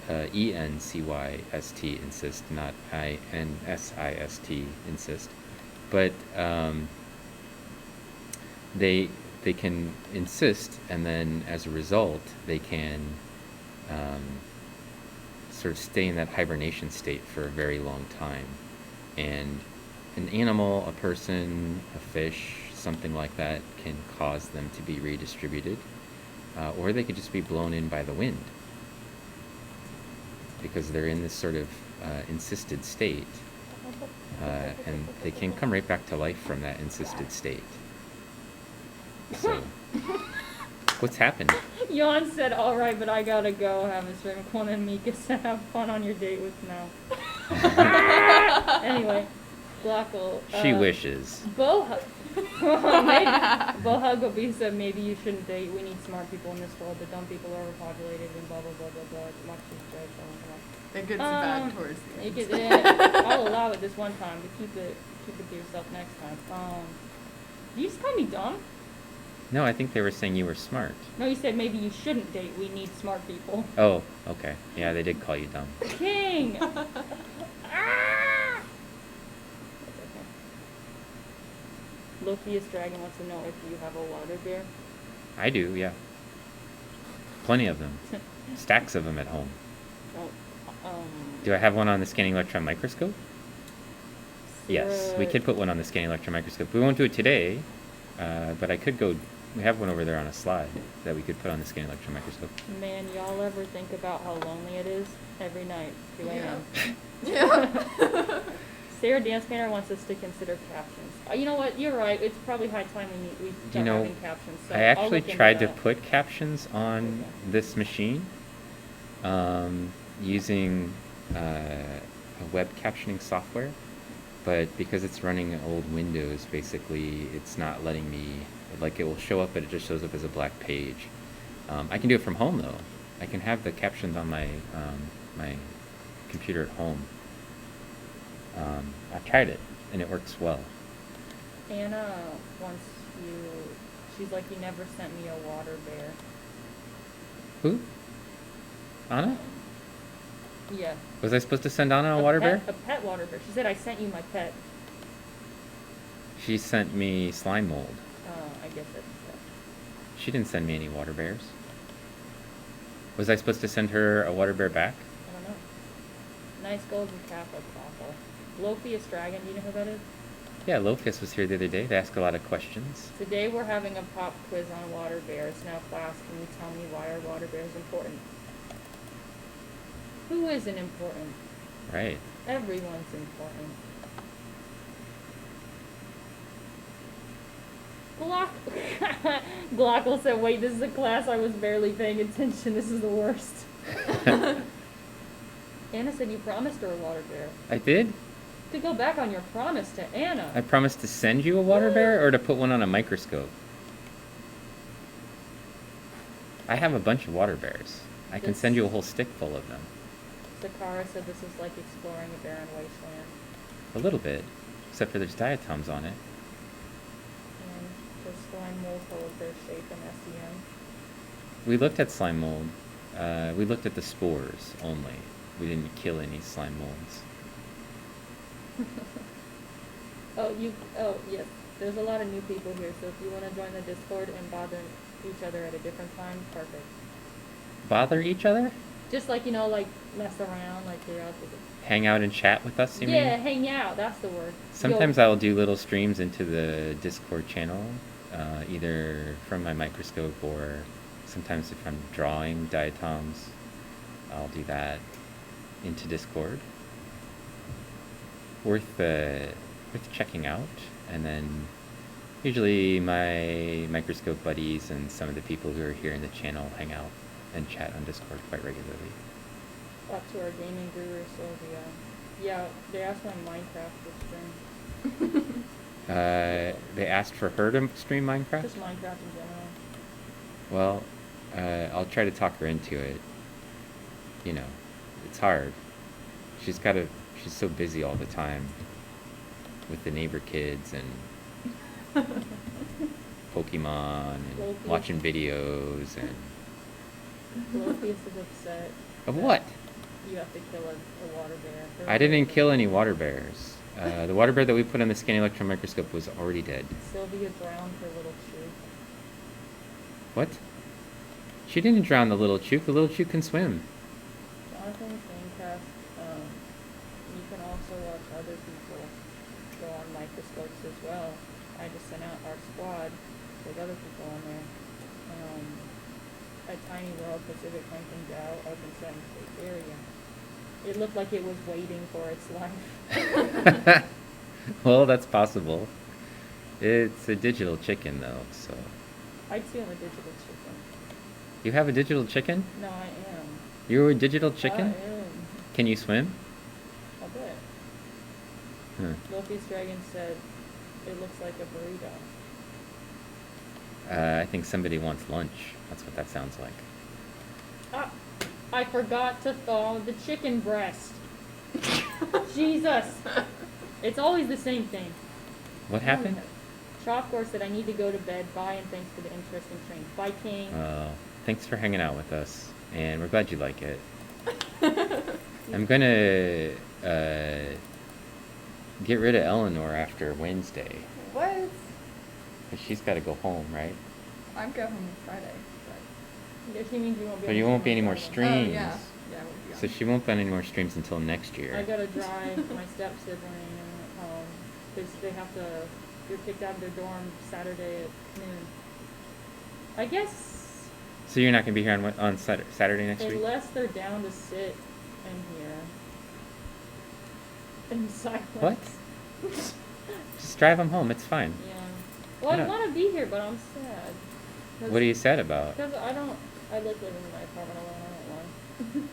E-N-C-Y-S-T, insist, not I-N-S-I-S-T, insist. But they can insist, and then as a result, they can sort of stay in that hibernation state for a very long time. And an animal, a person, a fish, something like that can cause them to be redistributed, or they could just be blown in by the wind because they're in this sort of encysted state, and they can come right back to life from that encysted state. So, what's happened? Jan said, all right, but I gotta go have a swim. Quan and Mika said, have fun on your date with Mel. Anyway, Glockle. She wishes. Bohugabee said, maybe you shouldn't date. We need smart people in this world. The dumb people are overpopulated and blah, blah, blah, blah, blah. Watch this joke. It gets bad towards the end. I'll allow it this one time, but keep it to yourself next time. Did you just call me dumb? No, I think they were saying you were smart. No, you said maybe you shouldn't date. We need smart people. Oh, okay. Yeah, they did call you dumb. King! Ah! That's okay. Lofius Dragon wants to know if you have a water bear. I do, yeah. Plenty of them. Stacks of them at home. Oh, Do I have one on the scanning electron microscope? Yes, we Sarah- could put one on the scanning electron microscope. We won't do it today, but I could go. We have one over there on a slide that we could put on the scanning electron microscope. Man, y'all ever think about how lonely it is? Every night, 2 a.m. Yeah. Sarah Dance Painter wants us to consider captions. You know what? You're right. It's probably high time we Do start you know, having captions. So I I'll actually look into tried to that. put captions on this machine using a web captioning software, but because it's running old Windows, basically, it's not letting me, like it will show up, but it just shows up as a black page. I can do it from home, though. I can have the captions on my my computer at home. I've tried it, and it works well. Anna wants she's like, you never sent me a water bear. Who? Anna? Yeah. Was I supposed to send Anna a water bear? A pet water bear. She said, I sent you my pet. She sent me slime mold. I guess that's that. She didn't send me any water bears. Was I supposed to send her a water bear back? I don't know. Nice golden Catholic waffle. Lofius Dragon, do you know who that is? Yeah, Lopez was here the other day to ask a lot of questions. Today we're having a pop quiz on water bears. Now class, can you tell me why are water bears important? Who isn't important? Right. Everyone's important. Glockle said, wait, this is a class I was barely paying attention. This is the worst. Anna said you promised her a water bear. I did? To go back on your promise to Anna. I promised to send you a water bear or to put one on a microscope? I have a bunch of water bears. I can send you a whole stick full of them. Sakara said this is like exploring a barren wasteland. A little bit. Except for there's diatoms on it. And the slime mold holds their shape in SEM. We looked at slime mold. We looked at the spores only. We didn't kill any slime molds. Yes. There's a lot of new people here, so if you want to join the Discord and bother each other at a different time, perfect. Bother each other? Just like, like mess around, like you're out there. Hang out and chat with us, you mean? Yeah, hang out, that's the word. Sometimes I'll do little streams into the Discord channel, either from my microscope or sometimes if I'm drawing diatoms, I'll do that into Discord. Worth checking out, and then usually my microscope buddies and some of the people who are here in the channel hang out and chat on Discord quite regularly. Talk to our gaming guru, Sylvia. Yeah, they asked when Minecraft would stream. They asked for her to stream Minecraft? Just Minecraft in general. Well, I'll try to talk her into it. You know, it's hard. She's so busy all the time with the neighbor kids and Pokemon and Loki. watching videos and... Lofius is upset. Of that what? You have to kill a water bear. I didn't kill any water bears. The water bear that we put on the scanning electron microscope was already dead. Sylvia drowned her little shoe. What? She didn't drown the little chook. The little chook can swim. Jonathan Gamecast, you can also watch other people go on microscopes as well. I just sent out our squad. There's other people on there. A tiny world, Pacific Plankton Dow, Open Sun State Area. It looked like it was waiting for its life. Well, that's possible. It's a digital chicken, though, so... I'd steal a digital chicken. You have a digital chicken? No, I am. You're a digital chicken? I am. Can you swim? I'll bet. Huh. Lofi's Dragon said it looks like a burrito. I think somebody wants lunch. That's what that sounds like. Ah, I forgot to thaw the chicken breast. Jesus. It's always the same thing. What happened? Shopcore said I need to go to bed. Bye, and thanks for the interesting stream. Bye, King. Thanks for hanging out with us, and we're glad you like it. I'm gonna get rid of Eleanor after Wednesday, What? because she's got to go home, right? I'm going home on Friday. Yeah, she means you won't be. But you won't be any more streams. Oh, yeah. Yeah, I won't be on. So she won't be on any more streams until next year. I gotta drive my step sibling home because they have to. You're kicked out of their dorm Saturday at noon. I guess So you're not gonna be here on Saturday next week? unless they're down to sit in here in silence. What? Just drive them home. It's fine. Yeah. Well, I don't- want to be here, but I'm sad. What are you sad about? Because I like living in my apartment alone. I don't want.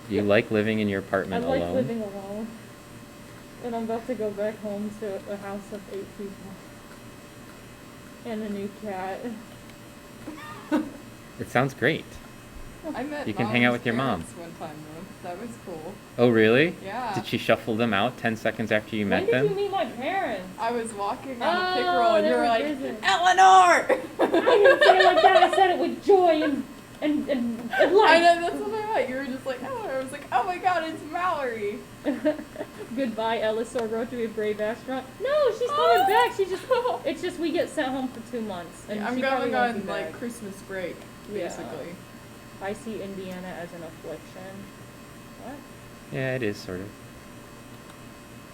You like living in your I apartment like alone? living alone. And I'm about to go back home to a house of 8 people. And a new cat. It sounds great. I met You can hang out Mom's with your mom. parents one time though. That was cool. Oh, really? Yeah. Did she shuffle them out 10 seconds after you met When them? did you meet my parents? I was walking on Oh, a pickerel and you they were were like, visiting. Eleanor! I didn't say it like that. I said it with joy and I life. know, that's what I meant. You were just like, Eleanor. I was like, oh my god, it's Mallory. Goodbye, Ellis or Rotary of Brave Astronaut. No, she's coming back. It's just we get sent home for 2 months. And I'm she probably going won't on be like back. Christmas break, Yeah. basically. I see Indiana as an affliction. What? Yeah, it is, sort of.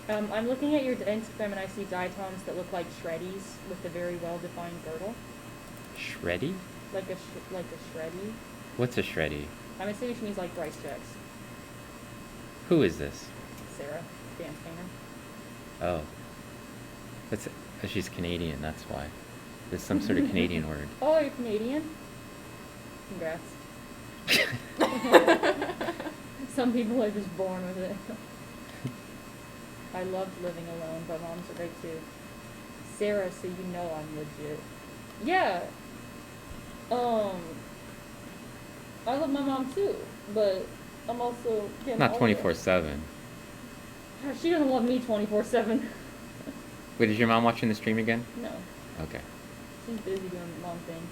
I'm looking at your Instagram and I see diatoms that look like shreddies with a very well-defined girdle. Shreddy? Like a shreddy. What's a shreddy? I'm assuming she means like rice checks. Who is this? Sarah, dance painter. Oh. She's Canadian, that's why. There's some sort of Canadian word. Oh, you're Canadian? Congrats. Some people are just born with it. I loved living alone, but moms are great too. Sarah, so you know I'm legit. Yeah. I love my mom too, but I'm also getting Not older. 24/7. She doesn't love me 24/7. Wait, is your mom watching the stream again? No, Okay. she's busy doing mom things.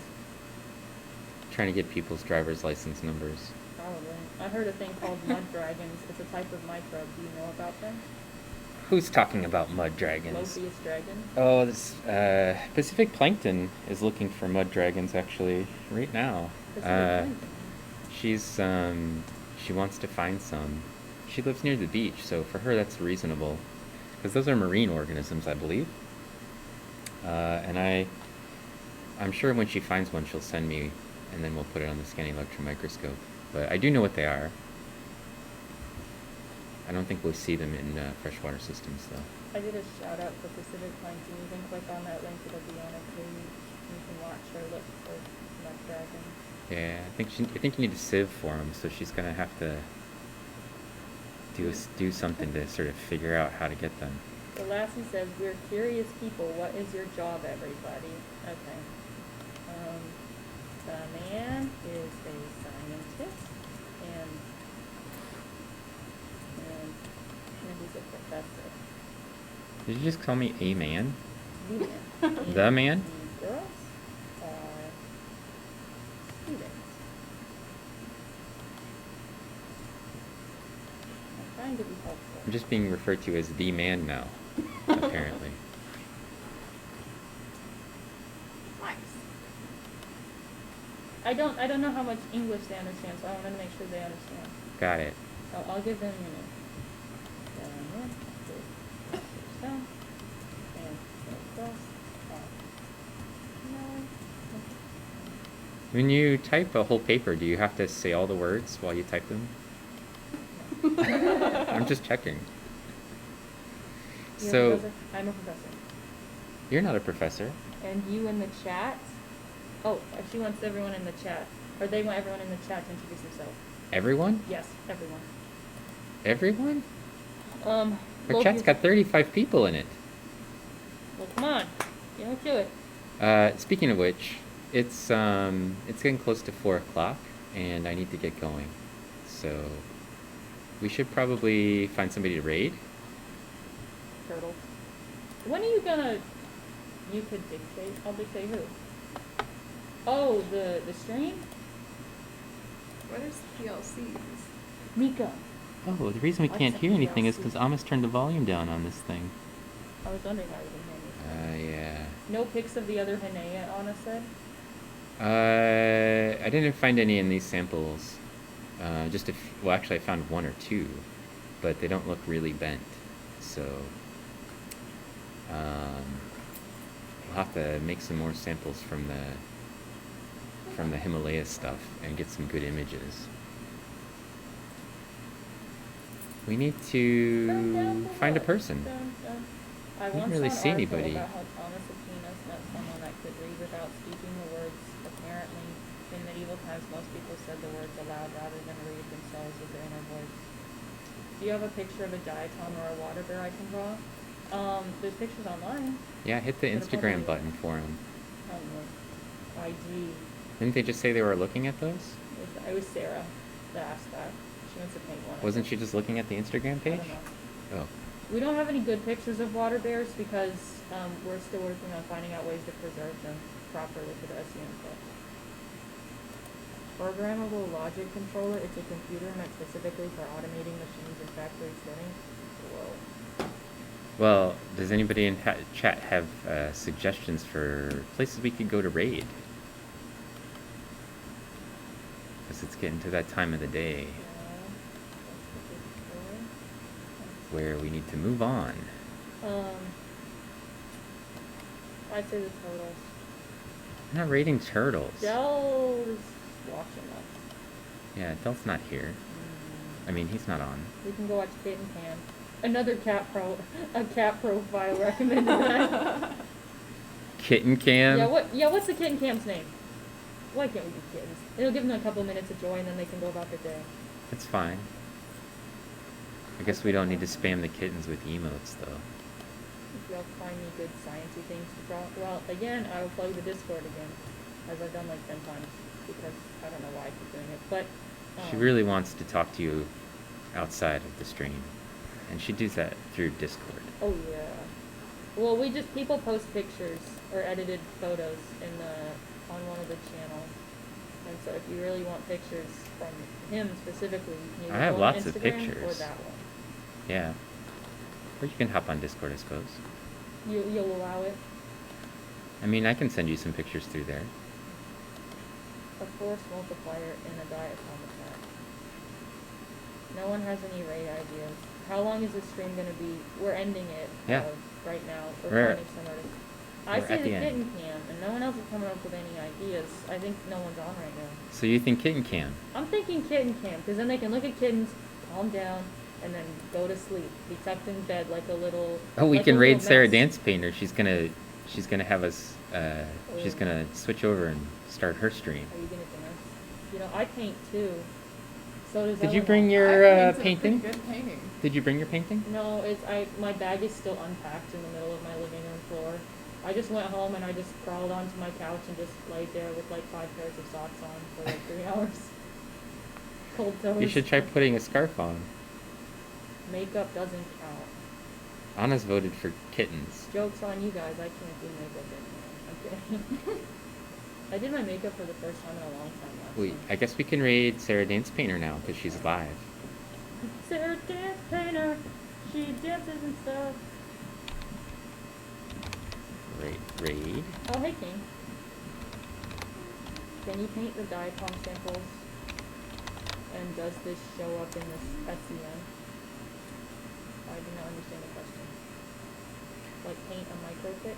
Trying to get people's driver's license numbers. Probably. I heard a thing called mud dragons. It's a type of microbe. Do you know about them? Who's talking about mud dragons? Lofius dragon. Oh, this Pacific Plankton is looking for mud dragons actually right now. Pacific plankton. She wants to find some. She lives near the beach, so for her that's reasonable, because those are marine organisms, I believe. And I'm sure when she finds one, she'll send me, and then we'll put it on the scanning electron microscope. But I do know what they are. I don't think we'll see them in freshwater systems, though. I did a shout out for Pacific plankton. You can click on that link. It'll be on a page. You can watch or look for mud dragons. Yeah, I think you need a sieve for them, so she's gonna have to do something to sort of figure out how to get them. So Lassie says, "We're curious people. What is your job, everybody?" Okay. The man is a scientist, and he's a professor. Did you just call me a man? The man. The And man? The girls are students. I'm trying to be helpful. I'm just being referred to as the man now, apparently. Nice. I don't know how much English they understand, so I wanted to make sure they understand. Got it. I'll give them, down here, down, and go across, no. When you type a whole paper, do you have to say all the words while you type them? I'm just checking. You're a So, professor? I'm a professor. you're not a professor. And you in the chat? Oh, she wants everyone in the chat. Or they want everyone in the chat to introduce themselves. Everyone? Yes, everyone. Everyone? Our both chat's you- got 35 people in it. Well, come on. You don't do it. Speaking of which, it's getting close to 4 o'clock, and I need to get going. So, we should probably find somebody to raid. Turtles. When are you gonna... You could dictate. I'll dictate who? Oh, the stream? What is PLCs? Mika. Oh, the reason we What's can't a hear anything is PLC? because Amos turned the volume down on this thing. I was wondering how you didn't hear me. Yeah. No pics of the other Hinea, Anna said? I didn't find any in these samples. Well, actually, I found 1 or 2, but they don't look really bent. So, we'll have to make some more samples from the Himalaya stuff and get some good images. We need to find a person. I didn't once really saw an see article anybody. about how Thomas Aquinas met someone that could read without speaking the words. Apparently, in medieval times, most people said the words aloud rather than read themselves with their inner voice. Do you have a picture of a diatom or a water bear I can draw? There's pictures online. Yeah, hit the But Instagram probably- button for them. IG. Didn't they just say they were looking at those? It was Sarah that asked that. She wants to paint one. I Wasn't think. she just looking at the Instagram I page? don't know. Oh. We don't have any good pictures of water bears because we're still working on finding out ways to preserve them properly for the SEM stuff. Programmable logic controller. It's a computer meant specifically for automating machines in factory settings. Whoa. Well, does anybody in chat have suggestions for places we could go to raid? Because it's getting to that time of the day where we need to move on. I'd say the turtles. I'm not raiding turtles. Dell's watching us. Yeah, Del's not here. I mean, he's not on. We can go watch Kitten Cam. Another a cat profile recommended that. Kitten Cam? What's the Kitten Cam's name? Why can't we do kittens? It'll give them a couple minutes of joy and then they can go about their day. It's fine. I guess we don't need to spam the kittens with emotes, though. If y'all find me good sciencey things to draw, well, again, I will plug the Discord again, as I've done like 10 times, because I don't know why I keep doing it, but... She really wants to talk to you outside of the stream, and she does that through Discord. Oh, yeah. Well, people post pictures or edited photos on one of the channels, and so if you really want pictures from him specifically, you can I have go on lots of Instagram pictures. or that one. Yeah. Or you can hop on Discord, I suppose. You'll allow it? I mean, I can send you some pictures through there. A force multiplier in a diatom attack. No one has any raid ideas. How long is this stream going to be? We're ending it Yeah. right now. We're- We're finding some artists. I we're say at the the end. kitten cam, and no one else is coming up with any ideas. I think no one's on right now. So you think Kitten Cam? I'm thinking kitten cam, because then they can look at kittens, calm down, and then go to sleep. Be tucked in bed like a little... Oh, we like can a raid little Sarah mouse. Dance Painter. She's gonna have us, she's gonna switch over and start her stream. Are you going to dance? You know, I paint too. So does Did you Eleanor. bring I your painted a painting? pretty good painting. Did you bring your painting? No, my bag is still unpacked in the middle of my living room floor. I just went home and I just crawled onto my couch and just laid there with like 5 pairs of socks on for like 3 hours. Cold toes. You should try putting a scarf on. Makeup doesn't count. Anna's voted for kittens. Joke's on you guys, I can't do makeup anymore. I'm kidding. I did my makeup for the first time in a long time last Wait, time. I guess we can raid Sarah Dance Painter now because she's live. Sarah Dance Painter, she dances and stuff. Raid. Oh, hey King. Can you paint the diatom samples? And does this show up in this SEM? I do not understand the question. Like paint a micro kit?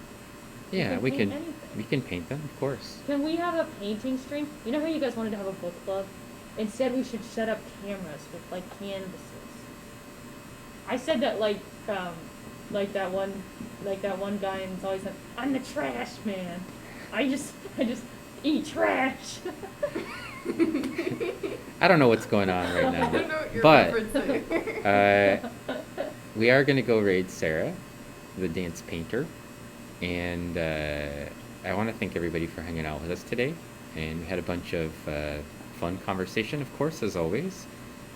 Yeah, we paint can. anything. We can paint them, of course. Can we have a painting stream? You know how you guys wanted to have a book club? Instead, we should set up cameras with like canvases. I said that like that one guy, and it's always like, I'm the trash man. I just eat trash. I don't know what's going on right I don't know now, what you're but referencing. we are gonna go raid Sarah, the dance painter, and I want to thank everybody for hanging out with us today. And we had a bunch of fun conversation, of course, as always.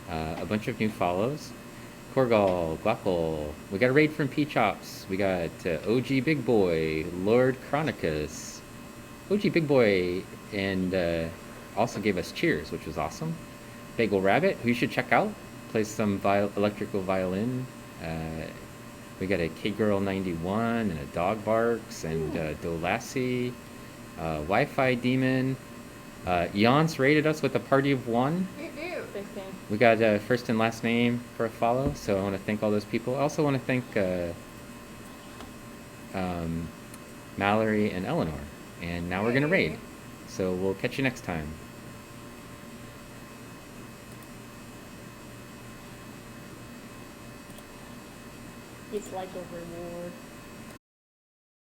A bunch of new follows. Korgal, Guackle. We got a raid from P-Chops. We got OG Big Boy, Lord Chronicus. OG Big Boy, and also gave us cheers, which was awesome. Bagel Rabbit, who you should check out. Plays some electrical violin. We got a K-Girl 91 and a Dog Barks and Dolassie. Wi-Fi Demon. Yance rated us with a party of 1. Big thing. We got first and last name for a follow, so I want to thank all those people. I also want to thank Mallory and Eleanor. And now we're going to raid. So we'll catch you next time. It's like a reward.